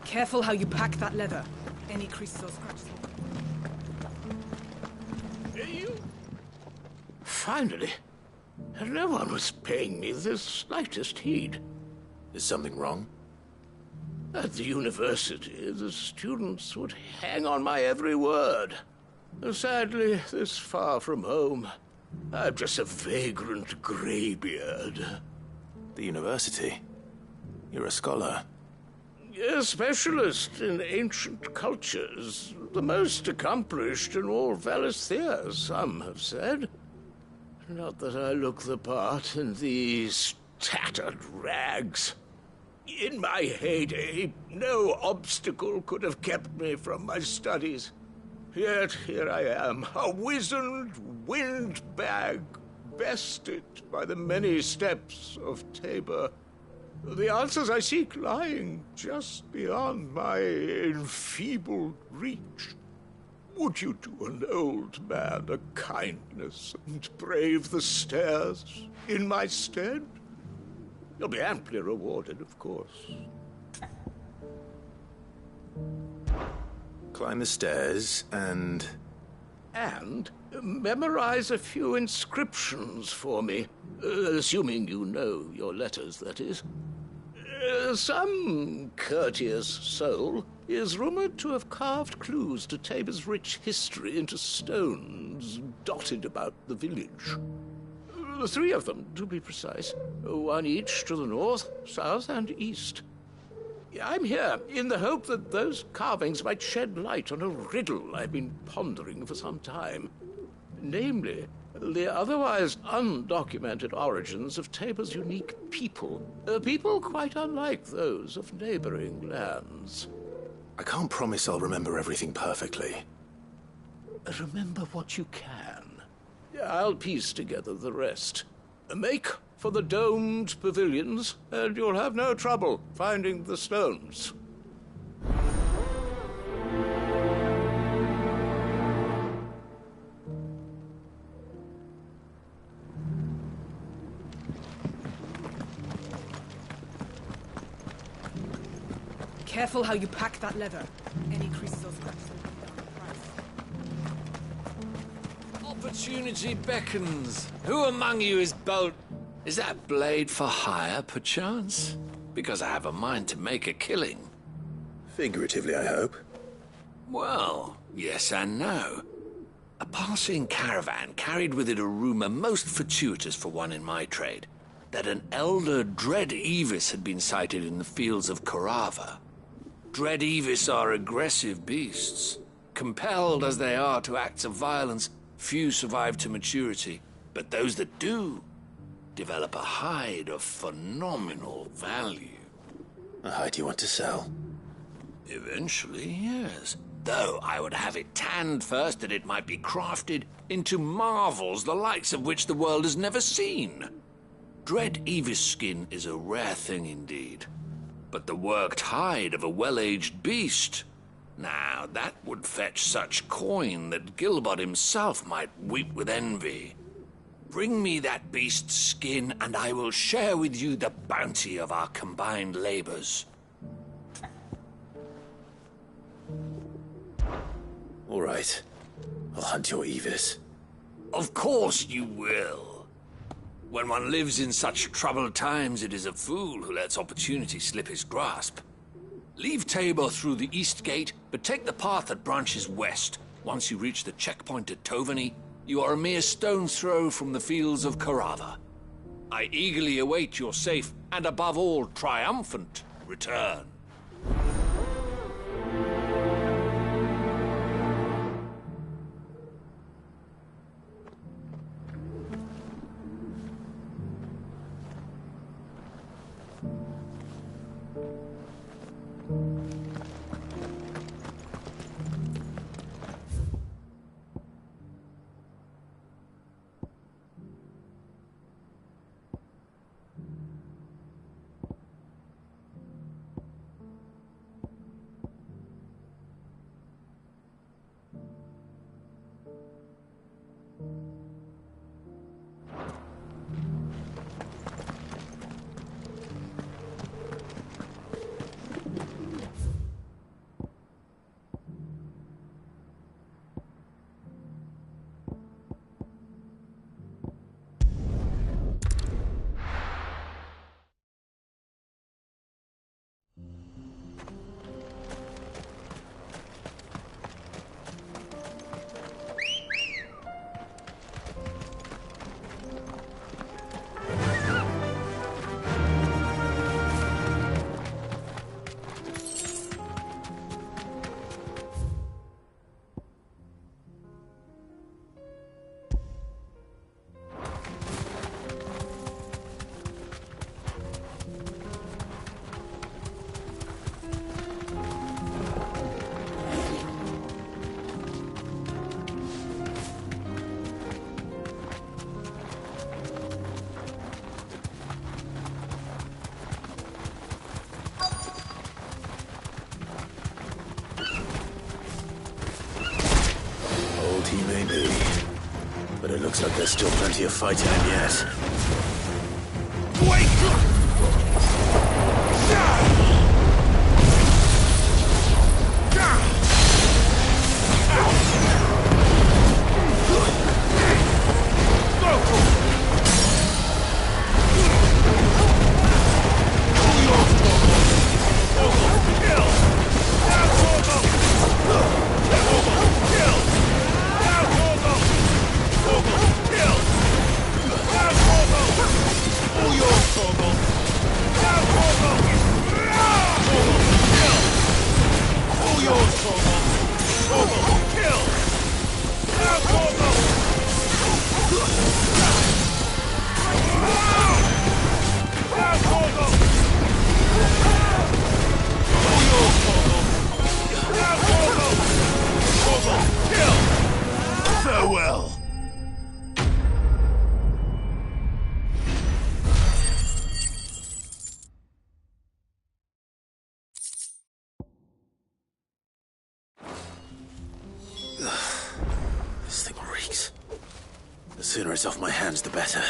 N: Careful how you pack that leather. Any creases or scratches.
S: Finally. No one was paying me the slightest heed.
A: Is something wrong?
S: At the university, the students would hang on my every word. Sadly, this far from home, I'm just a vagrant greybeard.
A: The university? You're a scholar.
S: A specialist in ancient cultures. The most accomplished in all Valisthea, some have said. Not that I look the part in these tattered rags. In my heyday, no obstacle could have kept me from my studies. Yet here I am, a wizened windbag, bested by the many steps of Tabor. The answers I seek lying just beyond my enfeebled reach. Would you do an old man a kindness and brave the stairs in my stead? You'll be amply rewarded, of course.
A: Climb the stairs and
S: memorize a few inscriptions for me. Assuming you know your letters, that is. Some courteous soul is rumored to have carved clues to Tabor's rich history into stones dotted about the village. 3 of them, to be precise. 1 each to the north, south, and east. I'm here in the hope that those carvings might shed light on a riddle I've been pondering for some time. Namely, the otherwise undocumented origins of Tabor's unique people. People quite unlike those of neighboring lands.
A: I can't promise I'll remember everything perfectly.
S: Remember what you can. I'll piece together the rest. Make for the domed pavilions, and you'll have no trouble finding the stones.
N: Careful how you pack that leather. Any creases or scratches.
T: Opportunity beckons. Who among you is bold? Is that blade for hire, perchance? Because I have a mind to make a killing.
A: Figuratively, I hope.
T: Well, yes and no. A passing caravan carried with it a rumor most fortuitous for one in my trade, that an elder Dread Evis had been sighted in the fields of Corava. Dread Evis are aggressive beasts. Compelled as they are to acts of violence, few survive to maturity, but those that do develop a hide of phenomenal value.
A: A hide you want to sell?
T: Eventually, yes. Though I would have it tanned first that it might be crafted into marvels the likes of which the world has never seen. Dread Evis skin is a rare thing indeed. But the worked hide of a well-aged beast, Now, that would fetch such coin that Gilbert himself might weep with envy. Bring me that beast's skin, and I will share with you the bounty of our combined labors.
A: All right. I'll hunt your Evis.
T: Of course you will. When one lives in such troubled times, it is a fool who lets opportunity slip his grasp. Leave Tabor through the east gate, but take the path that branches west. Once you reach the checkpoint at Tovany, you are a mere stone's throw from the fields of Carava. I eagerly await your safe, and above all, triumphant return.
A: He may be, but it looks like there's still plenty of fight in him yet.
S: Farewell.
A: This thing reeks. The sooner it's off my hands, the better.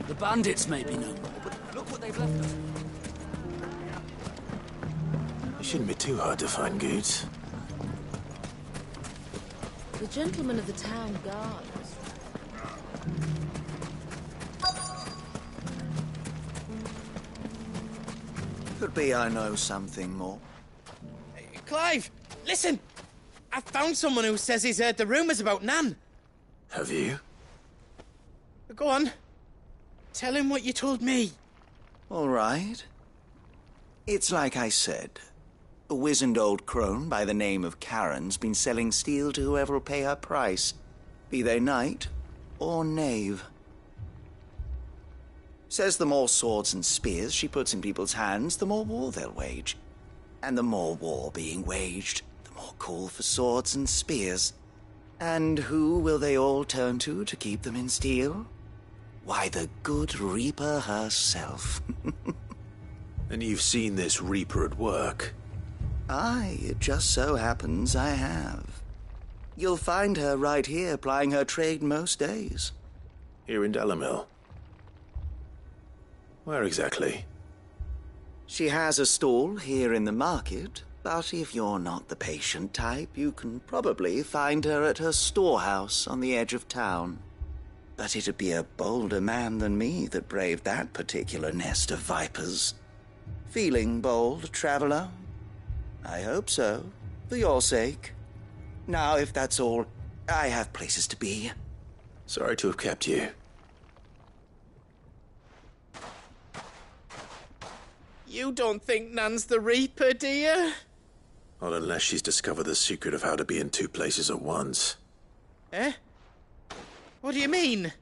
U: The bandits may be no more, but look what they've left us.
A: It shouldn't be too hard to find goods.
K: The gentleman of the town guard.
E: Could be I know something more.
M: Clive, listen! I found someone who says he's heard the rumours about Nan.
A: Have you?
M: Go on. Tell him what you told me.
E: All right. It's like I said. A wizened old crone by the name of Karen's been selling steel to whoever will pay her price, be they knight or knave. Says the more swords and spears she puts in people's hands, the more war they'll wage. And the more war being waged, the more call for swords and spears. And who will they all turn to keep them in steel? Why, the good Reaper herself.
A: And you've seen this Reaper at work?
E: Aye, it just so happens I have. You'll find her right here plying her trade most days.
A: Here in Delamil? Where exactly?
E: She has a stall here in the market, but if you're not the patient type, you can probably find her at her storehouse on the edge of town. But it'd be a bolder man than me that braved that particular nest of vipers. Feeling bold, traveler? I hope so, for your sake. Now, if that's all, I have places to be.
A: Sorry to have kept you.
M: You don't think Nan's the Reaper, do you?
A: Not unless she's discovered the secret of how to be in two places at once.
M: Eh? What do you mean?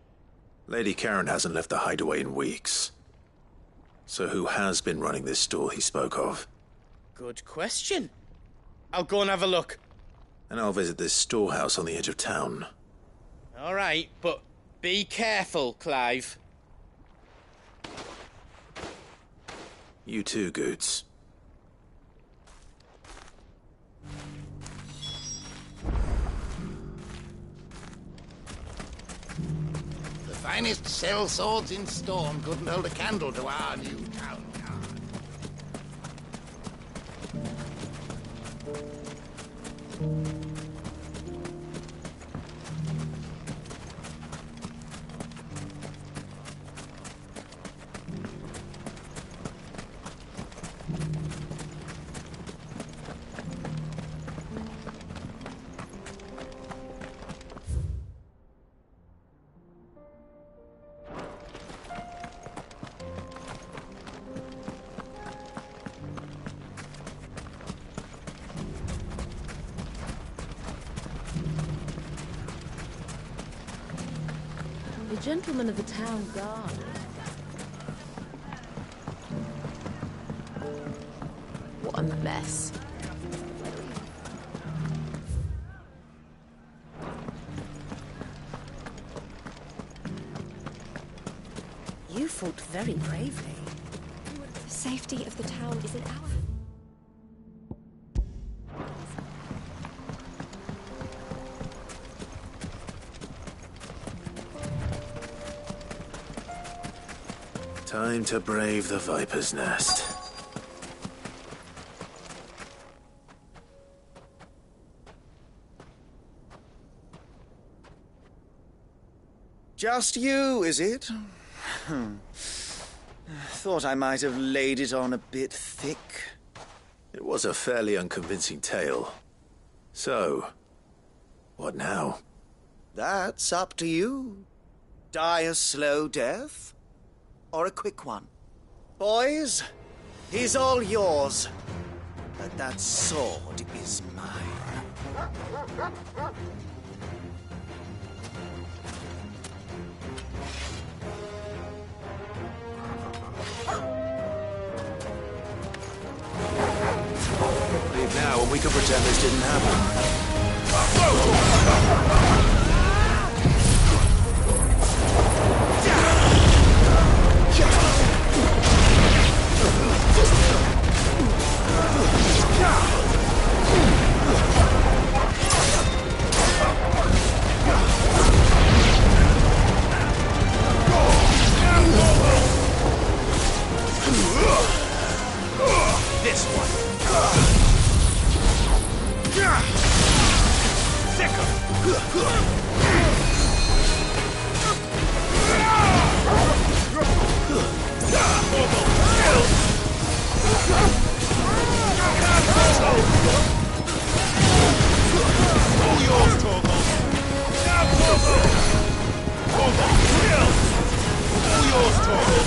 A: Lady Karen hasn't left the hideaway in weeks. So who has been running this stall he spoke of?
M: Good question. I'll go and have a look.
A: And I'll visit this storehouse on the edge of town.
M: All right, but be careful, Clive.
A: You too, Goots.
I: The finest sell swords in Storm couldn't hold a candle to our new town guard.
K: The gentleman of the town guard. What a mess. You fought very bravely.
F: The safety of the town is in our hands.
A: Time to brave the Viper's Nest.
E: Just you, is it? Thought I might have laid it on a bit thick.
A: It was a fairly unconvincing tale. So, what now?
E: That's up to you. Die a slow death, or a quick one. Boys, he's all yours. But that sword is mine.
A: Leave now, and we can pretend this didn't happen.
D: This one. All yours, Torgal. Now, Torgal. Torgal, kill. All yours, Torgal.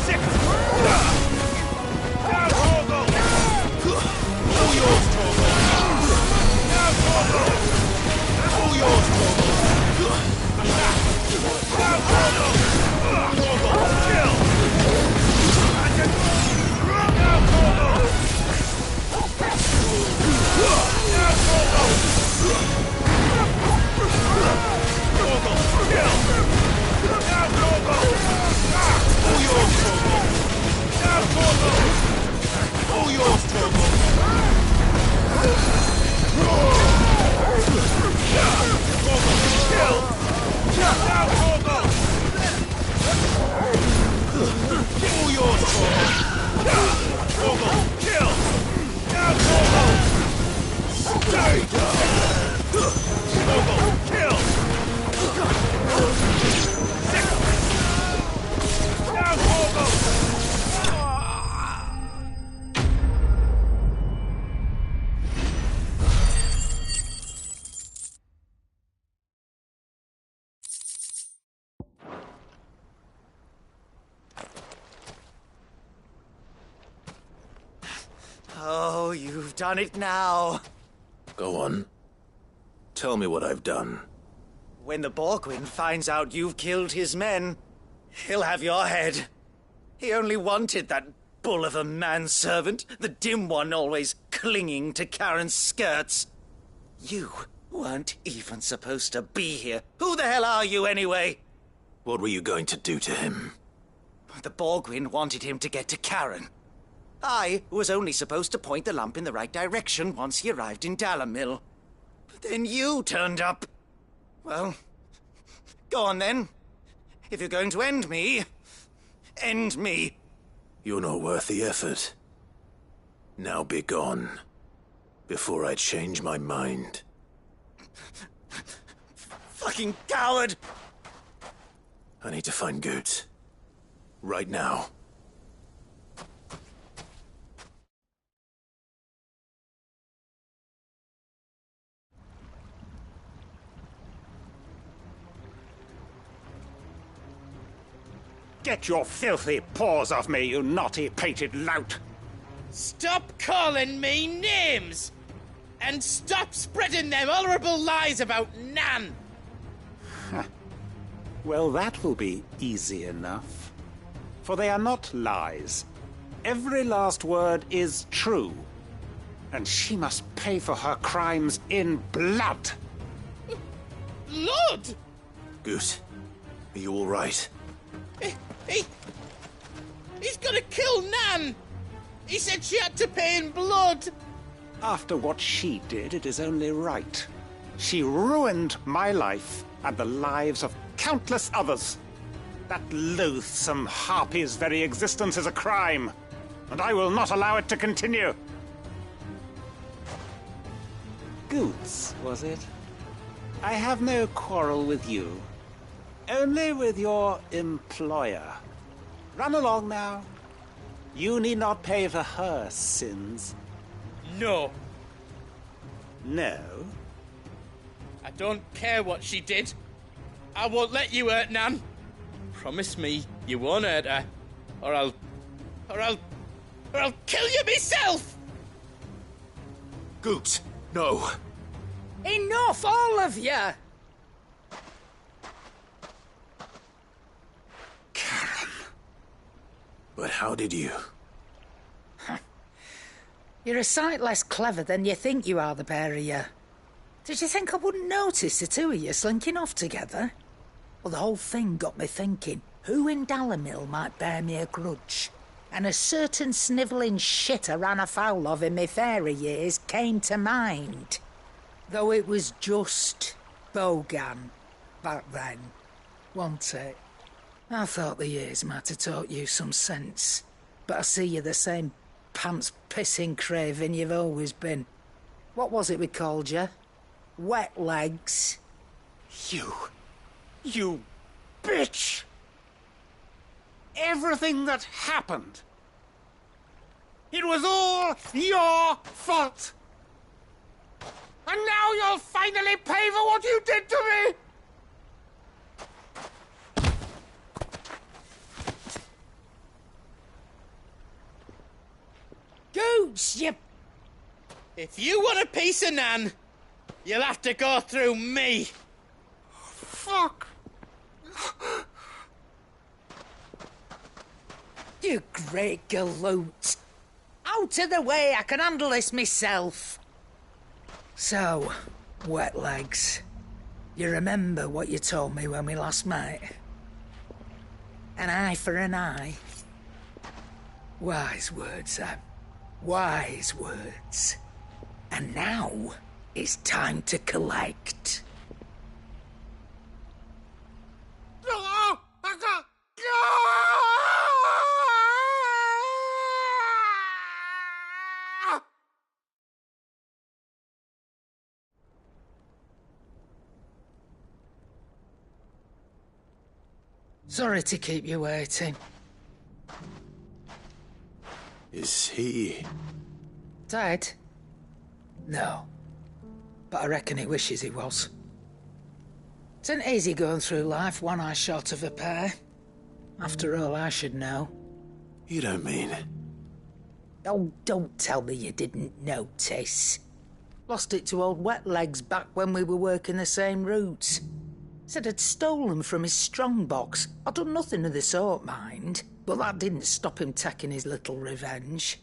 D: Sick.
E: Oh, you've done it now.
A: Go on. Tell me what I've done.
E: When the Borgwyn finds out you've killed his men, he'll have your head. He only wanted that bull of a manservant, the dim one always clinging to Karen's skirts. You weren't even supposed to be here. Who the hell are you anyway?
A: What were you going to do to him?
E: The Borgwyn wanted him to get to Karen. I was only supposed to point the lamp in the right direction once he arrived in Dalamil. But then you turned up. Well, go on then. If you're going to end me, end me.
A: You're not worth the effort. Now be gone, before I change my mind.
E: Fucking coward!
A: I need to find Goots. Right now.
L: Get your filthy paws off me, you naughty-pated lout!
M: Stop calling me names! And stop spreading them horrible lies about Nan!
L: Well, that will be easy enough. For they are not lies. Every last word is true. And she must pay for her crimes in blood.
M: Blood?
A: Goot, are you all right?
M: He's gonna kill Nan! He said she had to pay in blood!
L: After what she did, it is only right. She ruined my life and the lives of countless others. That loathsome harpy's very existence is a crime, and I will not allow it to continue. Goots, was it? I have no quarrel with you. Only with your employer. Run along now. You need not pay for her sins.
M: No.
L: No?
M: I don't care what she did. I won't let you hurt Nan. Promise me you won't hurt her, or I'll kill you myself!
A: Goots, no.
G: Enough, all of you!
A: But how did you?
G: You're a sight less clever than you think you are, the pair of you. Did you think I wouldn't notice the two of you slinking off together? Well, the whole thing got me thinking, who in Dalamil might bear me a grudge? And a certain snivelling shit I ran afoul of in my fairy years came to mind. Though it was just Bogan back then, wasn't it? I thought the years might have taught you some sense, but I see you're the same pants-pissing craven you've always been. What was it we called you? Wet legs?
L: You bitch! Everything that happened, it was all your fault! And now you'll finally pay for what you did to me!
G: Goots, you...
M: If you want a piece of Nan, you'll have to go through me.
L: Fuck!
G: You great galoot. Out of the way, I can handle this myself. So, wet legs, you remember what you told me when we last met? An eye for an eye. Wise words, Sam. Wise words. And now, it's time to collect. Sorry to keep you waiting.
A: Is he...
G: Dead? No. But I reckon he wishes he was. It ain't easy going through life one eye short of a pair. After all, I should know.
A: You don't mean...
G: Oh, don't tell me you didn't notice. Lost it to old Wet Legs back when we were working the same routes. Said I'd stolen from his strongbox. I'd done nothing of the sort, mind. But that didn't stop him taking his little revenge.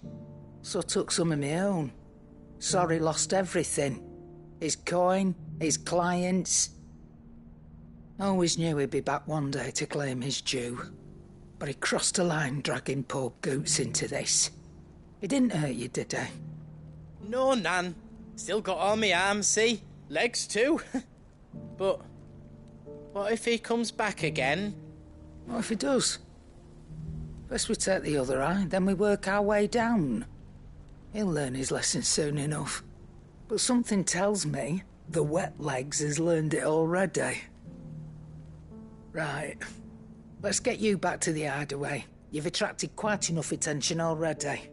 G: So I took some of my own. Sorry, lost everything. His coin, his clients. Always knew he'd be back one day to claim his due. But he crossed a line dragging poor Goots into this. He didn't hurt you, did he?
M: No, Nan. Still got all my arms, see? Legs too. But what if he comes back again?
G: What if he does? First we take the other eye, then we work our way down. He'll learn his lesson soon enough. But something tells me the Wet Legs has learned it already. Right. Let's get you back to the hideaway. You've attracted quite enough attention already.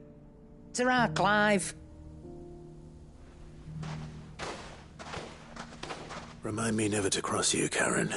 G: Ta-ra, Clive.
A: Remind me never to cross you, Karen.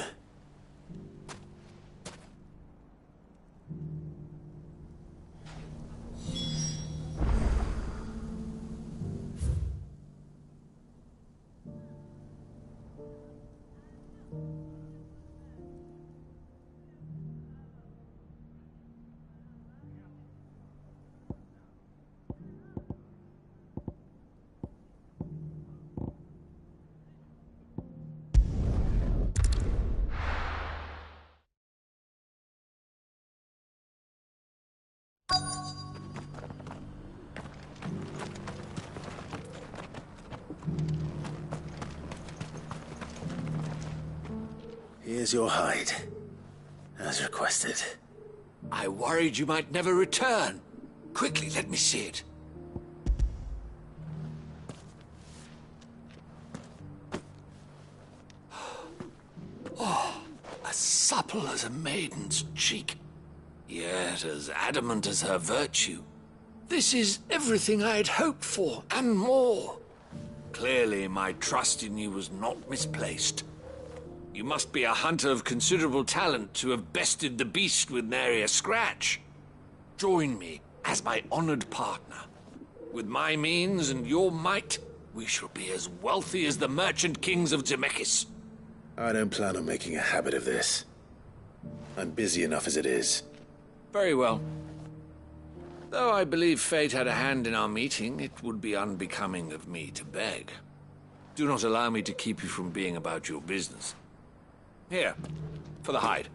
A: Here's your hide, as requested.
T: I worried you might never return. Quickly, let me see it. Oh, as supple as a maiden's cheek, yet as adamant as her virtue. This is everything I had hoped for, and more. Clearly, my trust in you was not misplaced. You must be a hunter of considerable talent to have bested the beast with nary a scratch. Join me as my honored partner. With my means and your might, we shall be as wealthy as the merchant kings of Zemeckis.
A: I don't plan on making a habit of this. I'm busy enough as it is.
T: Very well. Though I believe fate had a hand in our meeting, it would be unbecoming of me to beg. Do not allow me to keep you from being about your business. Here, for the hide.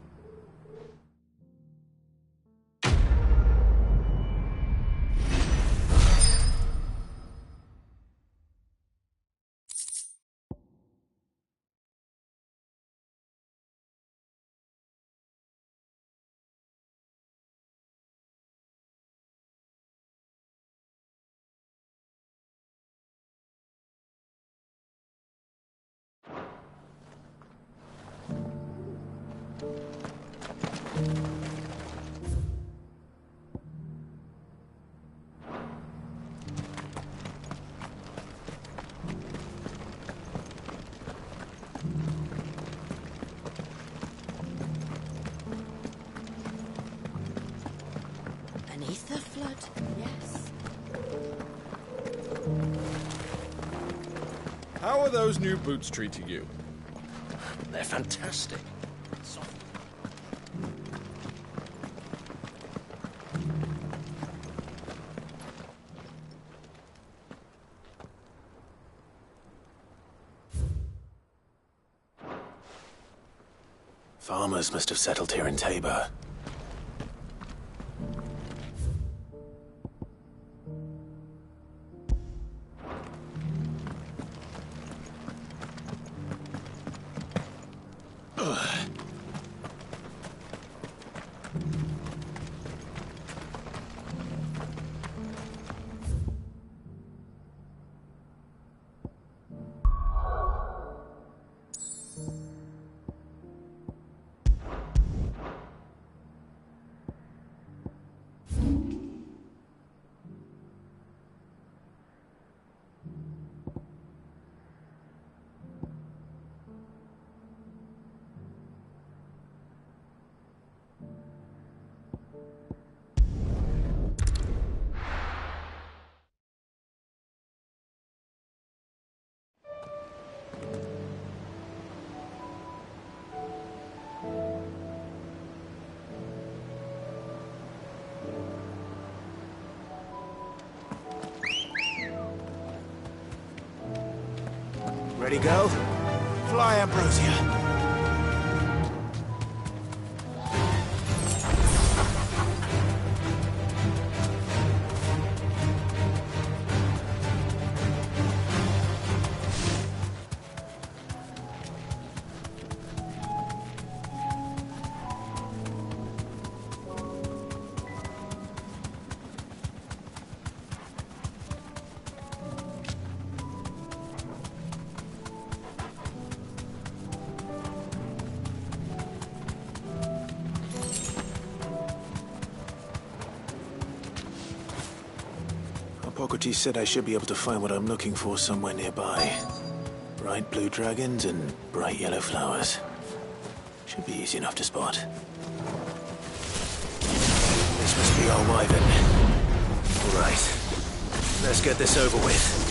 K: Beneath the flood, yes.
D: How are those new boots treating you?
S: They're fantastic.
A: Farmers must have settled here in Tabor. Ready, go? Fly, Ambrosia. Hippocrates said I should be able to find what I'm looking for somewhere nearby. Bright blue dragons and bright yellow flowers. Should be easy enough to spot. This must be our wyvern. All right. Let's get this over with.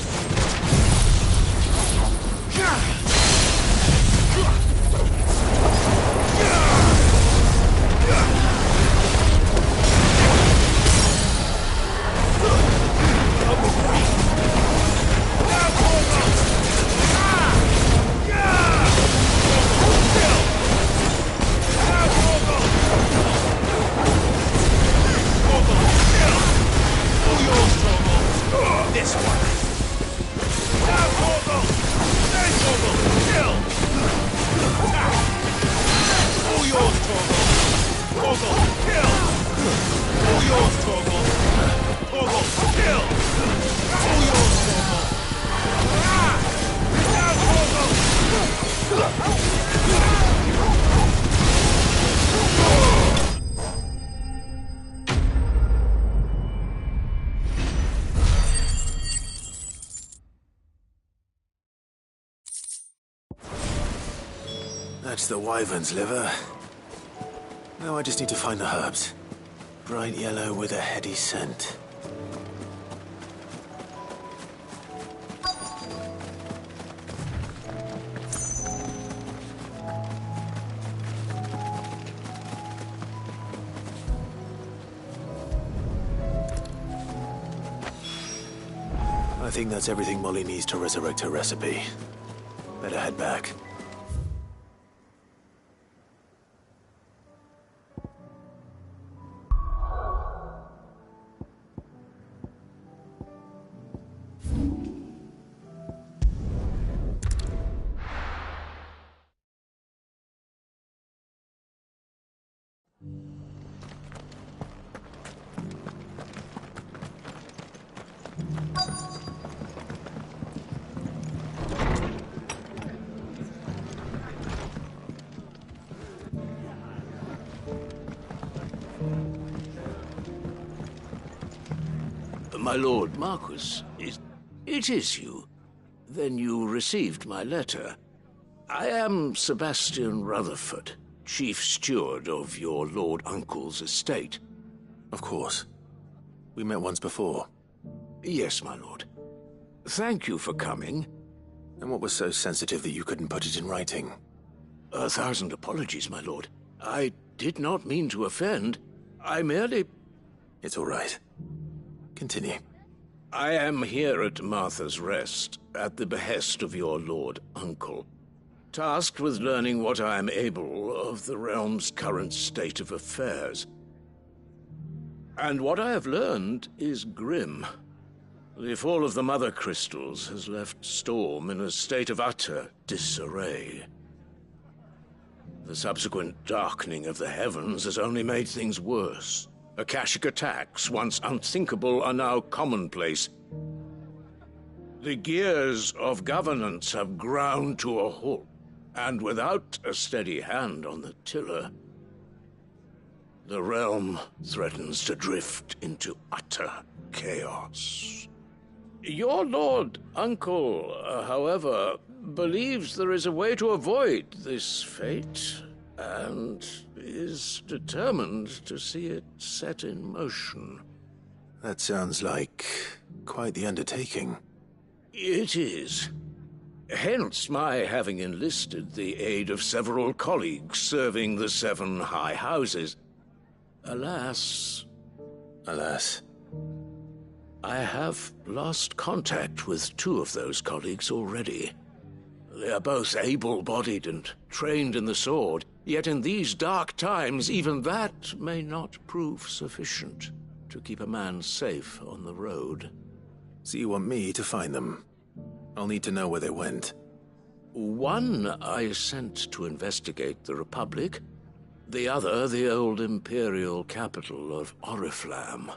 A: That's the wyvern's liver. Now I just need to find the herbs. Bright yellow with a heady scent. I think that's everything Molly needs to resurrect her recipe. Better head back.
S: My lord Marquis, it is you. Then you received my letter. I am Sebastian Rutherford, chief steward of your lord uncle's estate.
A: Of course. We met once before.
S: Yes, my lord. Thank you for coming.
A: And what was so sensitive that you couldn't put it in writing?
S: 1,000 apologies, my lord. I did not mean to offend. I merely...
A: It's all right. Continue.
S: I am here at Martha's Rest, at the behest of your lord uncle, tasked with learning what I am able of the realm's current state of affairs. And what I have learned is grim. The fall of the Mother Crystals has left Storm in a state of utter disarray. The subsequent darkening of the heavens has only made things worse. Akashic attacks, once unthinkable, are now commonplace. The gears of governance have ground to a halt, and without a steady hand on the tiller, the realm threatens to drift into utter chaos. Your lord uncle, however, believes there is a way to avoid this fate, and is determined to see it set in motion.
A: That sounds like quite the undertaking.
S: It is. Hence my having enlisted the aid of several colleagues serving the 7 high houses. Alas...
A: Alas?
S: I have lost contact with 2 of those colleagues already. are both able-bodied and trained in the sword, yet in these dark times even that may not prove sufficient to keep a man safe on the road.
A: So you want me to find them? I'll need to know where they went.
S: One I sent to investigate the Republic, the other the old Imperial capital of Oriflamme.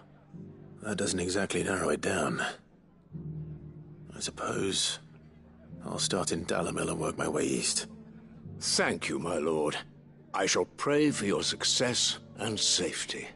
A: That doesn't exactly narrow it down. I suppose I'll start in Dalimil and work my way east.
S: Thank you, my lord. I shall pray for your success and safety.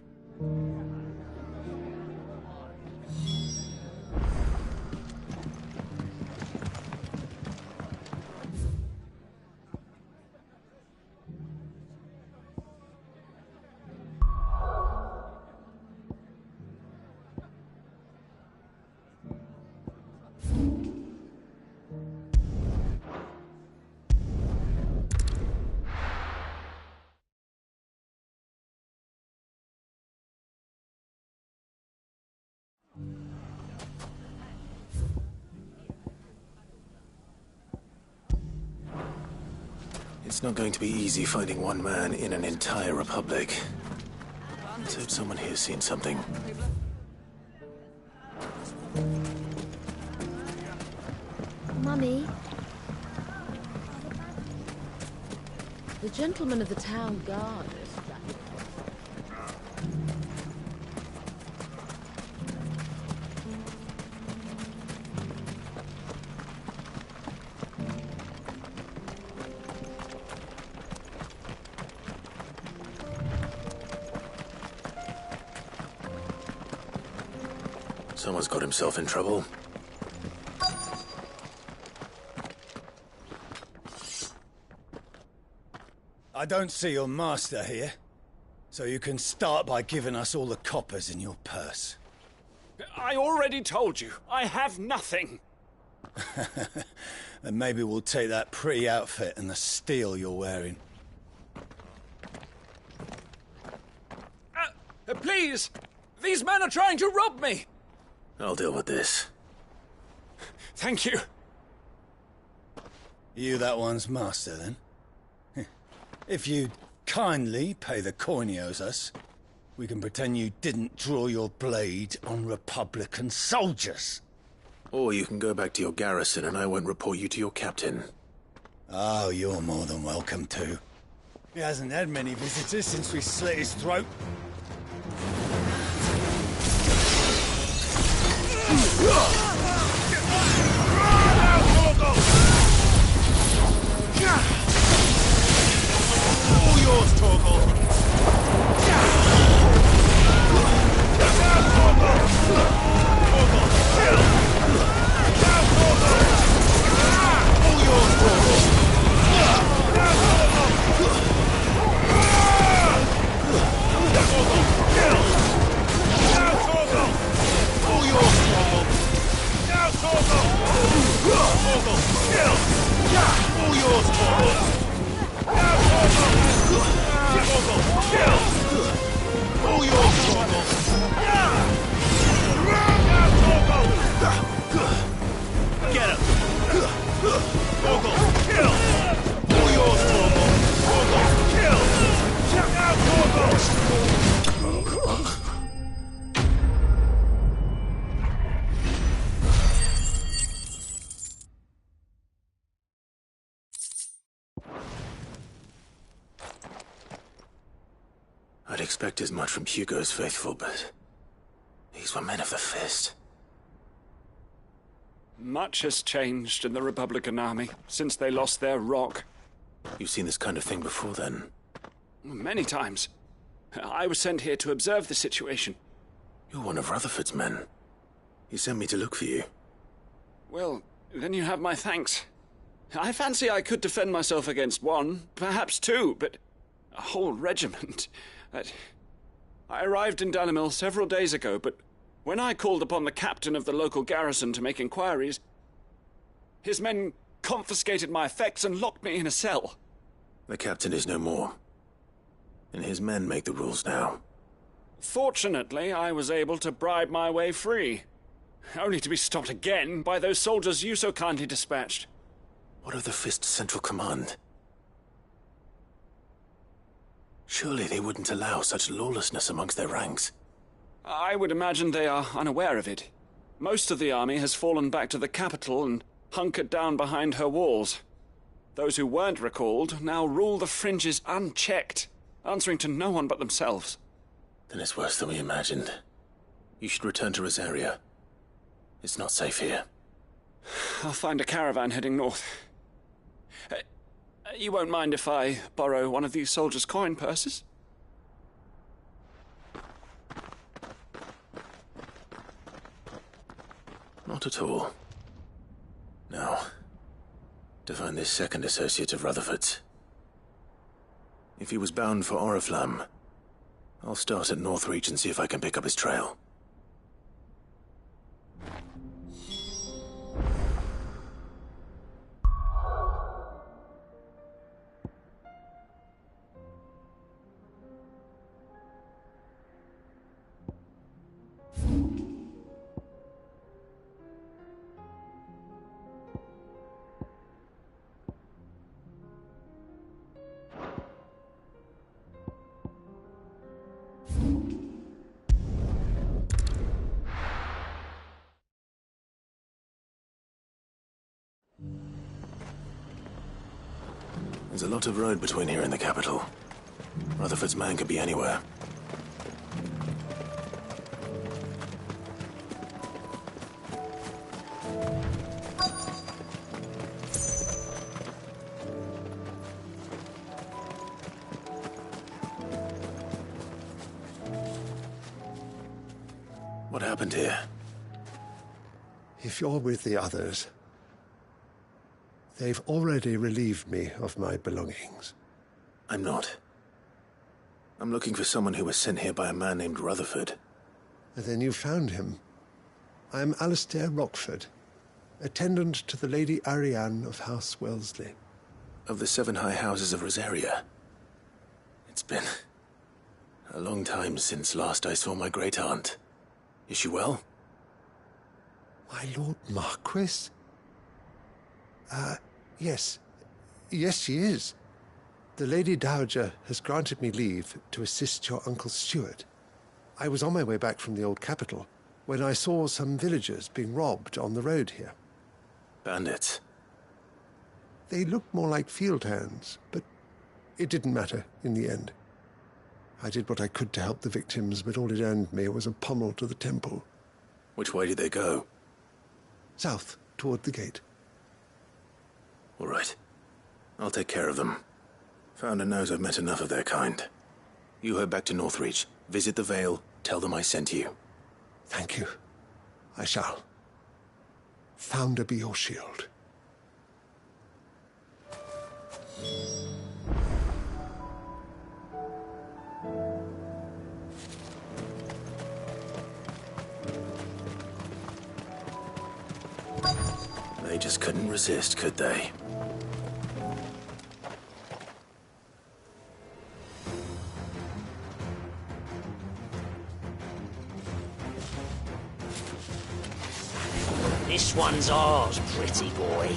A: It's not going to be easy finding one man in an entire republic. Let's hope someone here's seen something.
K: Mummy? The gentleman of the town guard is back.
A: Someone's got himself in trouble.
P: I don't see your master here, so you can start by giving us all the coppers in your purse.
U: I already told you, I have nothing.
P: Then maybe we'll take that pretty outfit and the steel you're wearing.
U: Please! These men are trying to rob me!
A: I'll deal with this.
U: Thank you.
P: You that one's master, then? If you'd kindly pay the coin he owes us, we can pretend you didn't draw your blade on Republican soldiers.
A: Or you can go back to your garrison and I won't report you to your captain.
P: Oh, you're more than welcome to. He hasn't had many visitors since we slit his throat.
I: All yours, Torgal.
A: I'd expect as much from Hugo's faithful, but these were men of the fist.
U: Much has changed in the Republican army since they lost their rock.
A: You've seen this kind of thing before, then?
U: Many times. I was sent here to observe the situation.
A: You're one of Rutherford's men. He sent me to look for you.
U: Well, then you have my thanks. I fancy I could defend myself against one, perhaps two, but a whole regiment. I arrived in Dalimil several days ago, but when I called upon the captain of the local garrison to make inquiries, his men confiscated my effects and locked me in a cell.
A: The captain is no more, and his men make the rules now.
U: Fortunately, I was able to bribe my way free, only to be stopped again by those soldiers you so kindly dispatched.
A: What of the Fist's Central Command? Surely they wouldn't allow such lawlessness amongst their ranks.
U: I would imagine they are unaware of it. Most of the army has fallen back to the capital and hunkered down behind her walls. Those who weren't recalled now rule the fringes unchecked, answering to no one but themselves.
A: Then it's worse than we imagined. You should return to Rosaria. It's not safe here.
U: I'll find a caravan heading north. You won't mind if I borrow one of these soldiers' coin purses?
A: Not at all. Now, to find this second associate of Rutherford's. If he was bound for Oriflamme, I'll start at Northreach and see if I can pick up his trail. There's a lot of road between here and the capital. Rutherford's man could be anywhere. What happened here?
Q: If you're with the others, they've already relieved me of my belongings.
A: I'm not. I'm looking for someone who was sent here by a man named Rutherford.
Q: And then you found him. I am Alistair Rockford, attendant to the Lady Ariane of House Wellesley.
A: Of the 7 high houses of Rosaria. It's been a long time since last I saw my great-aunt. Is she well?
Q: My Lord Marquis? Yes. Yes, she is. The Lady Dowager has granted me leave to assist your Uncle Stuart. I was on my way back from the old capital when I saw some villagers being robbed on the road here.
A: Bandits?
Q: They looked more like field hands, but it didn't matter in the end. I did what I could to help the victims, but all it earned me was a pommel to the temple.
A: Which way did they go?
Q: South, toward the gate.
A: All right. I'll take care of them. Founder knows I've met enough of their kind. You head back to Northreach, visit the Vale, tell them I sent you.
Q: Thank you. I shall. Founder be your shield.
A: They just couldn't resist, could they?
V: This one's ours, pretty boy.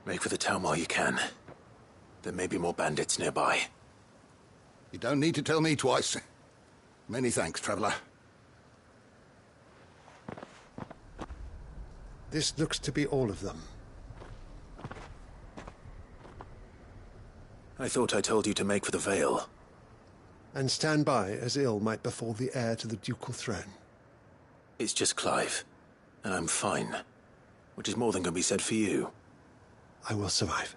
A: Make for the town while you can. There may be more bandits nearby.
I: You don't need to tell me twice. Many thanks, traveler.
Q: This looks to be all of them.
A: I thought I told you to make for the Vale.
Q: And stand by as ill might befall the heir to the ducal throne.
A: It's just Clive, and I'm fine. Which is more than can be said for you.
Q: I will survive.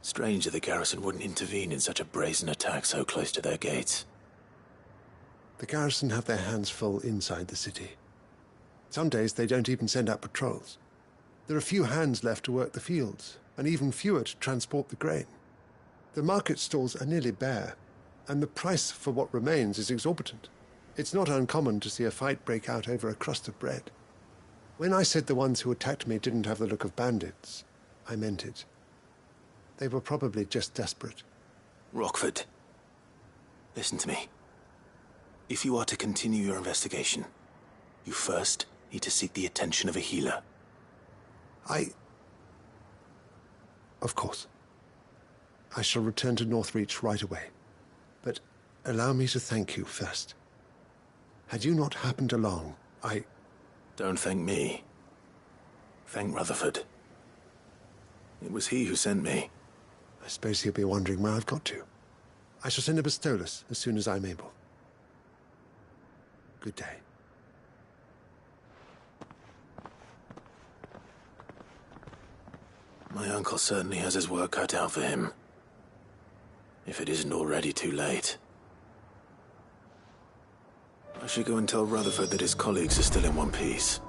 A: Strange that the garrison wouldn't intervene in such a brazen attack so close to their gates.
Q: The garrison have their hands full inside the city. Some days they don't even send out patrols. There are few hands left to work the fields, and even fewer to transport the grain. The market stalls are nearly bare, and the price for what remains is exorbitant. It's not uncommon to see a fight break out over a crust of bread. When I said the ones who attacked me didn't have the look of bandits, I meant it. They were probably just desperate.
A: Rockford, listen to me. If you are to continue your investigation, you first need to seek the attention of a healer.
Q: Of course. I shall return to Northreach right away. But allow me to thank you first. Had you not happened along,
A: Don't thank me. Thank Rutherford. It was he who sent me.
Q: I suppose he'll be wondering where I've got to. I shall send a Bastolus as soon as I'm able. Good day.
A: My uncle certainly has his work cut out for him. If it isn't already too late. I should go and tell Rutherford that his colleagues are still in one piece.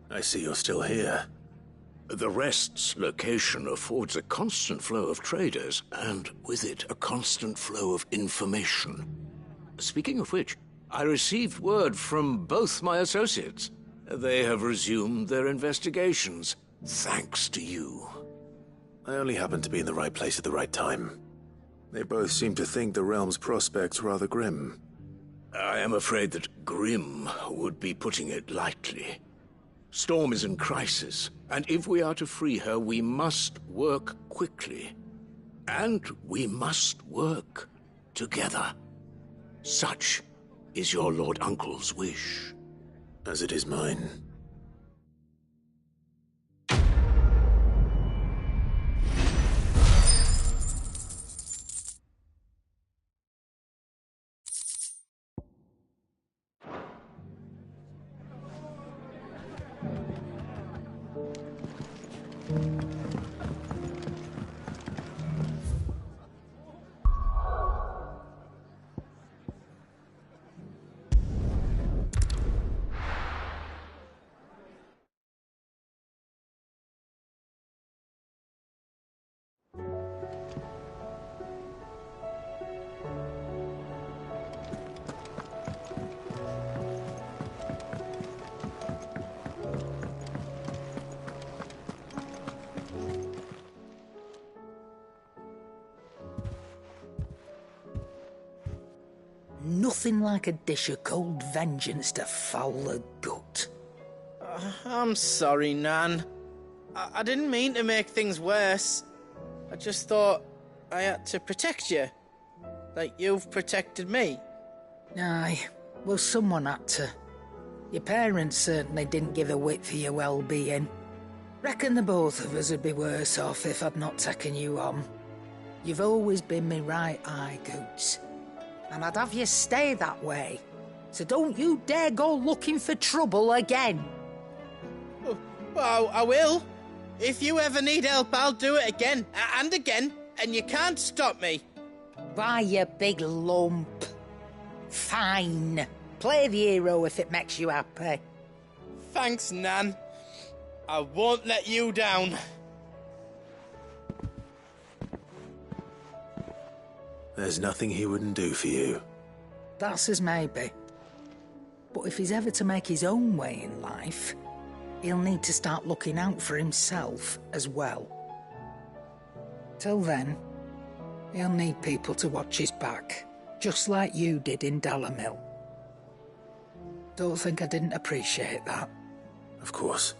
A: I see you're still here.
S: The Rest's location affords a constant flow of traders, and with it, a constant flow of information. Speaking of which, I received word from both my associates. They have resumed their investigations, thanks to you.
A: I only happened to be in the right place at the right time. They both seem to think the realm's prospects rather grim.
S: I am afraid that grim would be putting it lightly. Storm is in crisis, and if we are to free her, we must work quickly. And we must work together. Such is your Lord Uncle's wish.
A: As it is mine.
G: Nothing like a dish of cold vengeance to foul the gut.
M: I'm sorry, Nan. I didn't mean to make things worse. I just thought I had to protect you. Like you've protected me.
G: Aye, well, someone had to. Your parents certainly didn't give a whit for your well-being. Reckon the both of us would be worse off if I'd not taken you on. You've always been me right eye, Goots. And I'd have you stay that way. So don't you dare go looking for trouble again.
M: Well, I will. If you ever need help, I'll do it again and again, and you can't stop me.
G: Why, you big lump. Fine. play the hero if it makes you happy.
M: Thanks, Nan. I won't let you down.
A: There's nothing he wouldn't do for you.
G: That's as maybe. But if he's ever to make his own way in life, he'll need to start looking out for himself as well. Till then, he'll need people to watch his back, just like you did in Dalamil. Don't think I didn't appreciate that.
A: Of course.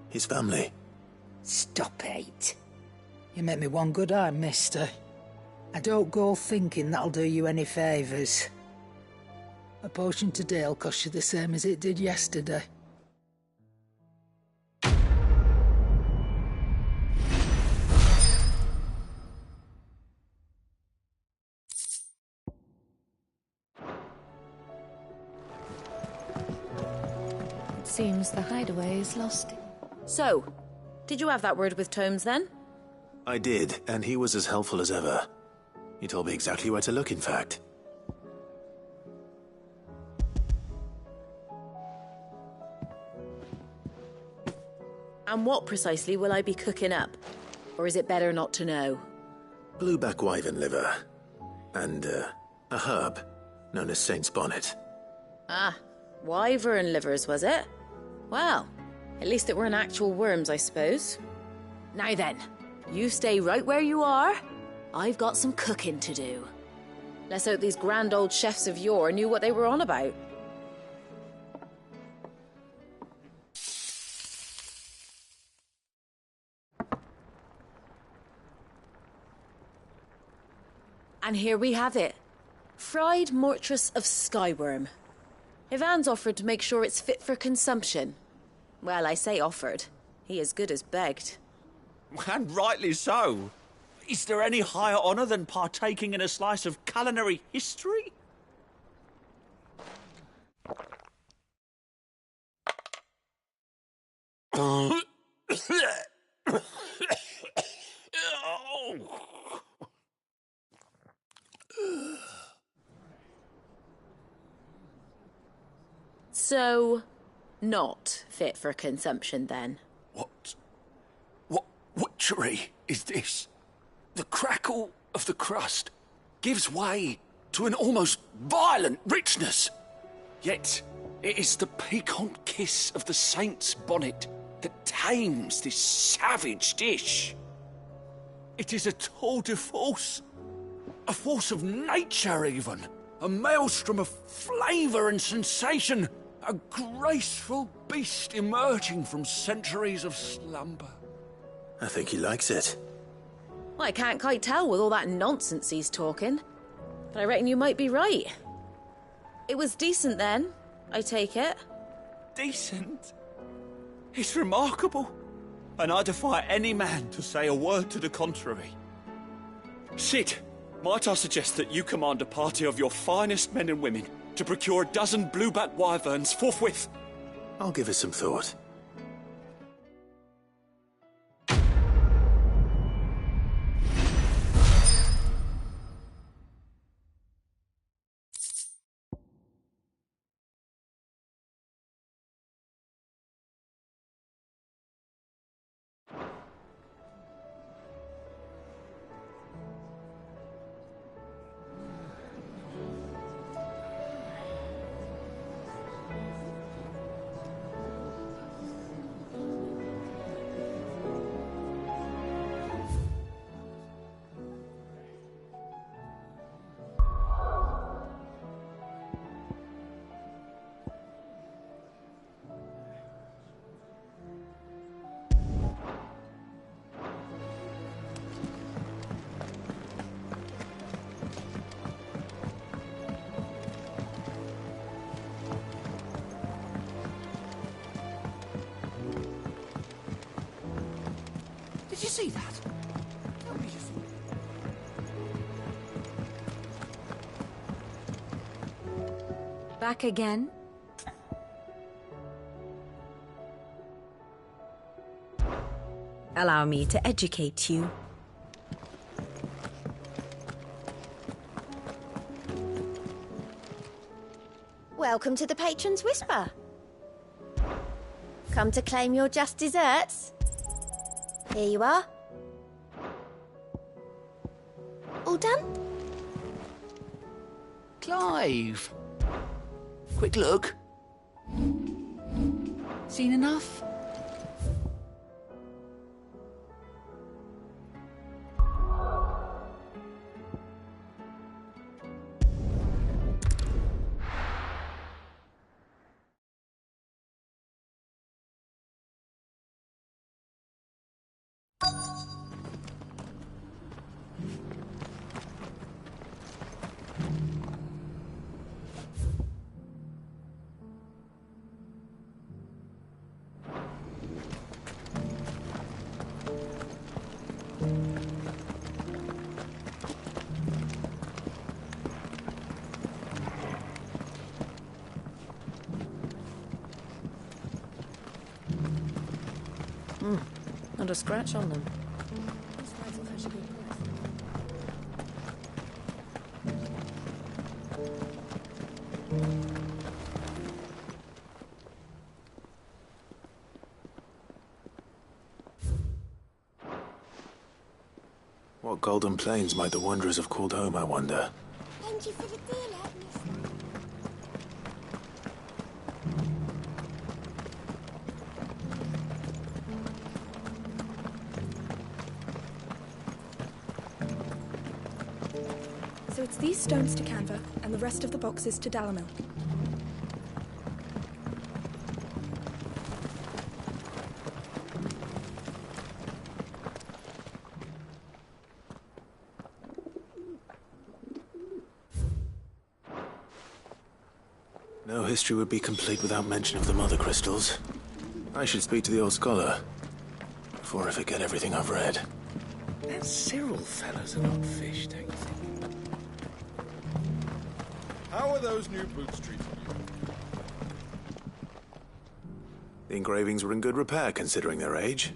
A: His family.
G: Stop it. You make me one good eye, mister. I don't go thinking that'll do you any favours. A potion today'll cost you the same as it did yesterday.
H: It seems the hideaway is lost.
K: So, did you have that word with Tomes then?
A: I did, and he was as helpful as ever. He told me exactly where to look, in fact.
K: And what precisely will I be cooking up? Or is it better not to know?
A: Blueback wyvern liver. And, a herb known as Saint's Bonnet.
K: Ah, wyvern livers, was it? Well, at least it weren't actual worms, I suppose. Now then, you stay right where you are. I've got some cooking to do. Let's hope these grand old chefs of yore knew what they were on about. And here we have it. Fried mortress of skyworm. Ivan's offered to make sure it's fit for consumption. Well, I say offered. He as good as begged.
O: And rightly so. Is there any higher honour than partaking in a slice of culinary history?
K: So, not fit for consumption then?
T: What witchery is this? The crackle of the crust gives way to an almost violent richness. Yet it is the piquant kiss of the saint's bonnet that tames this savage dish. It is a tour de force, a force of nature even, a maelstrom of flavour and sensation, a graceful beast emerging from centuries of slumber.
A: I think he likes it.
K: Well, I can't quite tell with all that nonsense he's talking. But I reckon you might be right. It was decent then, I take it.
O: Decent? It's remarkable. And I defy any man to say a word to the contrary. Sid, might I suggest that you command a party of your finest men and women to procure a dozen blueback wyverns forthwith?
A: I'll give it some thought.
O: Did you see that? Tell me you see it.
H: Back again?
W: Allow me to educate you.
K: Welcome to the Patron's Whisper. Come to claim your just desserts? Here you are. All done?
T: Clive! Quick look.
N: Seen enough?
K: Not a scratch on them.
A: What golden plains might the wanderers have called home, I wonder?
B: Thank you for the deal, Agnes.
J: So it's these stones to Canva, and the rest of the boxes to Dalamil.
A: No history would be complete without mention of the mother crystals. I should speak to the old scholar before I forget everything I've read.
M: That Cyril fella's an odd fish, don't you think?
R: How are those new boots treating you?
A: The engravings were in good repair, considering their age.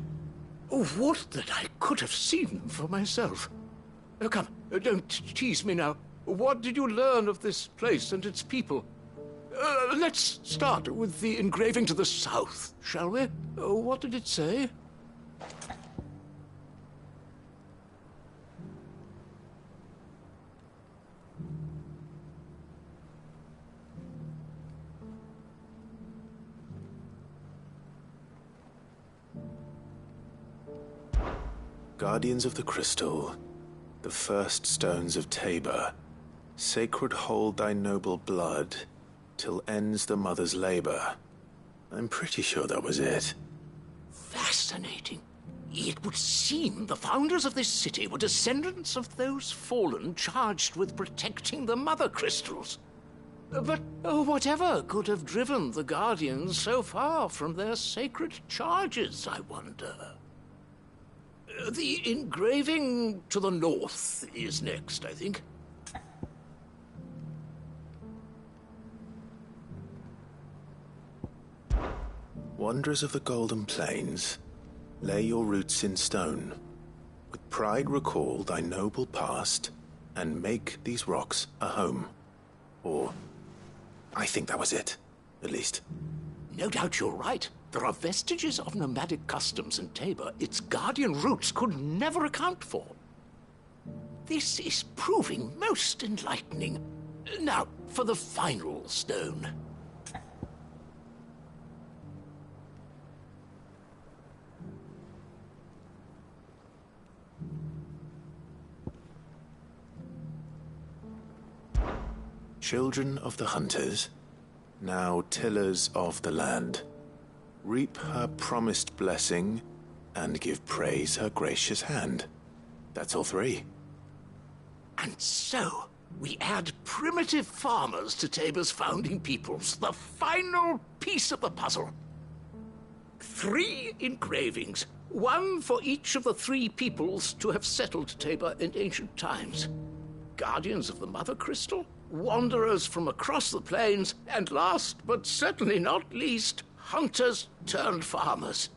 S: Oh, what that I could have seen for myself. Oh, come, don't tease me now. What did you learn of this place and its people? Let's start with the engraving to the south, shall we? What did it say?
A: Guardians of the Crystal, the first stones of Tabor, sacred hold thy noble blood, till ends the mother's labor. I'm pretty sure that was it.
S: Fascinating. It would seem the founders of this city were descendants of those fallen charged with protecting the mother crystals. But whatever could have driven the Guardians so far from their sacred charges, I wonder? The engraving to the north is next, I think.
A: Wanderers of the Golden Plains, lay your roots in stone. With pride recall thy noble past, and make these rocks a home. Or, I think that was it, at least.
S: No doubt you're right. There are vestiges of nomadic customs in Tabor its guardian roots could never account for. This is proving most enlightening. Now, for the final stone.
A: Children of the hunters, now tillers of the land, reap her promised blessing and give praise her gracious hand. That's all three.
S: And so, we add primitive farmers to Tabor's founding peoples, the final piece of the puzzle. 3 engravings, one for each of the 3 peoples to have settled Tabor in ancient times. Guardians of the Mother Crystal, wanderers from across the plains, and last but certainly not least, hunters turned farmers.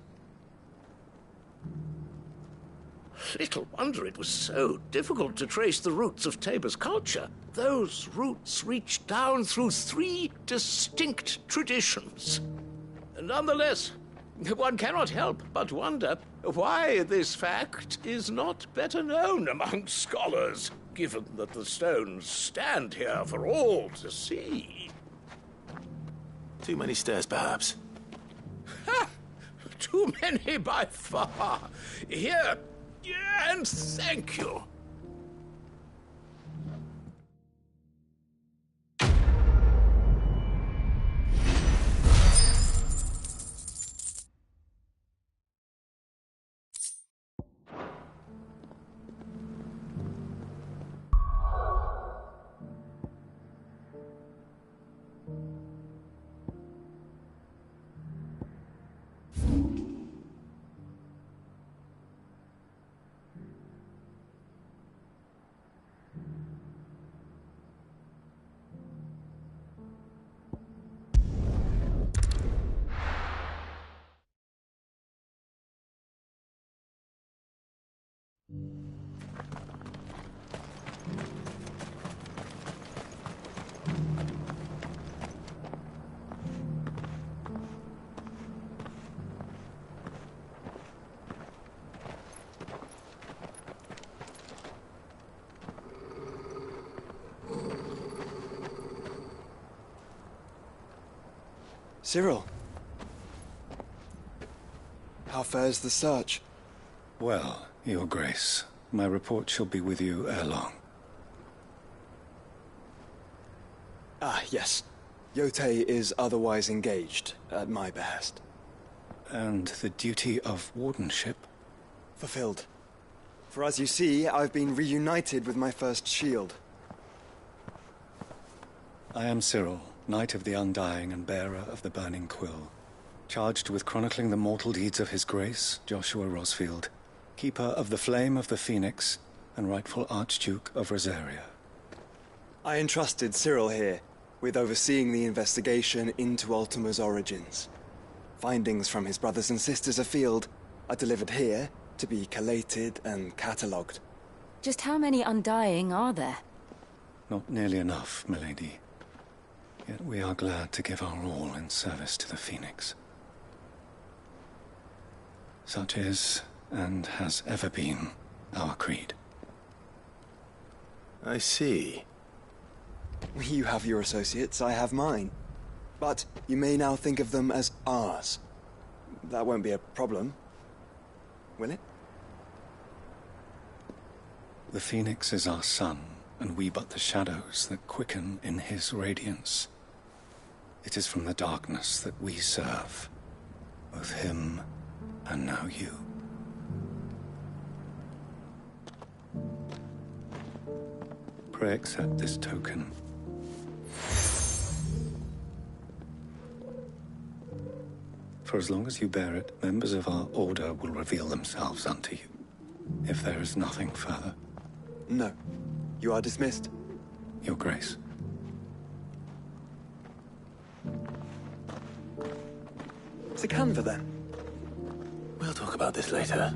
S: Little wonder it was so difficult to trace the roots of Tabor's culture. Those roots reach down through 3 distinct traditions. Nonetheless, one cannot help but wonder why this fact is not better known among scholars, given that the stones stand here for all to see.
A: Too many stairs, perhaps.
S: Ha! Too many by far. Here, and thank you.
C: Cyril. How fares the search?
P: Well, Your Grace, my report shall be with you ere long.
C: Ah, yes. Yotei is otherwise engaged, at my behest.
P: And the duty of wardenship?
C: Fulfilled. For as you see, I've been reunited with my first shield.
P: I am Cyril, Knight of the Undying and bearer of the Burning Quill, charged with chronicling the mortal deeds of His Grace, Joshua Rosfield, keeper of the Flame of the Phoenix and rightful Archduke of Rosaria.
C: I entrusted Cyril here with overseeing the investigation into Ultima's origins. Findings from his brothers and sisters afield are delivered here to be collated and catalogued.
E: Just how many Undying are there?
P: Not nearly enough, milady. Yet we are glad to give our all in service to the Phoenix. Such is, and has ever been, our creed.
A: I see.
C: You have your associates, I have mine. But you may now think of them as ours. That won't be a problem, will it?
P: The Phoenix is our sun, and we but the shadows that quicken in his radiance. It is from the darkness that we serve, both him and now you. Pray accept this token. For as long as you bear it, members of our order will reveal themselves unto you, if there is nothing further.
C: No. You are dismissed.
P: Your Grace.
C: To Canva, then.
A: We'll talk about this later.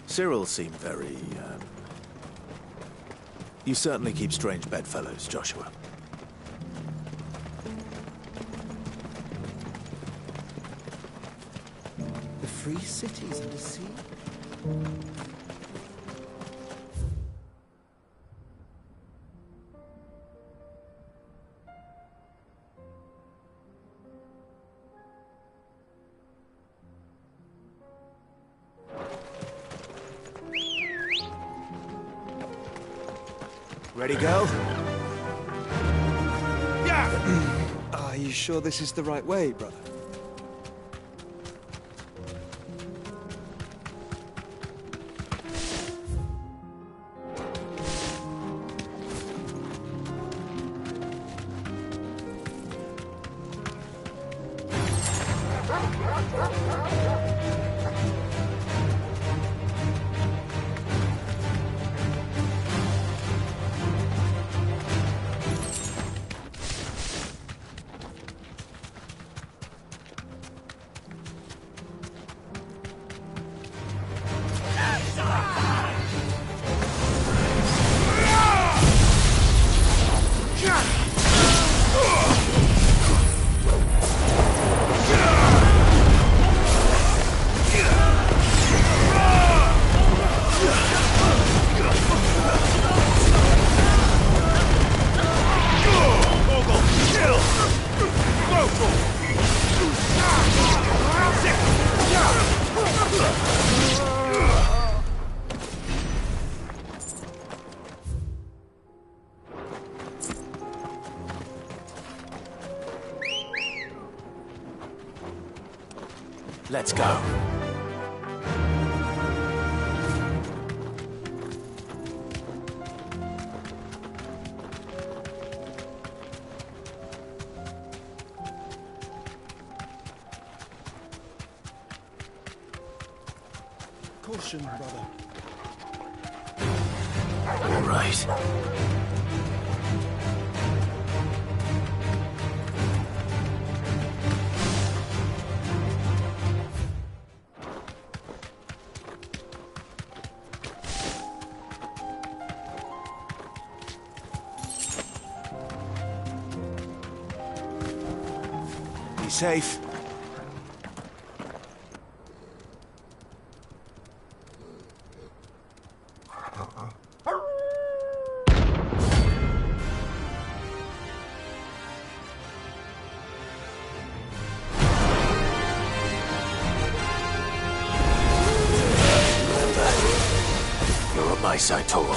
A: Cyril seemed very, You certainly keep strange bedfellows, Joshua.
F: The free cities and the sea?
A: Ready, go?
C: Yeah! Are you sure this is the right way, brother?
D: Let's go.
C: Caution, brother.
D: All right. Be safe. You're on my side, Toro.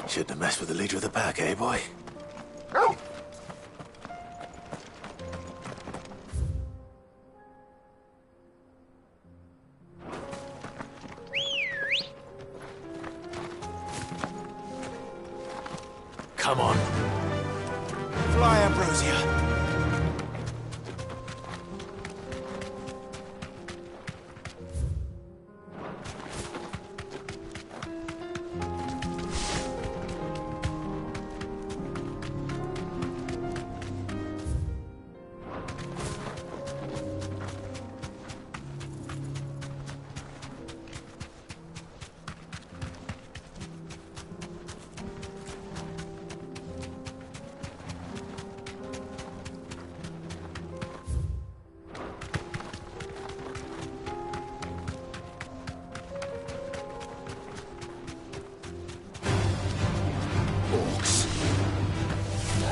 D: Shouldn't have messed with the leader of the pack, eh, boy? Come on. Fly, Ambrosia.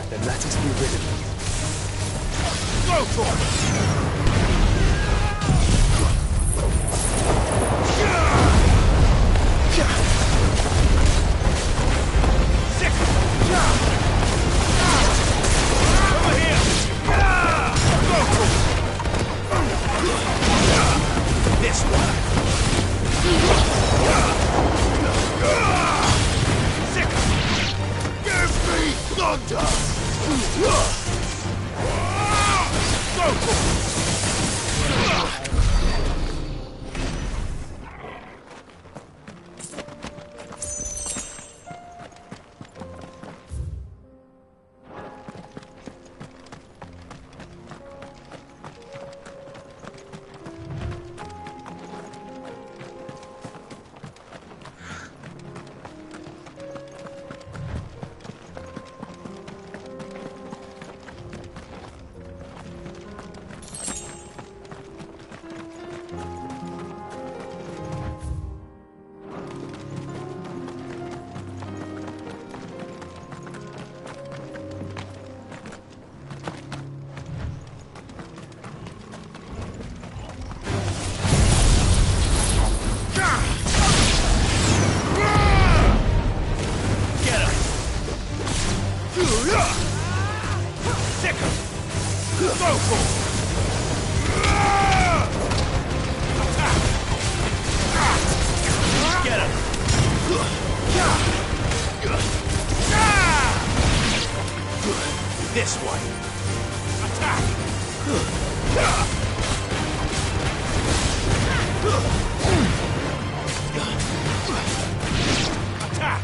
C: Then let us be rid of them.
I: Go for it! Over here! Go for it! This one!
D: Thunder! This one. Attack! Attack!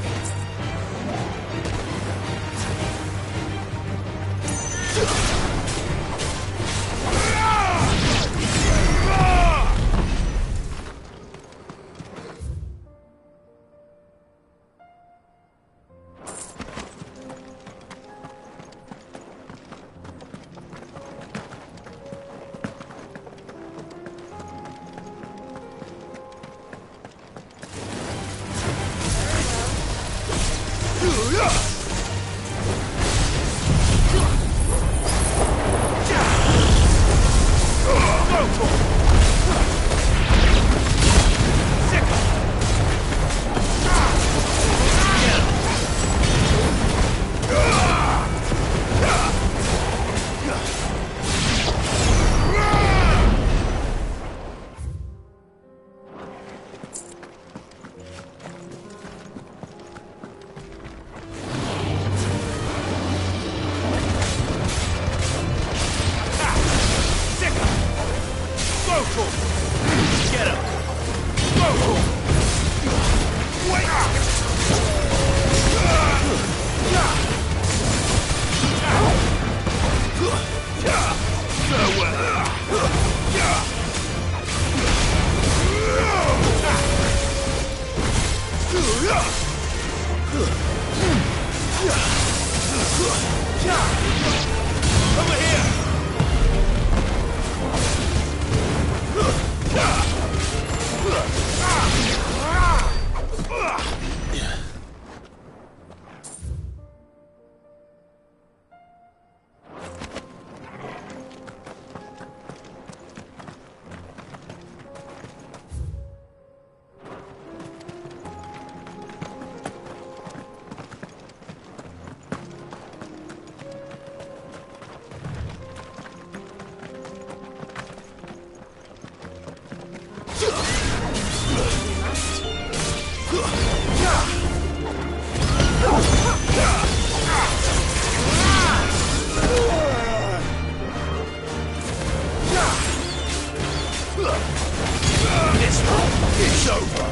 D: It's over!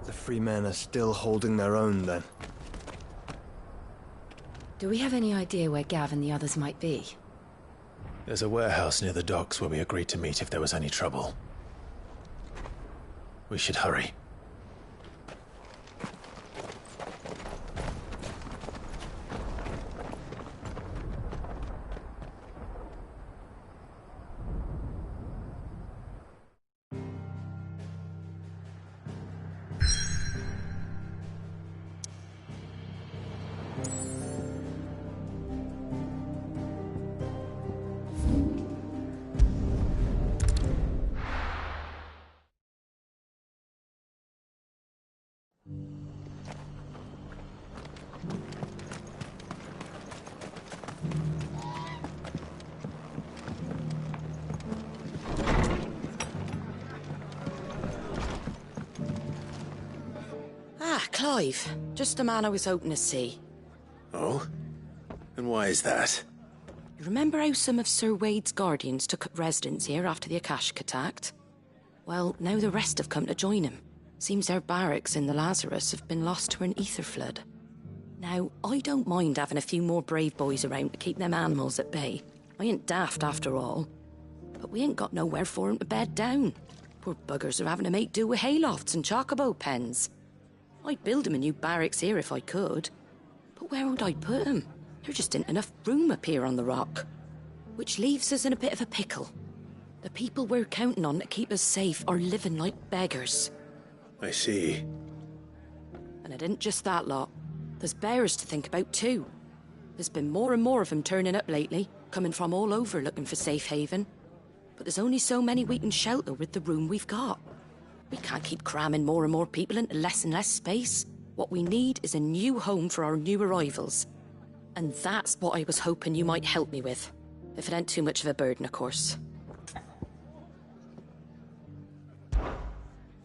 C: The free men are still holding their own, then.
E: Do we have any idea where Gav and the others might be?
A: There's a warehouse near the docks where we agreed to meet if there was any trouble. We should hurry.
E: Ah, Clive. Just the man I was hoping to see.
A: Oh? And why is that?
E: You remember how some of Sir Wade's guardians took up residence here after the Akashic attacked? Well, now the rest have come to join him. Seems their barracks in the Lazarus have been lost to an ether flood. Now, I don't mind having a few more brave boys around to keep them animals at bay. I ain't daft after all. But we ain't got nowhere for 'em to bed down. Poor buggers are having to make do with haylofts and chocobo pens. I'd build 'em a new barracks here if I could. But where would I put 'em? There just ain't enough room up here on the rock. Which leaves us in a bit of a pickle. The people we're counting on to keep us safe are living like beggars.
A: I see.
E: And it isn't just that lot. There's bears to think about too. There's been more and more of them turning up lately, coming from all over looking for safe haven. But there's only so many we can shelter with the room we've got. We can't keep cramming more and more people into less and less space. What we need is a new home for our new arrivals. And that's what I was hoping you might help me with. If it ain't too much of a burden, of course.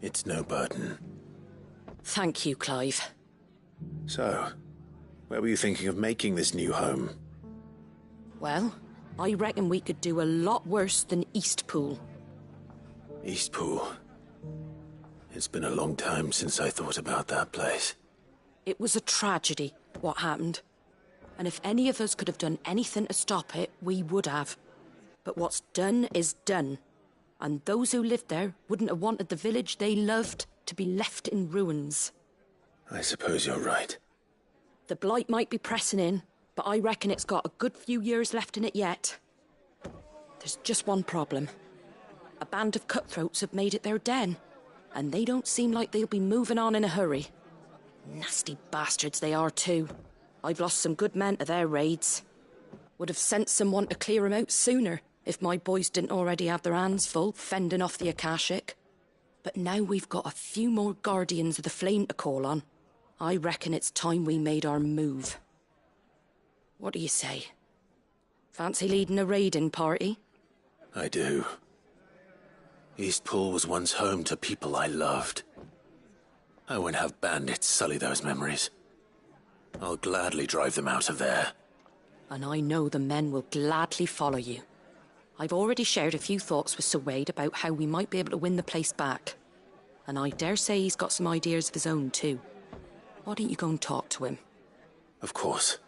A: It's no burden.
E: Thank you, Clive.
A: So, where were you thinking of making this new home?
E: Well, I reckon we could do a lot worse than Eastpool.
A: Eastpool. It's been a long time since I thought about that place.
E: It was a tragedy, what happened. And if any of us could have done anything to stop it, we would have. But what's done is done. And those who lived there wouldn't have wanted the village they loved to be left in ruins.
A: I suppose you're right.
E: The blight might be pressing in, but I reckon it's got a good few years left in it yet. There's just one problem. A band of cutthroats have made it their den, and they don't seem like they'll be moving on in a hurry. Nasty bastards they are too. I've lost some good men to their raids. Would have sent someone to clear 'em out sooner if my boys didn't already have their hands full fending off the Akashic. But now we've got a few more guardians of the flame to call on. I reckon it's time we made our move. What do you say? Fancy leading a raiding party?
A: I do. Eastpool was once home to people I loved. I won't have bandits sully those memories. I'll gladly drive them out of there.
E: And I know the men will gladly follow you. I've already shared a few thoughts with Sir Wade about how we might be able to win the place back. And I dare say he's got some ideas of his own too. Why don't you go and talk to him?
A: Of course.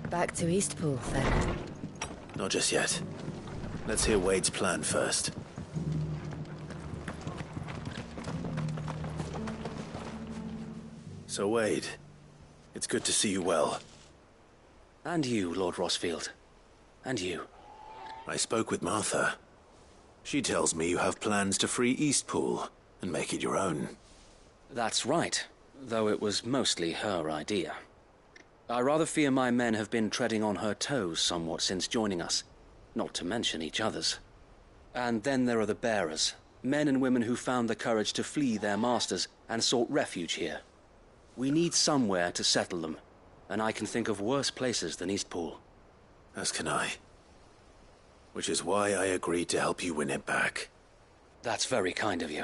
E: Back to Eastpool, then.
A: Not just yet. Let's hear Wade's plan first. So, Wade, it's good to see you well.
L: And you, Lord Rossfield. And you.
A: I spoke with Martha. She tells me you have plans to free Eastpool and make it your own.
L: That's right, though it was mostly her idea. I rather fear my men have been treading on her toes somewhat since joining us, not to mention each other's. And then there are the bearers, men and women who found the courage to flee their masters and sought refuge here. We need somewhere to settle them, and I can think of worse places than Eastpool.
A: As can I. Which is why I agreed to help you win it back.
L: That's very kind of you.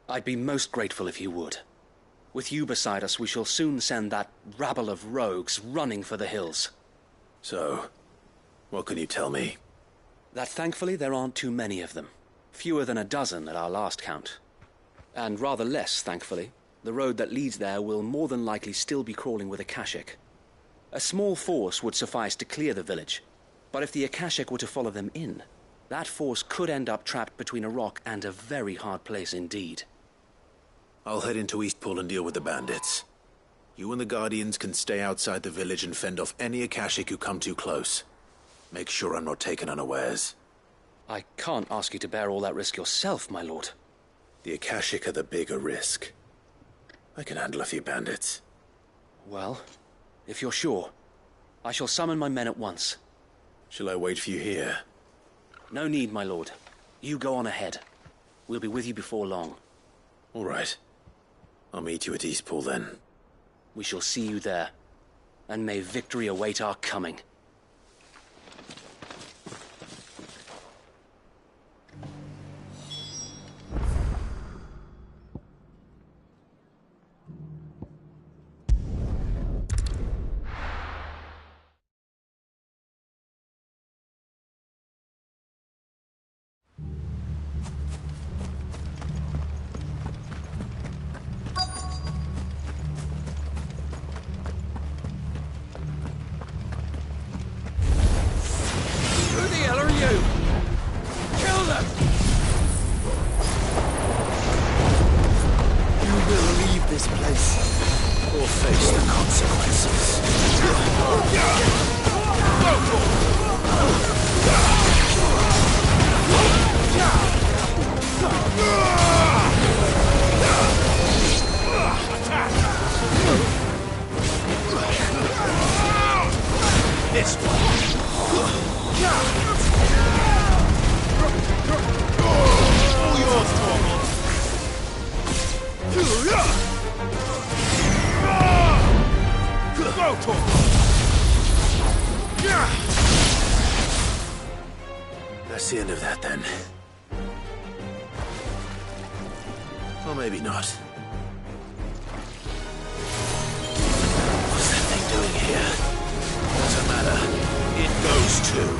L: I'd be most grateful if you would. With you beside us, we shall soon send that rabble of rogues running for the hills.
A: So, what can you tell me?
L: That thankfully there aren't too many of them. Fewer than a dozen at our last count. And rather less, thankfully. The road that leads there will more than likely still be crawling with Akashic. A small force would suffice to clear the village. But if the Akashic were to follow them in, that force could end up trapped between a rock and a very hard place indeed.
A: I'll head into Eastpool and deal with the bandits. You and the Guardians can stay outside the village and fend off any Akashic who come too close. Make sure I'm not taken unawares.
L: I can't ask you to bear all that risk yourself, my lord.
A: The Akashic are the bigger risk. I can handle a few bandits.
L: Well, if you're sure, I shall summon my men at once.
A: Shall I wait for you here?
L: No need, my lord. You go on ahead. We'll be with you before long.
A: All right. I'll meet you at Eastpool then.
L: We shall see you there. And may victory await our coming.
A: That's the end of that, then. Or maybe not. What's that thing doing here? Doesn't matter. It goes too.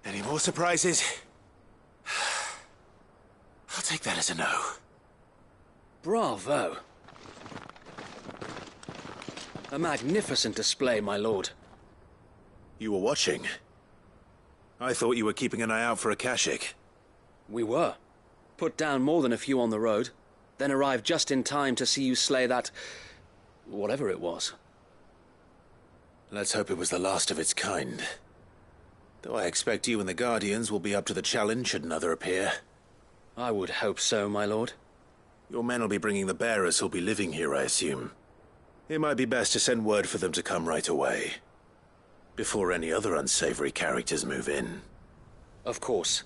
A: Any more surprises? I'll take that as a no.
L: Bravo. A magnificent display, my lord.
A: You were watching? I thought you were keeping an eye out for Akashic.
L: We were. Put down more than a few on the road, then arrived just in time to see you slay that... whatever it was.
A: Let's hope it was the last of its kind. Though I expect you and the Guardians will be up to the challenge should another appear.
L: I would hope so, my lord.
A: Your men will be bringing the bearers who'll be living here, I assume. It might be best to send word for them to come right away, before any other unsavory characters move in.
L: Of course.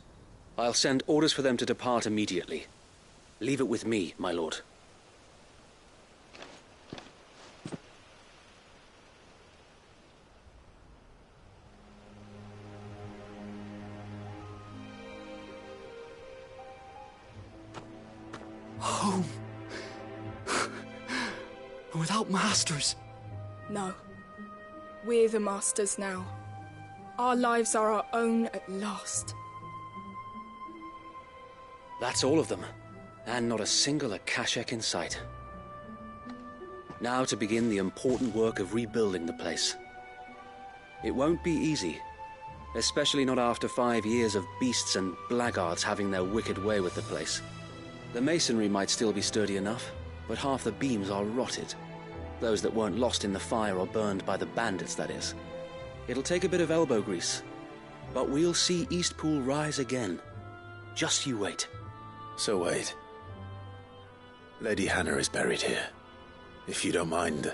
L: I'll send orders for them to depart immediately. Leave it with me, my lord.
N: Home. Without masters.
J: No. We're the masters now. Our lives are our own at last.
L: That's all of them. And not a single Akashic in sight. Now to begin the important work of rebuilding the place. It won't be easy. Especially not after 5 years of beasts and blackguards having their wicked way with the place. The masonry might still be sturdy enough, but half the beams are rotted. Those that weren't lost in the fire or burned by the bandits, that is. It'll take a bit of elbow grease, but we'll see Eastpool rise again. Just you wait.
A: So wait. Lady Hannah is buried here. If you don't mind,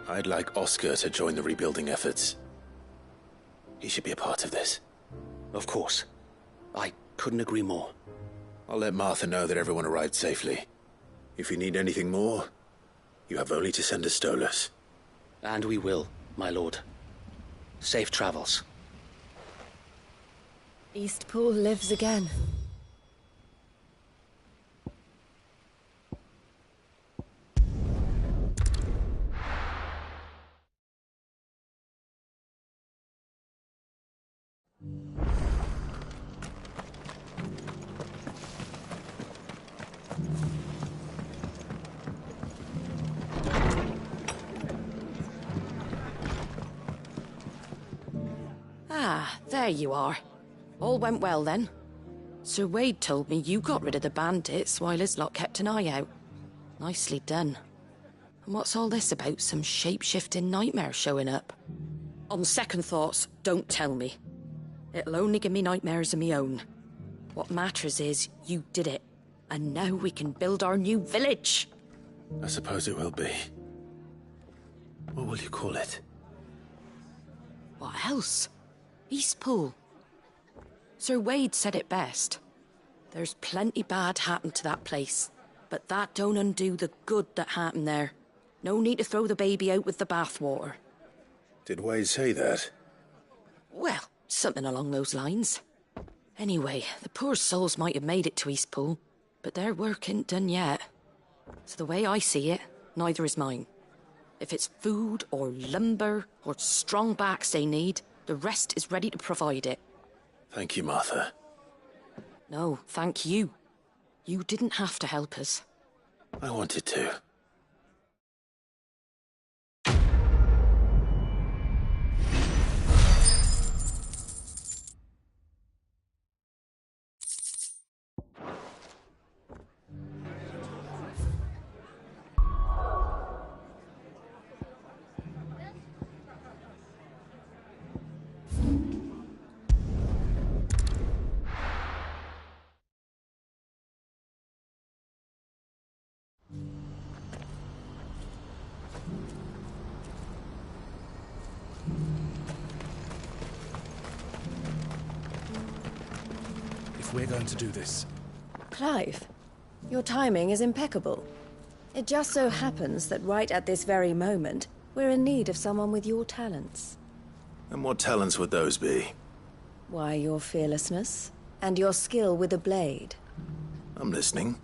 A: I'd like Oscar to join the rebuilding efforts. He should be a part of this.
L: Of course. I couldn't agree more.
A: I'll let Martha know that everyone arrived safely. If you need anything more, you have only to send a Stolas.
L: And we will, my lord. Safe travels.
H: Eastpool lives again.
E: Ah, there you are. All went well then. Sir Wade told me you got rid of the bandits while his lot kept an eye out. Nicely done. And what's all this about some shape-shifting nightmare showing up? On second thoughts, don't tell me. It'll only give me nightmares of me own. What matters is you did it, and now we can build our new village.
A: I suppose it will be. What will you call it?
E: What else? Eastpool. Sir Wade said it best. There's plenty bad happened to that place, but that don't undo the good that happened there. No need to throw the baby out with the bathwater.
A: Did Wade say that?
E: Well, something along those lines. Anyway, the poor souls might have made it to Eastpool, but their work ain't done yet. So the way I see it, neither is mine. If it's food or lumber or strong backs they need, the rest is ready to provide it.
A: Thank you, Martha.
E: No, thank you. You didn't have to help us.
A: I wanted to.
R: If we're going to do this.
H: Clive, your timing is impeccable. It just so happens that right at this very moment, we're in need of someone with your talents.
A: And what talents would those be?
H: Why, your fearlessness and your skill with a blade.
A: I'm listening.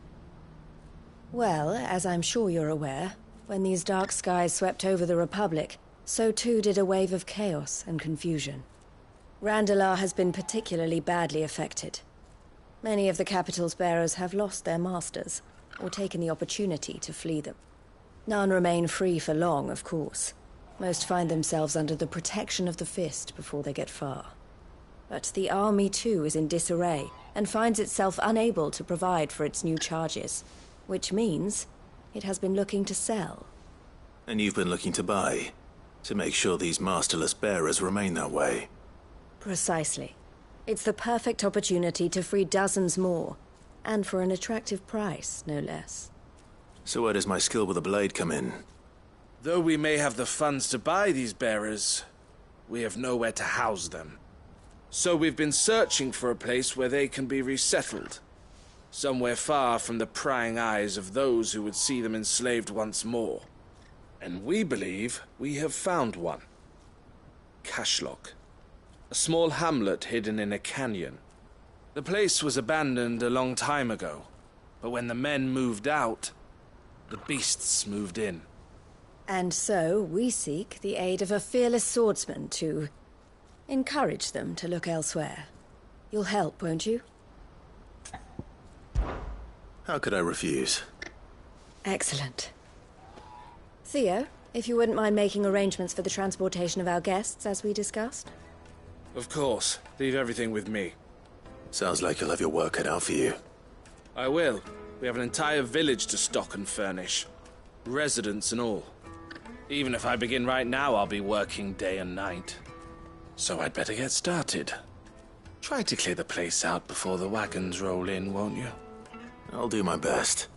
H: Well, as I'm sure you're aware, when these dark skies swept over the Republic, so too did a wave of chaos and confusion. Randalar has been particularly badly affected. Many of the capital's bearers have lost their masters, or taken the opportunity to flee them. None remain free for long, of course. Most find themselves under the protection of the Fist before they get far. But the army too is in disarray, and finds itself unable to provide for its new charges, which means it has been looking to sell.
A: And you've been looking to buy, to make sure these masterless bearers remain that way.
H: Precisely. It's the perfect opportunity to free dozens more, and for an attractive price, no less.
A: So where does my skill with a blade come in?
Q: Though we may have the funds to buy these bearers, we have nowhere to house them. So we've been searching for a place where they can be resettled. Somewhere far from the prying eyes of those who would see them enslaved once more. And we believe we have found one. Cashlock. A small hamlet hidden in a canyon. The place was abandoned a long time ago, but when the men moved out, the beasts moved in.
H: And so we seek the aid of a fearless swordsman to encourage them to look elsewhere. You'll help, won't you?
A: How could I refuse?
H: Excellent. Theo, If you wouldn't mind making arrangements for the transportation of our guests, as we discussed.
Q: Of course. Leave everything with me.
A: Sounds like you'll have your work cut out for you.
Q: I will. We have an entire village to stock and furnish. Residents and all. Even if I begin right now, I'll be working day and night. So I'd better get started. Try to clear the place out before the wagons roll in, won't you?
A: I'll do my best.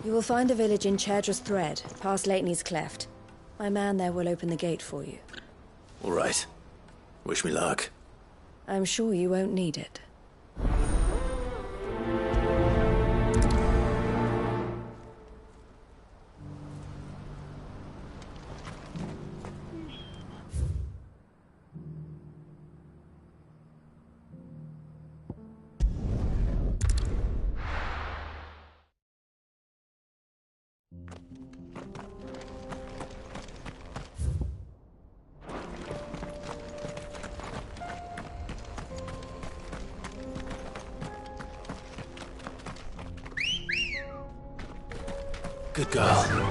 H: You will find a village in Chairdra's Thread, past Lateney's Cleft. My man there will open the gate for you.
A: All right. Wish me luck.
H: I'm sure you won't need it.
A: Good girl.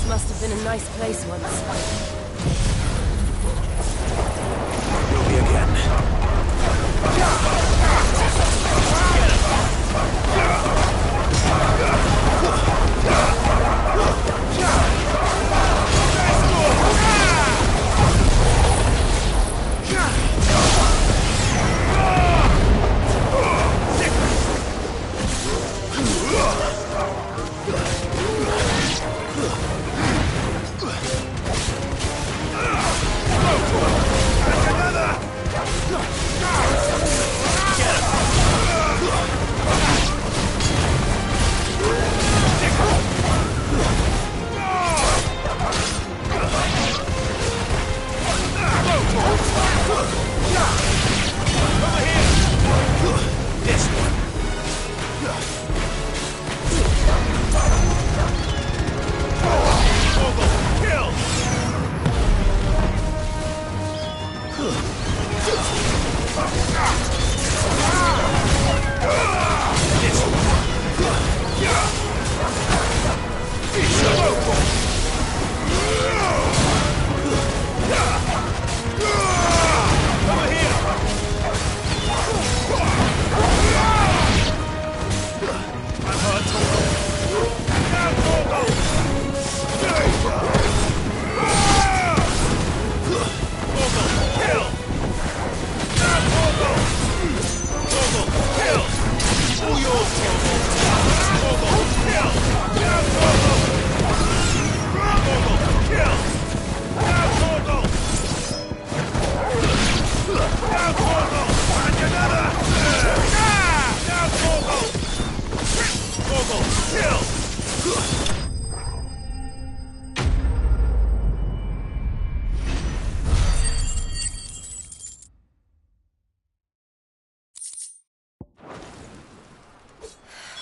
H: Must have been a nice place once.
A: Will be again.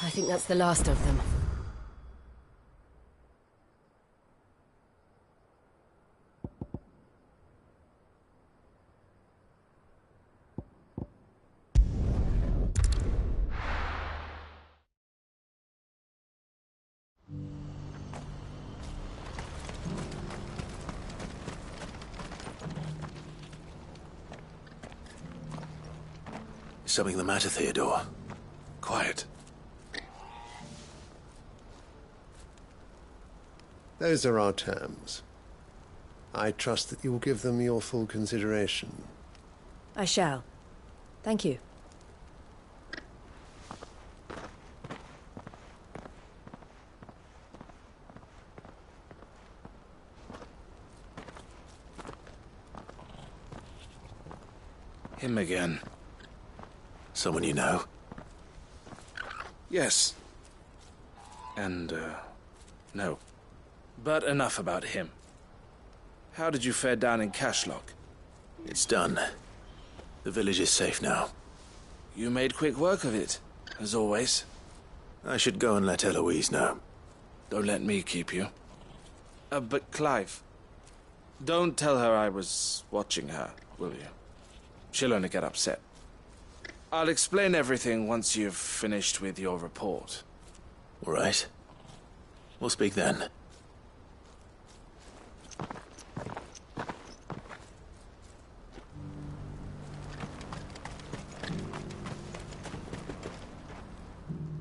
H: I think that's the last of them.
A: Is something the matter, Theodore? Quiet.
G: Those are our terms. I trust that you will give them your full consideration.
H: I shall. Thank you.
Q: Him again.
A: Someone you know?
Q: Yes. And, no. But enough about him. How did you fare down in Cashlock?
A: It's done. The village is safe now.
Q: You made quick work of it, as always.
A: I should go and let Eloise know.
Q: Don't let me keep you. But Clive, don't tell her I was watching her, will you? She'll only get upset. I'll explain everything once you've finished with your report.
A: All right. We'll speak then.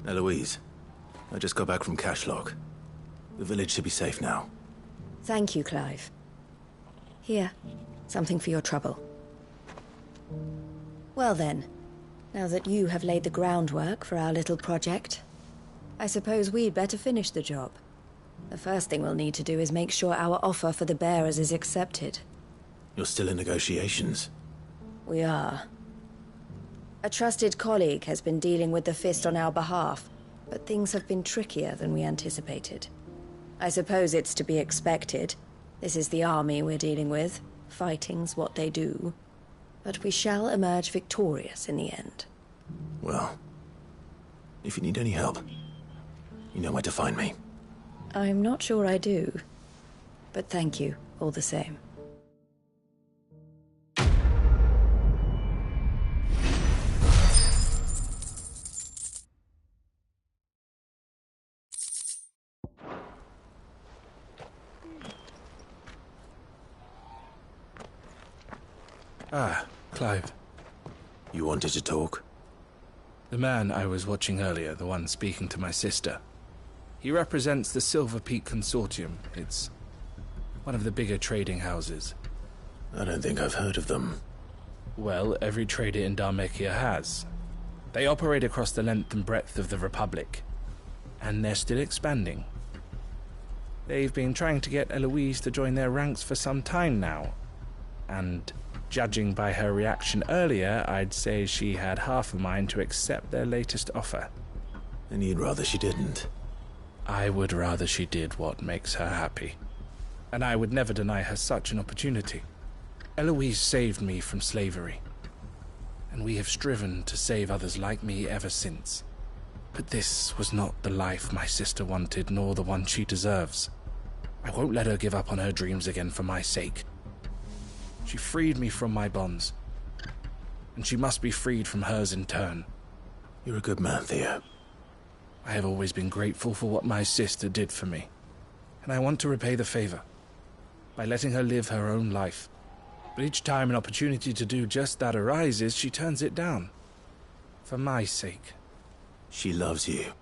A: Eloise, I just got back from Cashlock. The village should be safe now.
H: Thank you, Clive. Here, something for your trouble. Well then, now that you have laid the groundwork for our little project, I suppose we'd better finish the job. The first thing we'll need to do is make sure our offer for the bearers is accepted.
A: You're still in negotiations?
H: We are. A trusted colleague has been dealing with the Fist on our behalf, but things have been trickier than we anticipated. I suppose it's to be expected. This is the army we're dealing with. Fighting's what they do. But we shall emerge victorious in the end.
A: Well, if you need any help, you know where to find me.
H: I'm not sure I do. But thank you, all the same.
Q: Ah, Clive.
A: You wanted to talk?
Q: The man I was watching earlier, the one speaking to my sister. He represents the Silver Peak Consortium. It's one of the bigger trading houses.
A: I don't think I've heard of them.
Q: Well, every trader in Dharmekia has. They operate across the length and breadth of the Republic. And they're still expanding. They've been trying to get Eloise to join their ranks for some time now. And judging by her reaction earlier, I'd say she had half a mind to accept their latest offer.
A: And you'd rather she didn't?
Q: I would rather she did what makes her happy. And I would never deny her such an opportunity. Eloise saved me from slavery. And we have striven to save others like me ever since. But this was not the life my sister wanted, nor the one she deserves. I won't let her give up on her dreams again for my sake. She freed me from my bonds. And she must be freed from hers in turn.
A: You're a good man, Theo.
Q: I have always been grateful for what my sister did for me. And I want to repay the favor by letting her live her own life. But each time an opportunity to do just that arises, she turns it down. For my sake.
A: She loves you.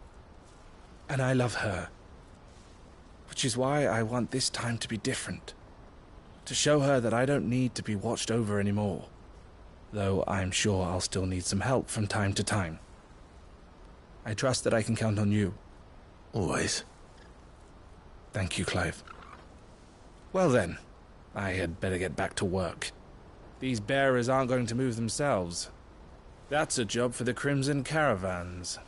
Q: And I love her. Which is why I want this time to be different. To show her that I don't need to be watched over anymore. Though I'm sure I'll still need some help from time to time. I trust that I can count on you.
A: Always.
Q: Thank you, Clive. Well then, I had better get back to work. These bearers aren't going to move themselves. That's a job for the Crimson Caravans.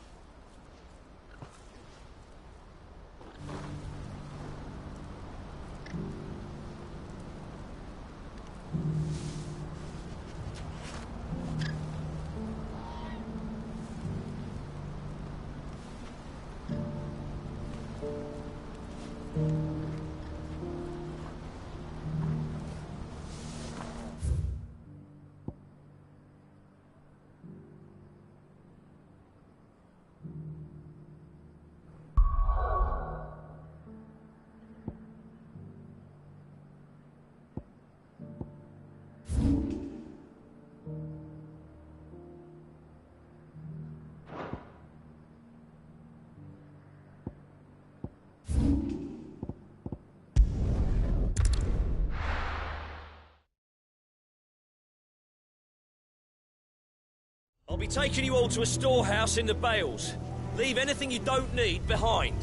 O: I'll be taking you all to a storehouse in the Bales. Leave anything you don't need behind.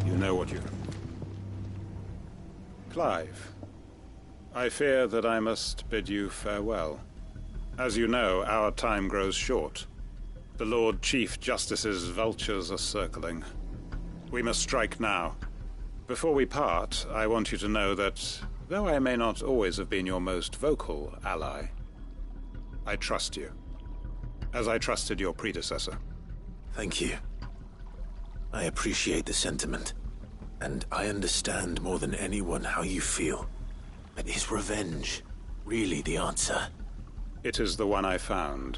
U: You know what you... Clive, I fear that I must bid you farewell. As you know, our time grows short. The Lord Chief Justice's vultures are circling. We must strike now. Before we part, I want you to know that, though I may not always have been your most vocal ally, I trust you, as I trusted your predecessor.
A: Thank you. I appreciate the sentiment, and I understand more than anyone how you feel. But is revenge really the answer?
U: It is the one I found,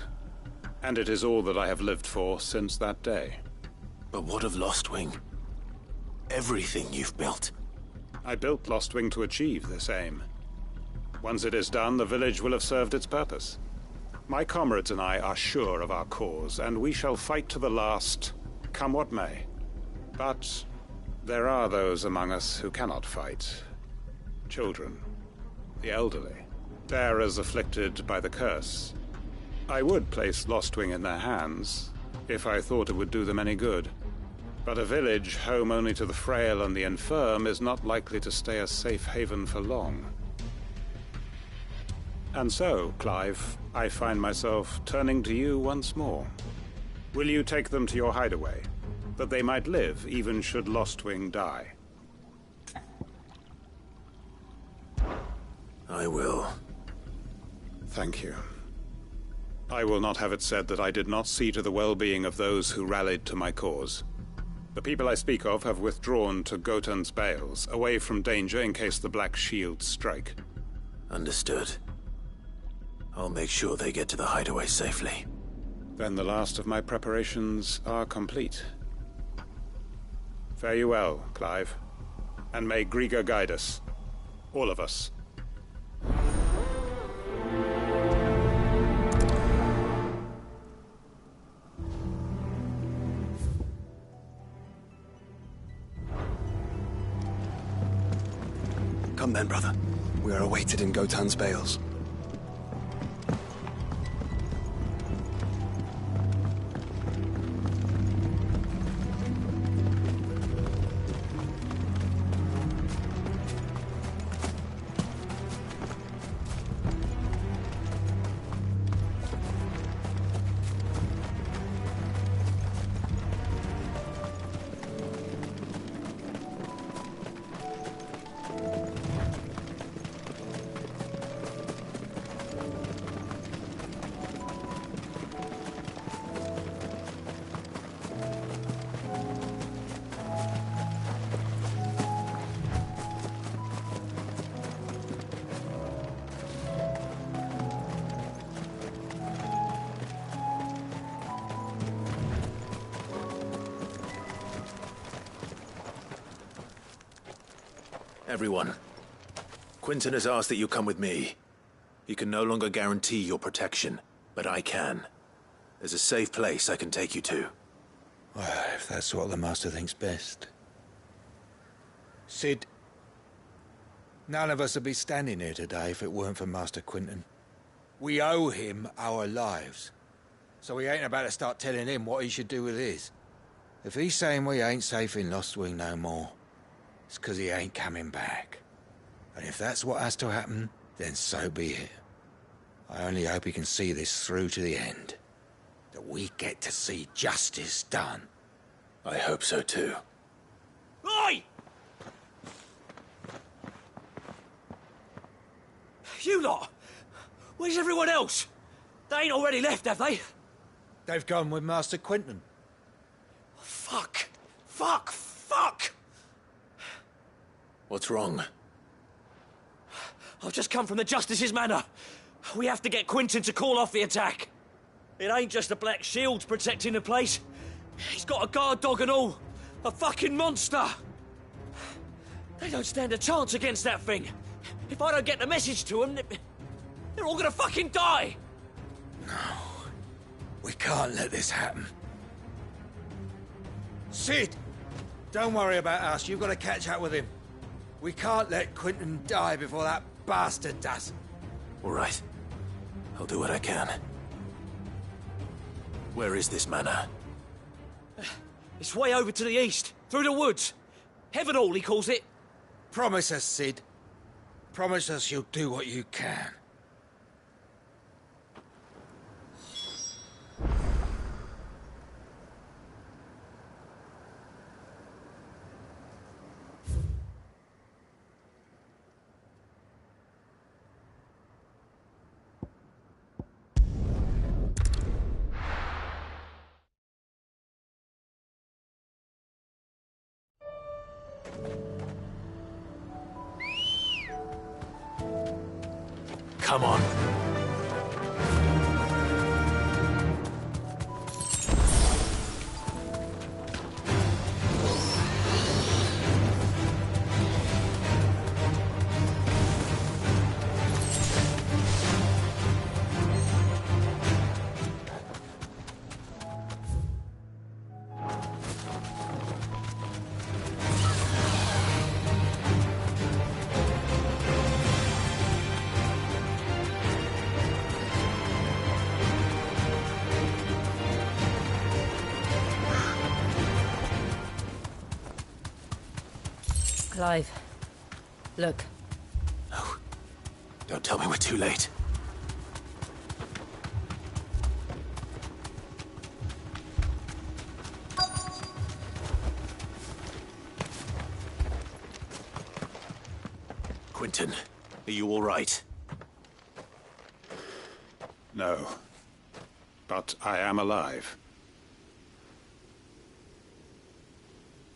U: and it is all that I have lived for since that day.
A: But what of Lostwing? Everything you've built.
U: I built Lostwing to achieve this aim. Once it is done, the village will have served its purpose. My comrades and I are sure of our cause, and we shall fight to the last, come what may. But there are those among us who cannot fight. Children, the elderly, bearers afflicted by the curse. I would place Lostwing in their hands, if I thought it would do them any good. But a village home only to the frail and the infirm is not likely to stay a safe haven for long. And so, Clive, I find myself turning to you once more. Will you take them to your hideaway, that they might live even should Lostwing die?
A: I will.
U: Thank you. I will not have it said that I did not see to the well-being of those who rallied to my cause. The people I speak of have withdrawn to Gotan's Bales, away from danger in case the Black Shields strike.
A: Understood. I'll make sure they get to the hideaway safely.
U: Then the last of my preparations are complete. Fare you well, Clive. And may Griga guide us. All of us.
C: Come then, brother. We are awaited in Gotan's Bales.
A: Everyone, Quinton has asked that you come with me. He can no longer guarantee your protection, but I can. There's a safe place I can take you to.
F: Well, if that's what the Master thinks best. Sid, none of us would be standing here today if it weren't for Master Quinton. We owe him our lives. So we ain't about to start telling him what he should do with his. If he's saying we ain't safe in Lostwing no more, it's 'cause he ain't coming back. And if that's what has to happen, then so be it. I only hope he can see this through to the end. That we get to see justice done.
A: I hope so too.
O: Oi! You lot! Where's everyone else? They ain't already left, have they?
F: They've gone with Master Quinton.
O: Fuck! Fuck! Fuck!
A: What's wrong?
O: I've just come from the Justice's manor. We have to get Quinton to call off the attack. It ain't just the Black Shields protecting the place. He's got a guard dog and all. A fucking monster. They don't stand a chance against that thing. If I don't get the message to them, they're all gonna fucking die.
F: No. We can't let this happen. Sid! Don't worry about us. You've got to catch up with him. We can't let Quinton die before that bastard does.
A: All right. I'll do what I can. Where is this manor?
O: It's way over to the east, through the woods. Heaven Hall, he calls it.
F: Promise us, Sid. Promise us you'll do what you can.
A: Come on.
H: Clive, look.
A: No. Don't tell me we're too late. Quentin, are you all right?
U: No. But I am alive.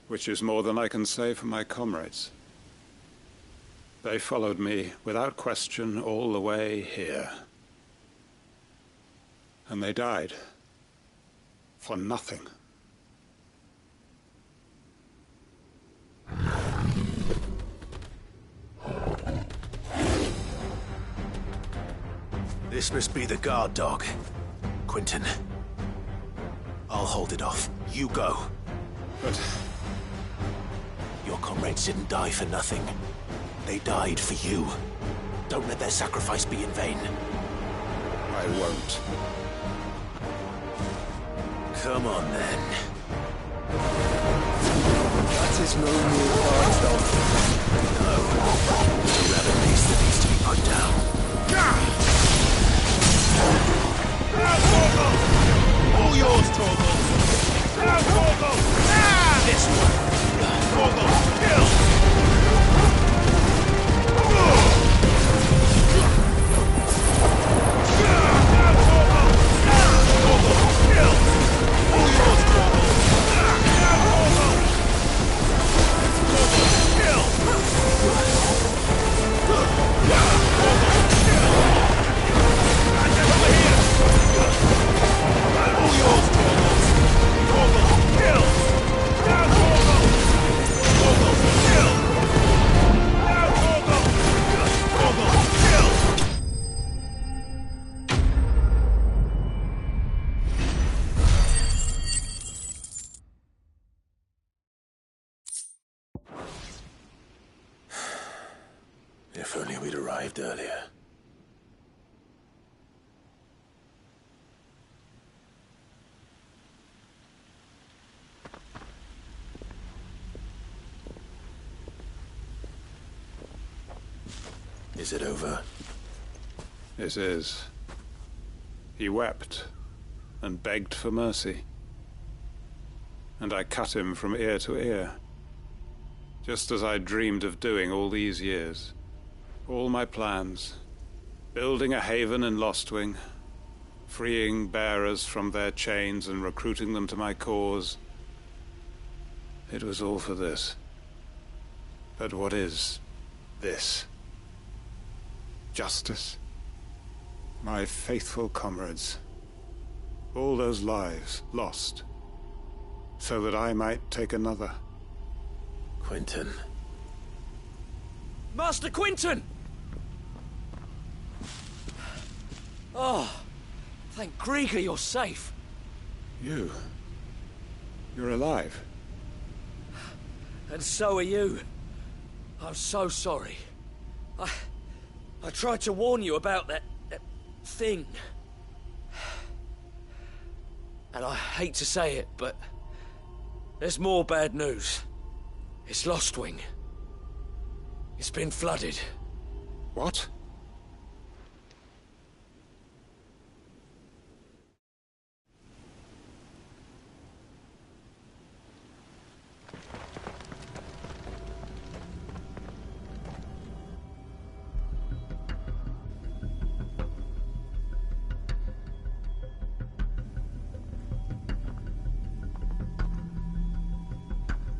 U: Which is more than I can say for my comrades. They followed me without question all the way here. And they died. For nothing.
A: This must be the guard dog. Quentin. I'll hold it off. You go.
U: But...
A: your comrades didn't die for nothing. They died for you. Don't let their sacrifice be in vain.
U: I won't.
A: Come on, then.
C: That is no mere guard dog.
A: No. It's a rabbit beast that needs to be put down.
D: All yours, Torgal! Now, Torgal! Ah! This one! Torgal, kill!
A: If only we'd arrived earlier. Is it over?
U: It is. He wept and begged for mercy. And I cut him from ear to ear. Just as I dreamed of doing all these years. All my plans. Building a haven in Lostwing. Freeing bearers from their chains and recruiting them to my cause. It was all for this. But what is this? Justice? My faithful comrades. All those lives lost. So that I might take another.
A: Quentin.
O: Master Quentin! Oh, thank Grieger you're safe.
U: You're alive.
O: And so are you. I'm so sorry. I tried to warn you about that thing. And I hate to say it, but there's more bad news. It's Lostwing. It's been flooded.
U: What?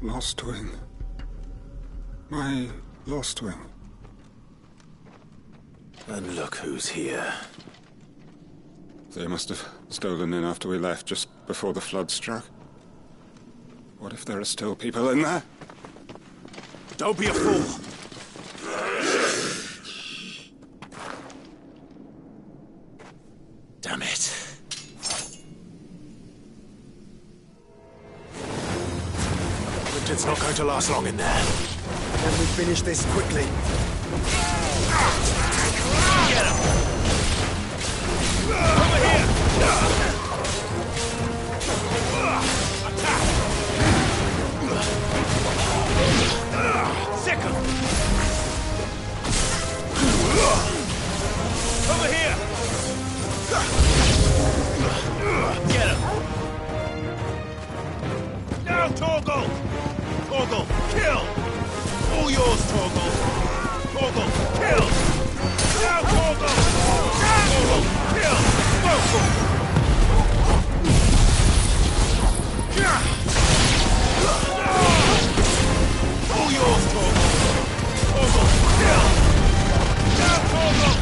U: Lostwing. My Lostwing.
A: And look who's here.
U: They must have stolen in after we left, just before the flood struck. What if there are still people in there?
R: Don't be a fool!
A: Damn it.
R: Quinton's not going to last long in there.
C: Can we finish this quickly?
R: Get him! Over here! Attack! Sick him! Over here! Get him! Now, Torgal! Torgal, kill! All yours, Torgal! Torgal, kill! Now, Torgal! Torgal, kill! Go! All yours, Torgal! Torgal, kill! Now, Torgal!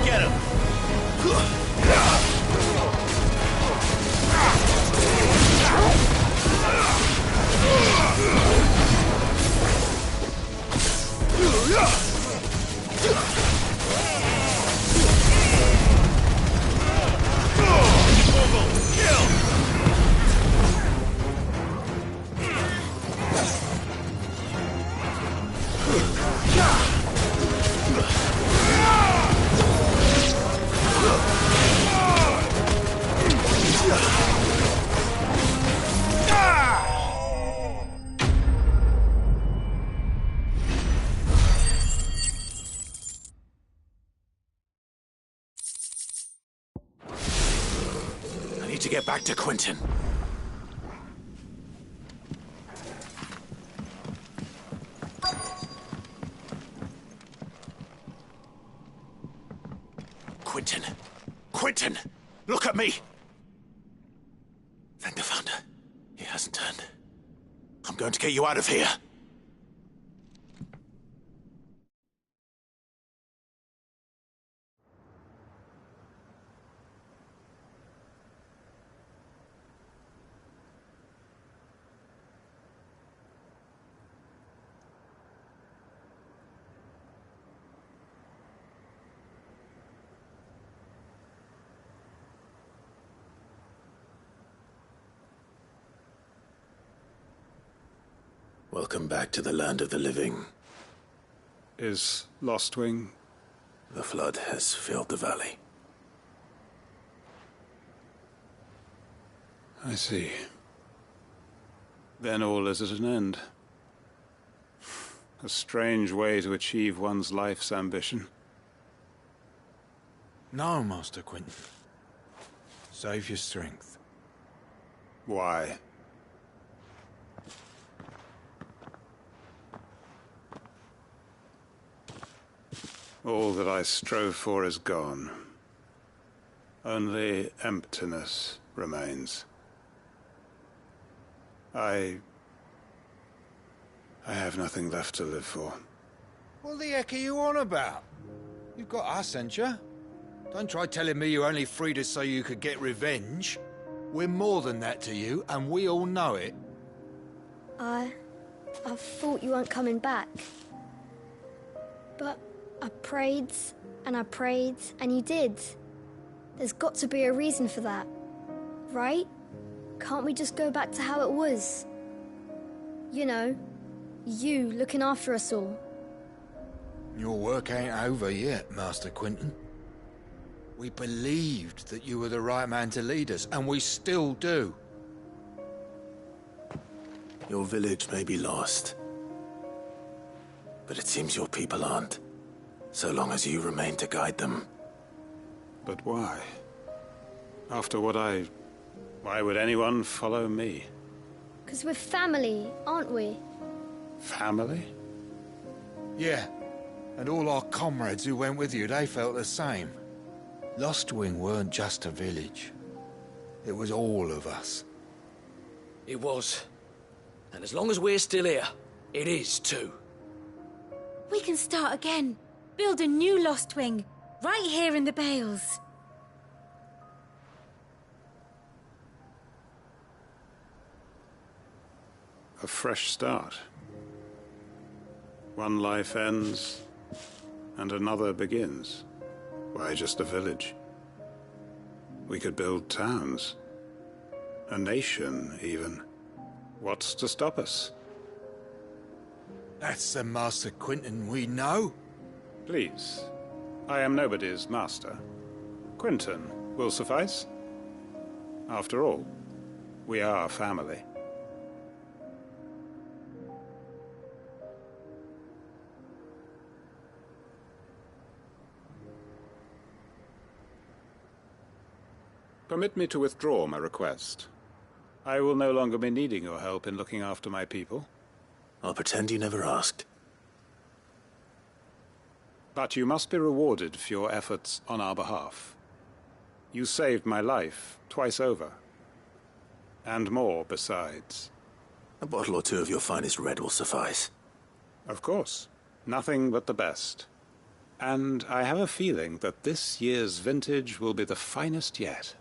R: Get him! To get back to Quentin. Quentin! Quentin! Look at me! Thank the Founder. He hasn't turned. I'm going to get you out of here. Welcome back to the land of the living.
U: Is Lostwing?
A: The flood has filled the valley.
U: I see. Then all is at an end. A strange way to achieve one's life's ambition.
F: No, Master Quentin. Save your strength.
U: Why? All that I strove for is gone. Only emptiness remains. I have nothing left to live for.
F: What the heck are you on about? You've got us, ain't you? Don't try telling me you only freed us so you could get revenge. We're more than that to you, and we all know it.
B: I thought you weren't coming back. But I prayed, and you did. There's got to be a reason for that, right? Can't we just go back to how it was? You know, you looking after us all.
F: Your work ain't over yet, Master Quinton. We believed that you were the right man to lead us, and we still do.
A: Your village may be lost, but it seems your people aren't, so long as you remain to guide them.
U: But why? After what why would anyone follow me?
B: 'Cause we're family, aren't we?
U: Family?
F: Yeah, and all our comrades who went with you, they felt the same. Lostwing weren't just a village. It was all of us.
O: It was. And as long as we're still here, it is too.
T: We can start again. Build a new Lostwing, right here in the Bales.
U: A fresh start. One life ends, and another begins. Why, just a village. We could build towns. A nation, even. What's to stop us?
F: That's the Master Quinton we know.
U: Please. I am nobody's master. Quinton will suffice. After all, we are family. Permit me to withdraw my request. I will no longer be needing your help in looking after my people.
A: I'll pretend you never asked.
U: But you must be rewarded for your efforts on our behalf. You saved my life twice over. And more besides.
A: A bottle or two of your finest red will suffice.
U: Of course. Nothing but the best. And I have a feeling that this year's vintage will be the finest yet.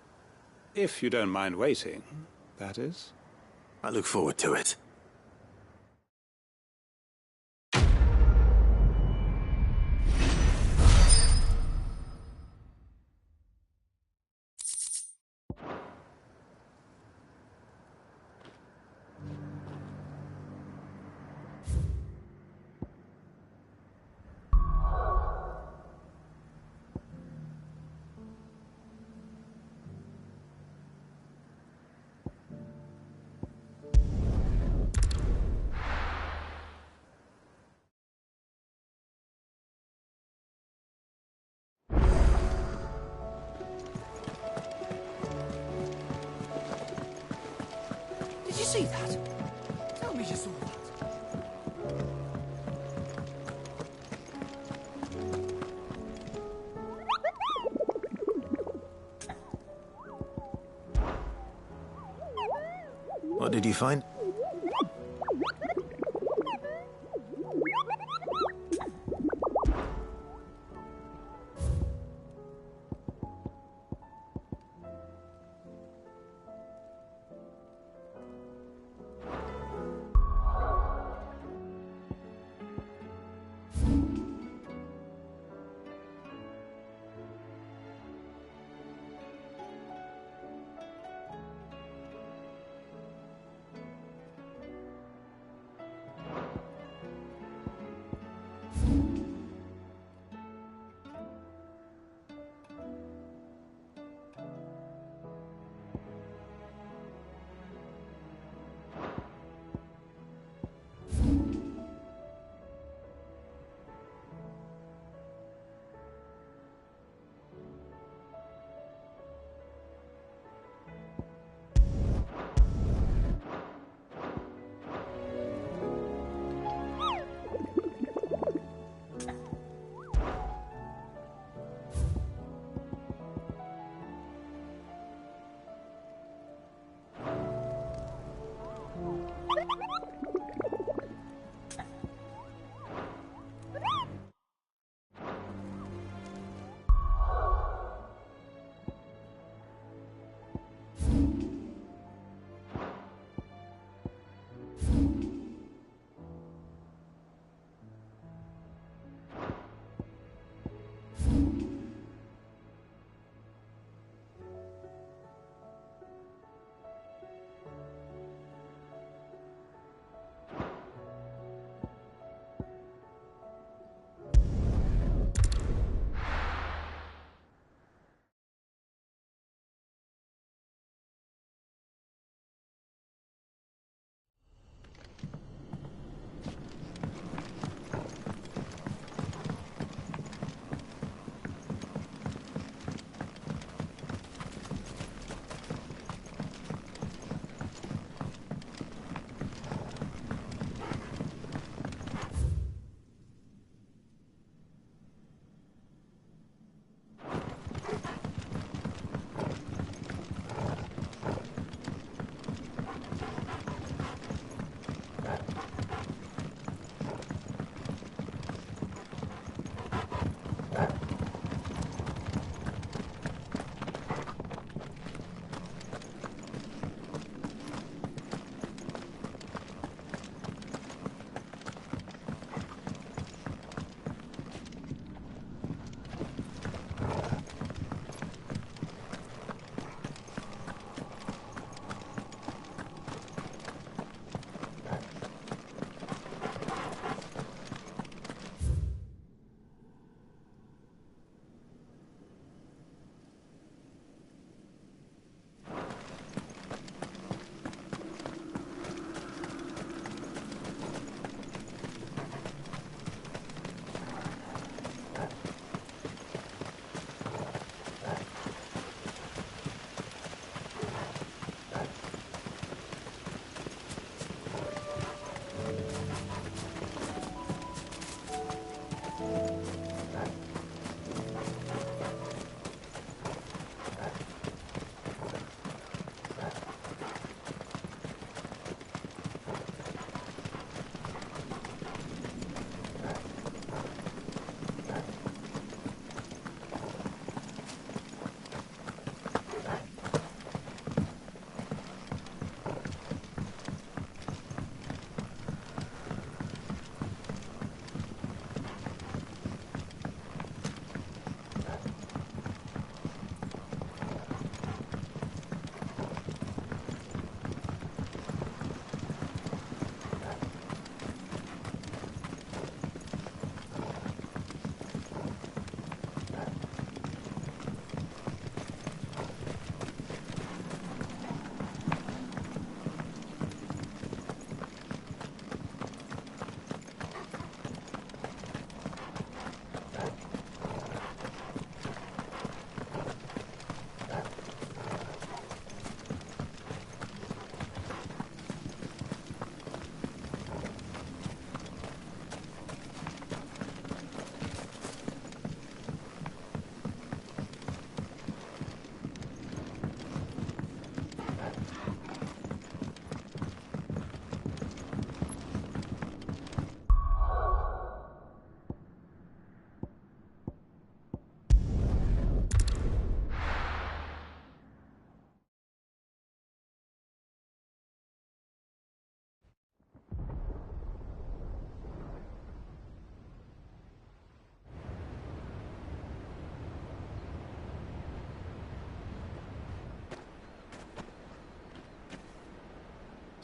U: If you don't mind waiting, that is.
A: I look forward to it.
N: Did you see that? Tell me you saw that.
A: What did you find?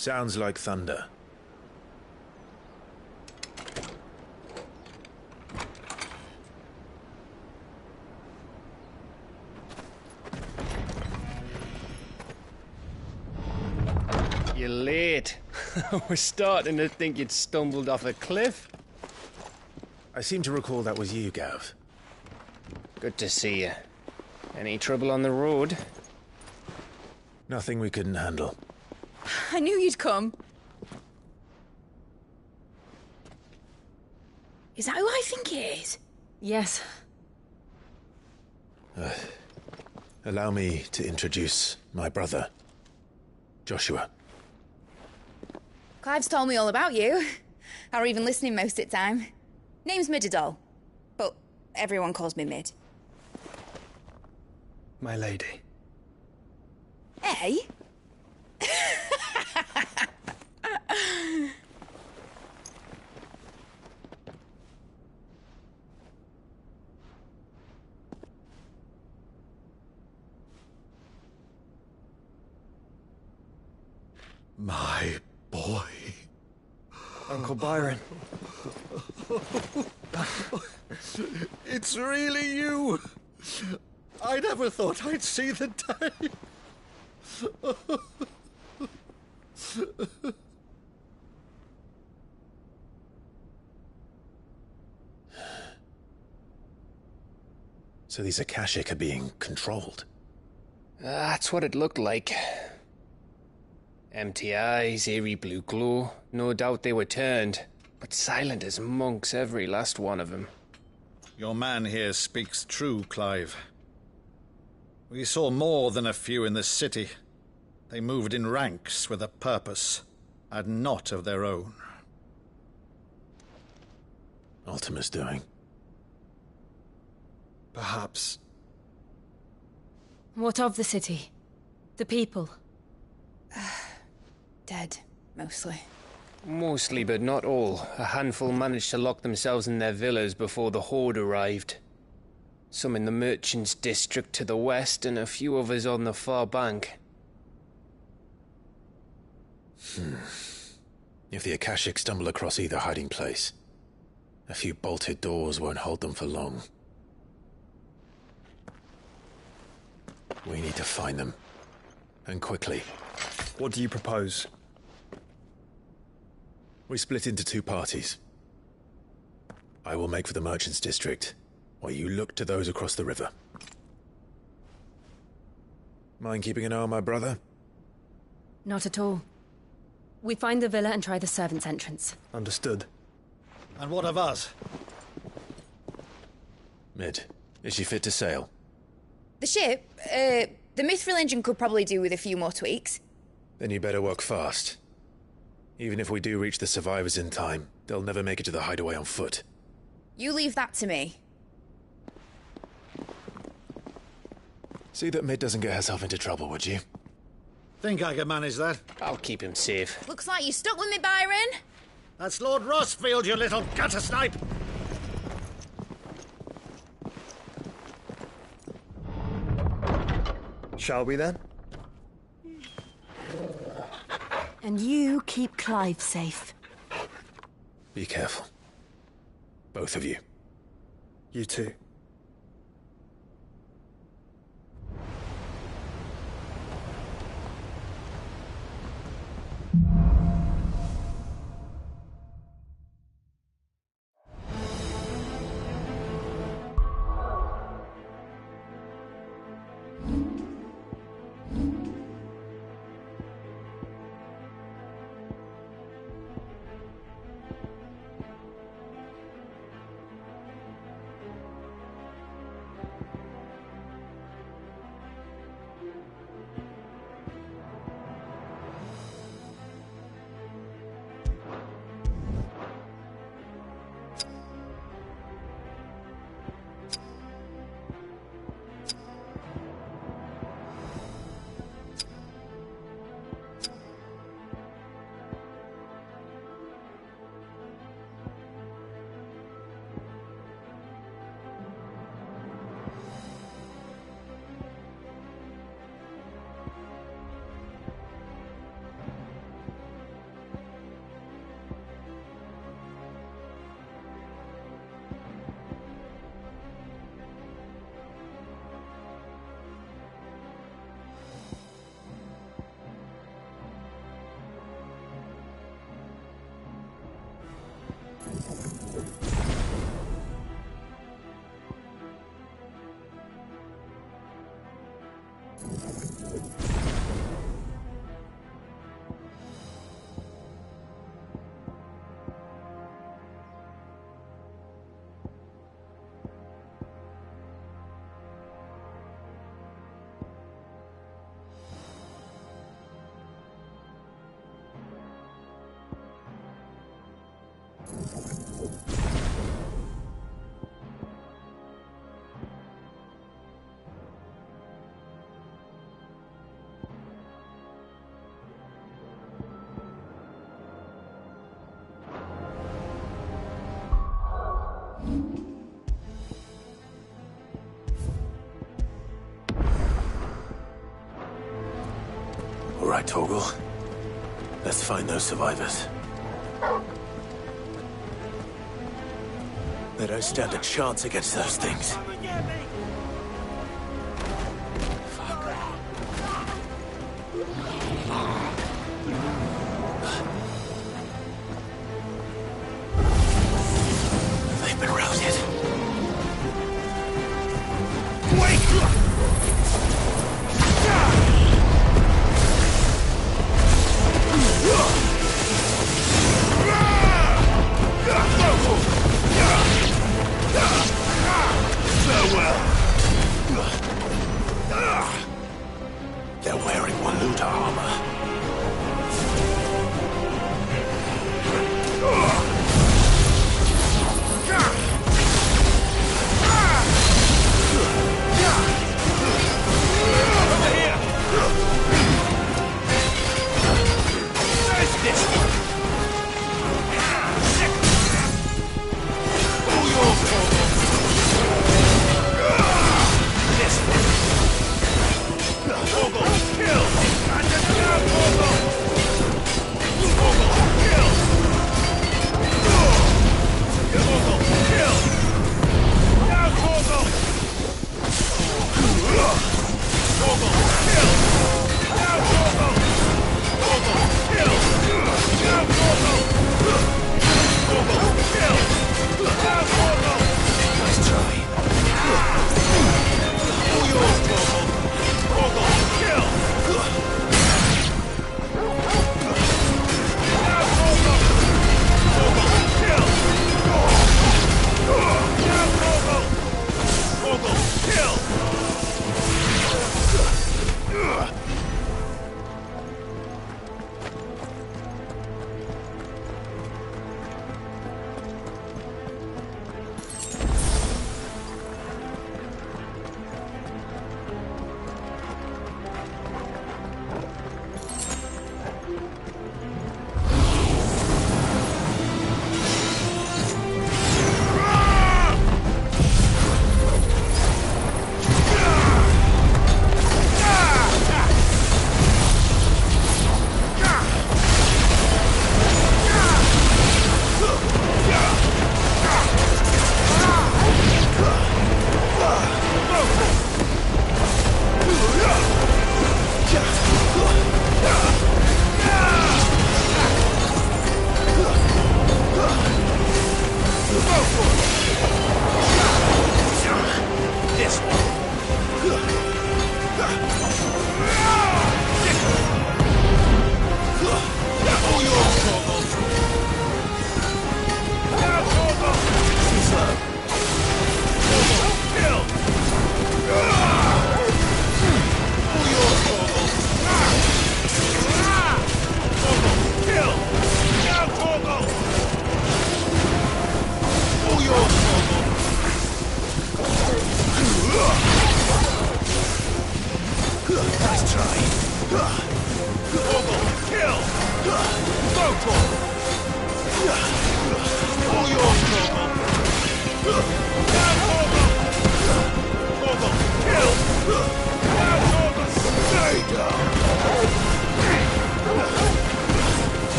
A: Sounds like thunder.
K: You're late. I was starting to think you'd stumbled off a cliff.
A: I seem to recall that was you, Gav.
K: Good to see you. Any trouble on the road?
A: Nothing we couldn't handle.
V: I knew you'd come. Is that who I think it is?
H: Yes.
A: Allow me to introduce my brother, Joshua.
V: Clive's told me all about you. Or even listening most of the time. Name's Midadol, but everyone calls me Mid.
C: My lady.
V: Hey?
C: My boy. Uncle Byron.
I: It's really you! I never thought I'd see the day.
A: So these Akashic are being controlled?
K: That's what it looked like. Empty eyes, eerie blue glow. No doubt they were turned, but silent as monks, every last one of them.
I: Your man here speaks true, Clive. We saw more than a few in this city. They moved in ranks with a purpose, and not of their own.
A: Ultima's doing.
C: Perhaps.
H: What of the city? The people?
V: Dead, mostly.
K: Mostly, but not all. A handful managed to lock themselves in their villas before the Horde arrived. Some in the Merchants' District to the west, and a few others on the far bank.
A: If the Akashic stumble across either hiding place, a few bolted doors won't hold them for long. We need to find them. And quickly.
C: What do you propose?
A: We split into two parties. I will make for the Merchants' District, while you look to those across the river. Mind keeping an eye on my brother?
H: Not at all. We find the villa and try the servants' entrance.
C: Understood.
I: And what of us?
A: Mid, is she fit to sail?
V: The ship, the Mithril engine could probably do with a few more tweaks.
A: Then you better work fast. Even if we do reach the survivors in time, they'll never make it to the hideaway on foot.
V: You leave that to me.
A: See that Mid doesn't get herself into trouble, would you?
I: Think I can manage that?
K: I'll keep him safe.
V: Looks like you stuck with me, Byron.
I: That's Lord Rossfield, you little gutter snipe!
C: Shall we then?
V: And you keep Clive safe.
A: Be careful. Both of you.
C: You too.
A: All right, Torgal. Let's find those survivors. They don't stand a chance against those things. They've been routed. They're wearing Waluta armor.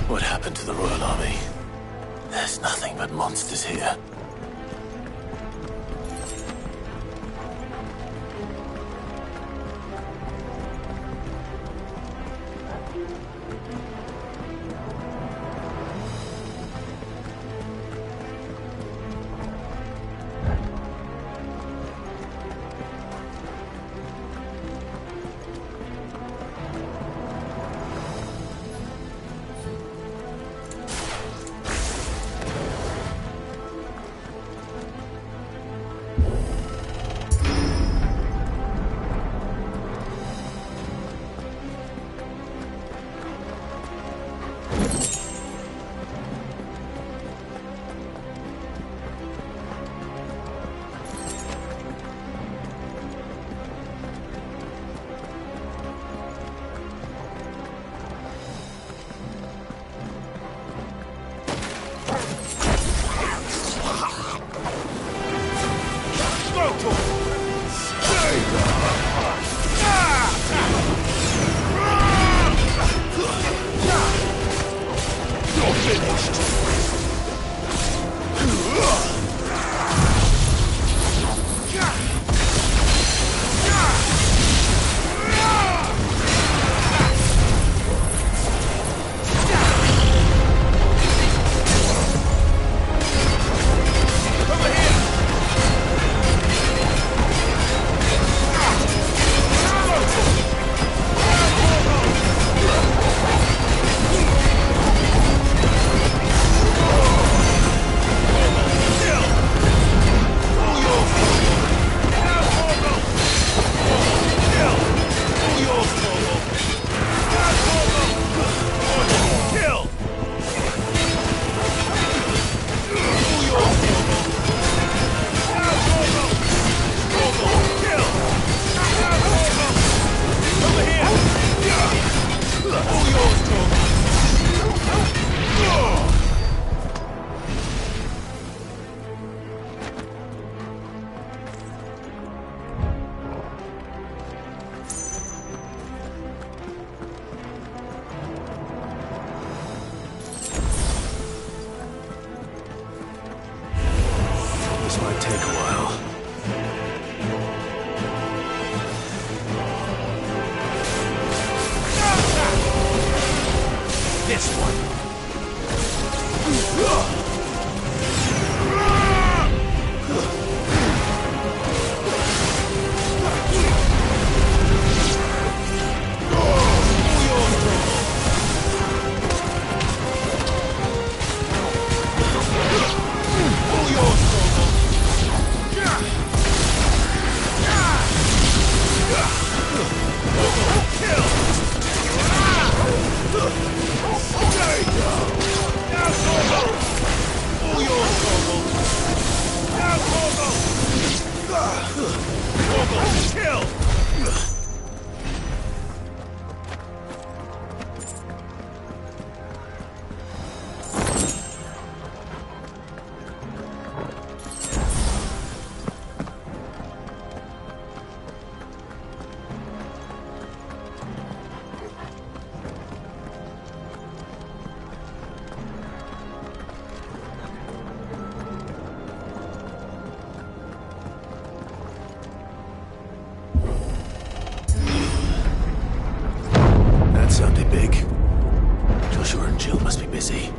A: What happened to the Royal Army? There's nothing but monsters here.
D: This one.
A: Sounded big. Joshua and Jill must be busy.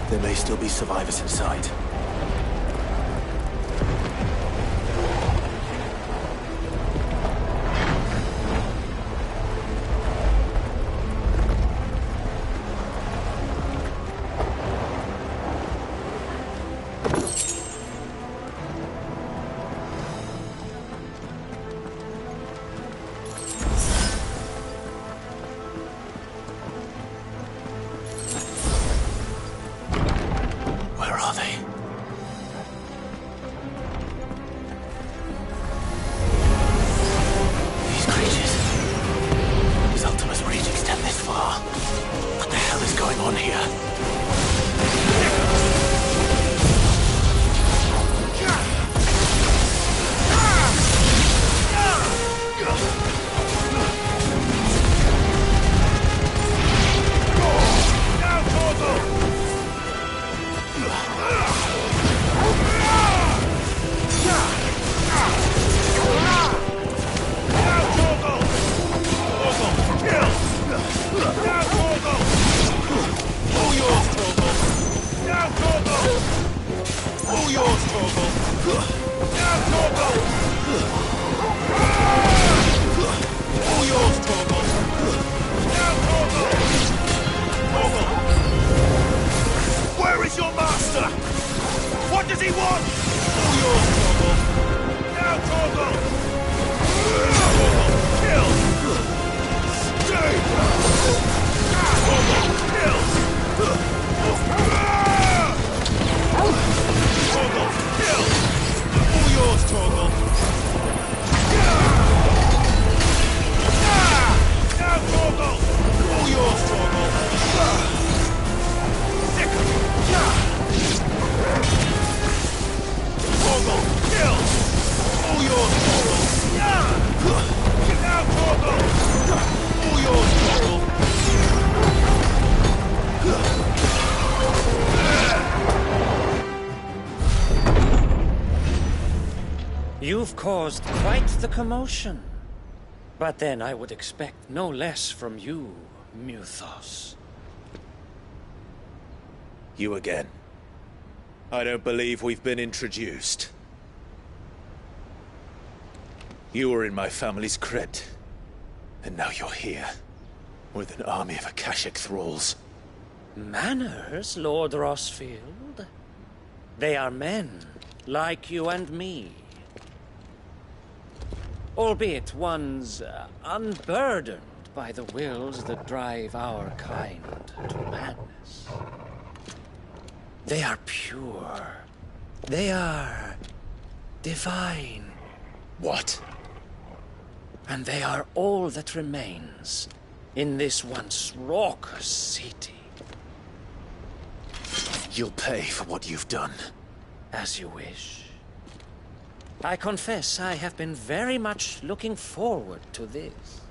A: There may still be survivors inside.
O: You've caused quite the commotion. But then I would expect no less from you, Muthos.
A: You again. I don't believe we've been introduced. You were in my family's crypt, and now you're here, with an army of Akashic thralls.
O: Manners, Lord Rossfield? They are men, like you and me. Albeit ones unburdened by the wills that drive our kind to madness. They are pure. They are divine.
A: What?
O: And they are all that remains in this once raucous city.
A: You'll pay for what you've done.
O: As you wish. I confess I have been very much looking forward to this.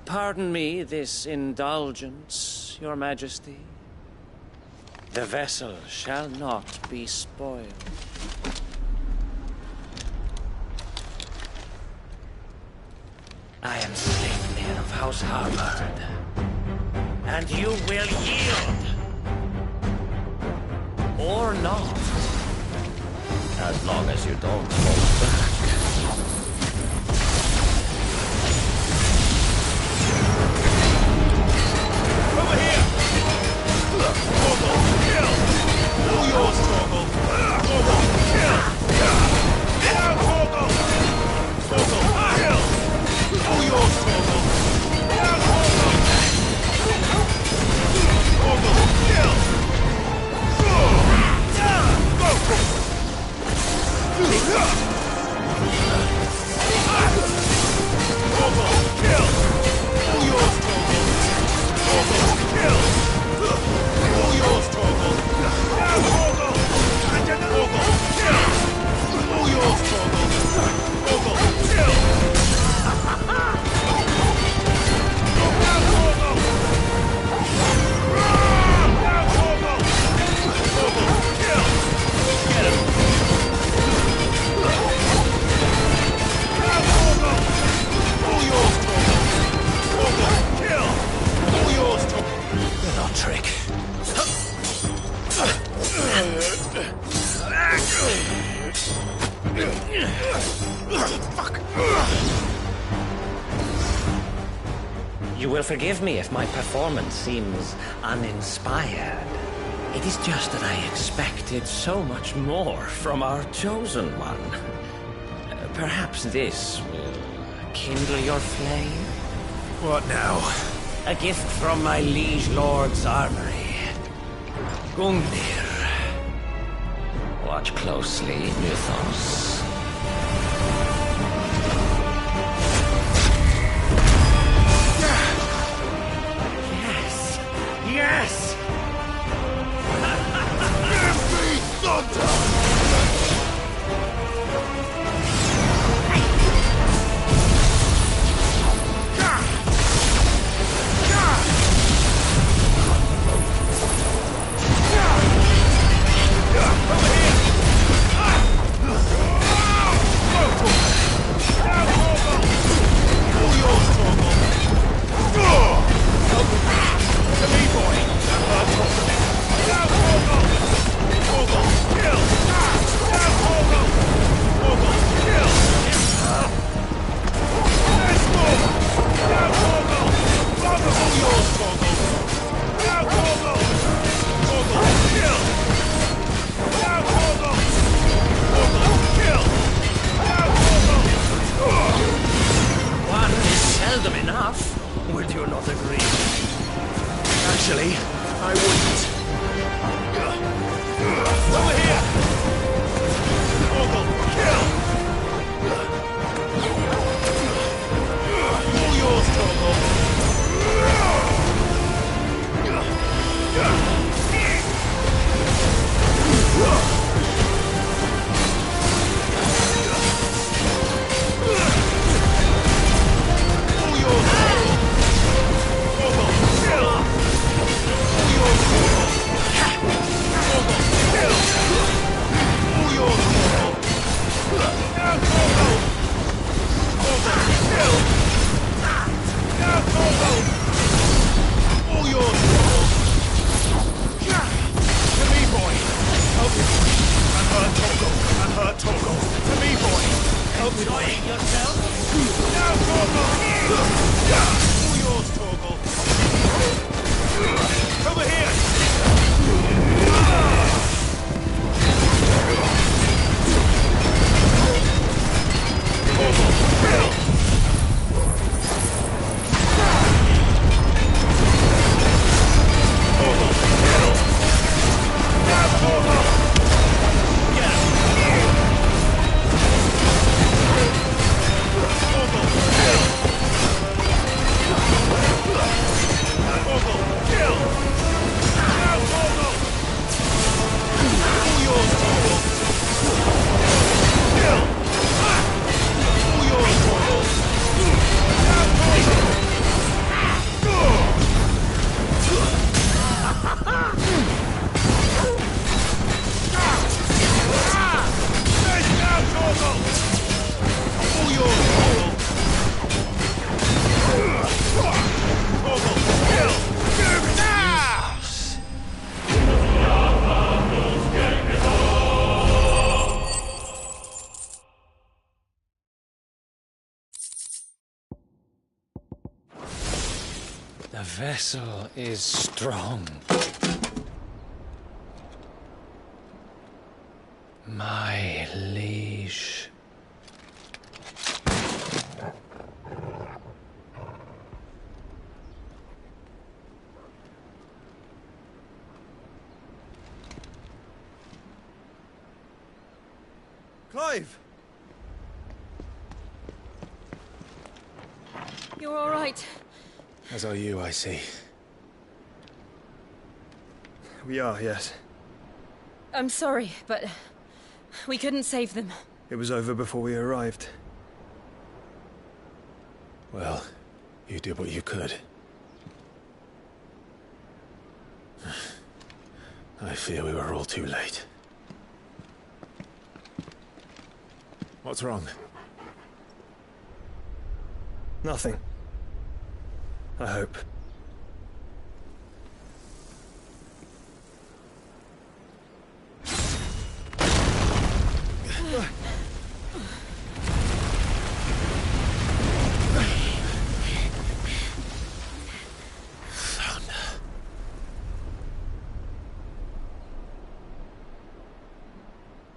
O: Pardon me this indulgence, Your Majesty. The vessel shall not be spoiled. I am Sleipnir of House Harvard, and you will yield. Or not. As long as you don't hold back.
D: Over here! Torgal, kill! All yours, Torgal! Torgal, kill! Now, Torgal! Torgal, kill! All yours, Torgal! Now, Torgal! Torgal, kill! Go! Torgal, kill! All yours, Torgal! Torgal, kill! All yours, Torgal! Now, Torgal! Torgal, kill! All yours, Torgal! Torgal, kill! Now, Torgal! Now, Torgal! Torgal, kill! Get him! Now, Torgal! All yours, Torgal! Torgal, kill! All yours, Torgal!
A: Good old trick.
O: Fuck! You will forgive me if my performance seems uninspired. It is just that I expected so much more from our chosen one. Perhaps this will kindle your flame?
A: What now?
O: A gift from my liege lord's armory. Gungnir. Watch closely, Muthos. Yes! Yes!
D: Give me thunder!
A: Actually, I wouldn't.
D: Over here! Torgal, kill! All yours, Torgal! All yours, Torgal! Torgal, kill! All yours, Torgal!
K: vessel is strong. My liege.
C: Clive!
M: You're all right.
C: As are you, I see. We are, yes.
M: I'm sorry, but we couldn't save them.
C: It was over before we arrived.
A: Well, you did what you could. I fear we were all too late. What's wrong?
C: Nothing. I hope.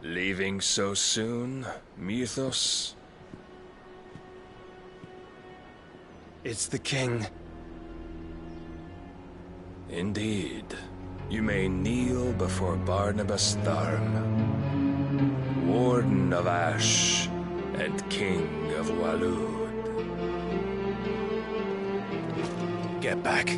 S: Leaving so soon, Mythos?
C: It's the king.
S: Indeed. You may kneel before Barnabas Tharm, Warden of Ash and King of Walud.
A: Get back.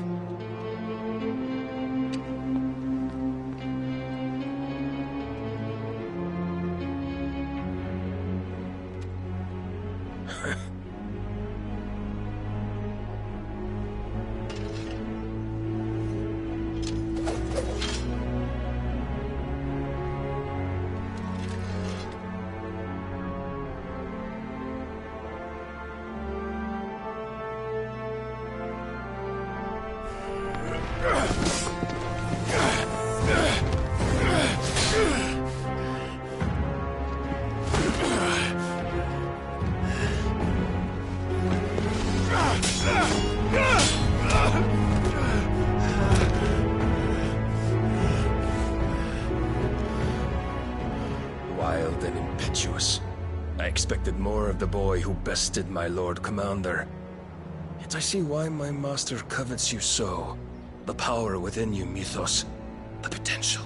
S: Wild and impetuous. I expected more of the boy who bested my Lord Commander. Yet I see why my master covets you so. The power within you, Mythos. The potential.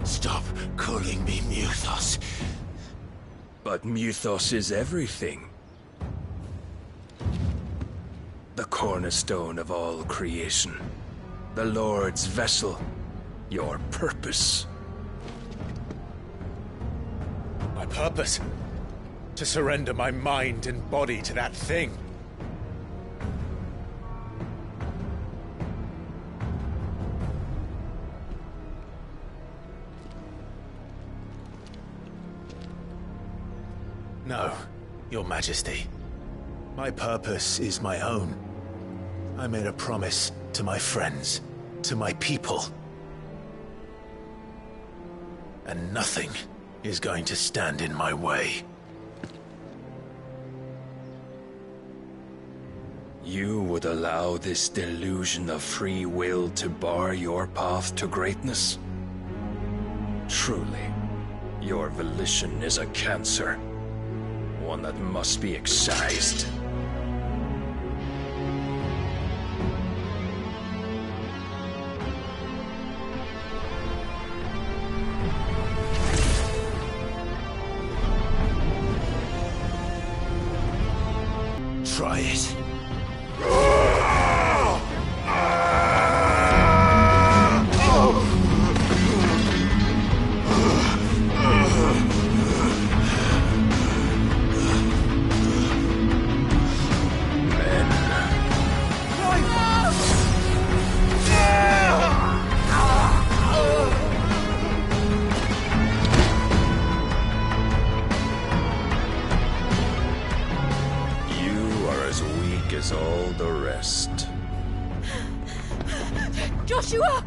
A: Stop calling me Mythos.
S: But Mythos is everything. The cornerstone of all creation. The Lord's vessel. Your purpose.
A: My purpose? To surrender my mind and body to that thing. No, Your Majesty. My purpose is my own. I made a promise to my friends, to my people. And nothing is going to stand in my way.
S: You would allow this delusion of free will to bar your path to greatness? Truly, your volition is a cancer. One that must be excised.
A: Try it.
S: As all the rest.
M: Joshua!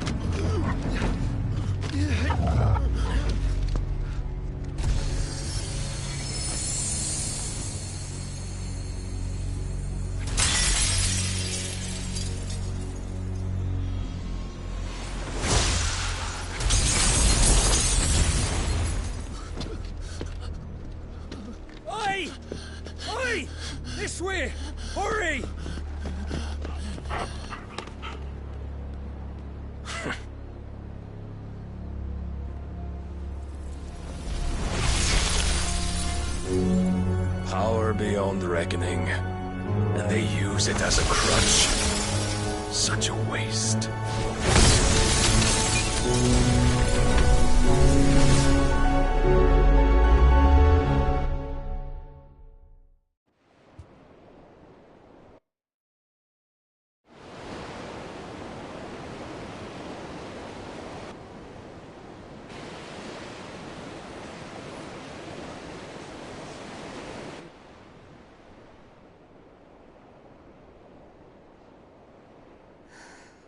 S: reckoning, and they use it as a crutch. Such a waste.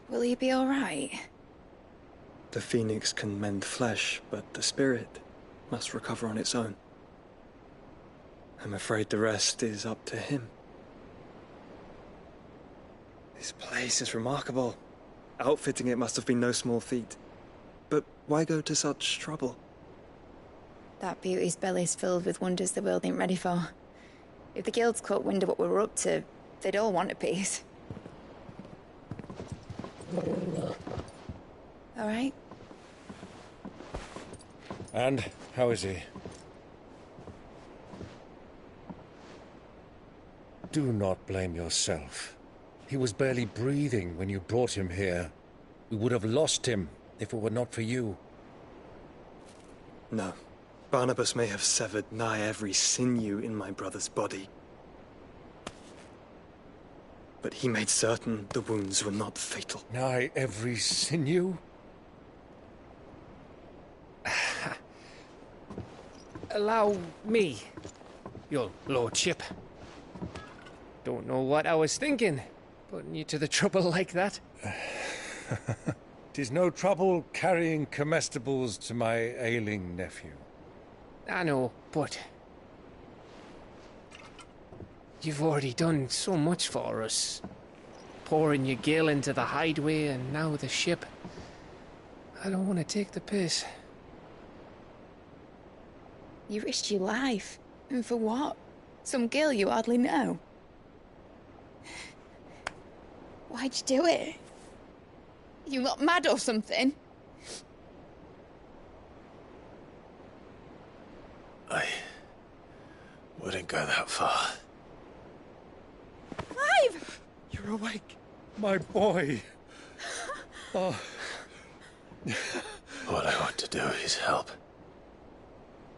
V: Will he be all right?
C: The phoenix can mend flesh, but the spirit must recover on its own. I'm afraid the rest is up to him. This place is remarkable. Outfitting it must have been no small feat. But why go to such trouble?
V: That beauty's belly's filled with wonders the world ain't ready for. If the guilds caught wind of what we were up to, they'd all want a piece. All right?
I: And how is he? Do not blame yourself. He was barely breathing when you brought him here. We would have lost him if it were not for you.
C: No. Barnabas may have severed nigh every sinew in my brother's body. But he made certain the wounds were not fatal.
I: Nigh every sinew?
K: Allow me, your lordship. Don't know what I was thinking, putting you to the trouble like that.
I: 'Tis no trouble carrying comestibles to my ailing nephew.
K: I know, but you've already done so much for us. Pouring your gale into the hideaway and now the ship. I don't want to take the piss.
V: You risked your life. And for what? Some girl you hardly know. Why'd you do it? You got mad or something?
A: I wouldn't go that far.
V: Clive!
I: You're awake, my boy. Oh.
A: All I want to do is help.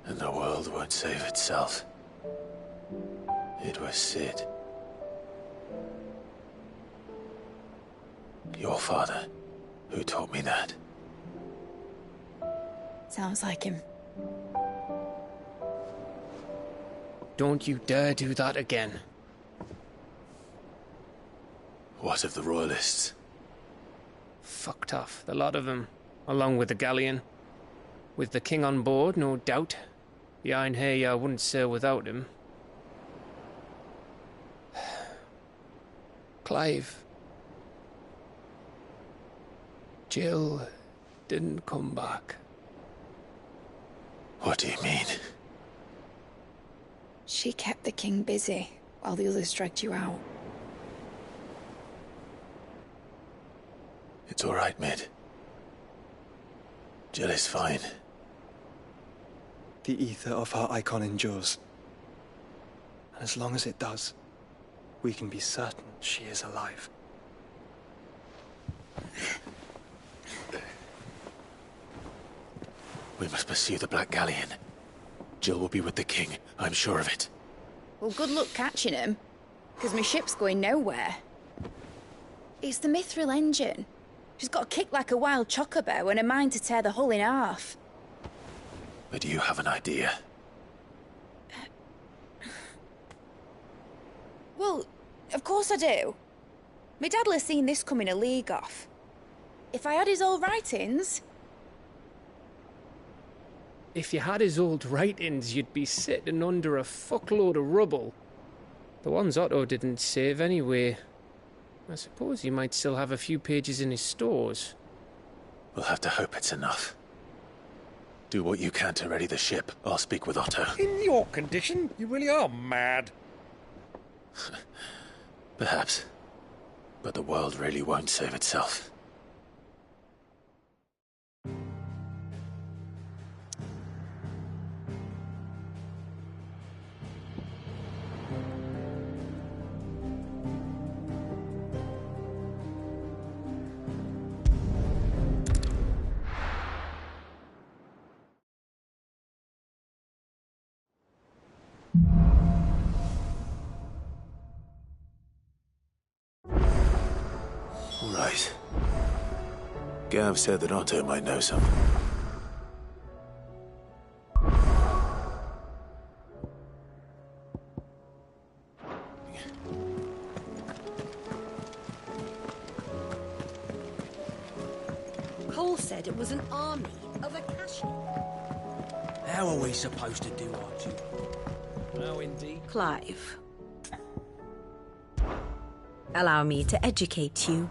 A: And the world won't save itself. It was Sid. Your father, who taught me that.
V: Sounds like him.
K: Don't you dare do that again.
A: What of the Royalists?
K: Fucked off, the lot of them, along with the galleon. With the king on board, no doubt. The Iron Hair wouldn't sail without him. Clive. Jill didn't come back.
A: What do you mean?
V: She kept the king busy while the others dragged you out.
A: It's all right, Mid. Jill is fine.
C: The ether of her icon endures. And as long as it does, we can be certain she is alive.
A: We must pursue the Black Galleon. Jill will be with the king, I'm sure of it.
V: Well, good luck catching him, because my ship's going nowhere. It's the Mithril engine. She's got a kick like a wild chocobo and a mind to tear the hull in half.
A: But do you have an idea?
V: Well, of course I do. My dad'll have seen this coming a league off. If I had his old writings...
K: If you had his old writings, you'd be sitting under a fuckload of rubble. The ones Otto didn't save anyway. I suppose he might still have a few pages in his stores.
A: We'll have to hope it's enough. Do what you can to ready the ship. I'll speak with Otto.
I: In your condition, you really are mad.
A: Perhaps. But the world really won't save itself. All right. Gav said that Otto might know something.
N: Cole said it was an army of Akashi.
O: How are we supposed to do our duty? No, indeed.
J: Clive. Allow me to educate you.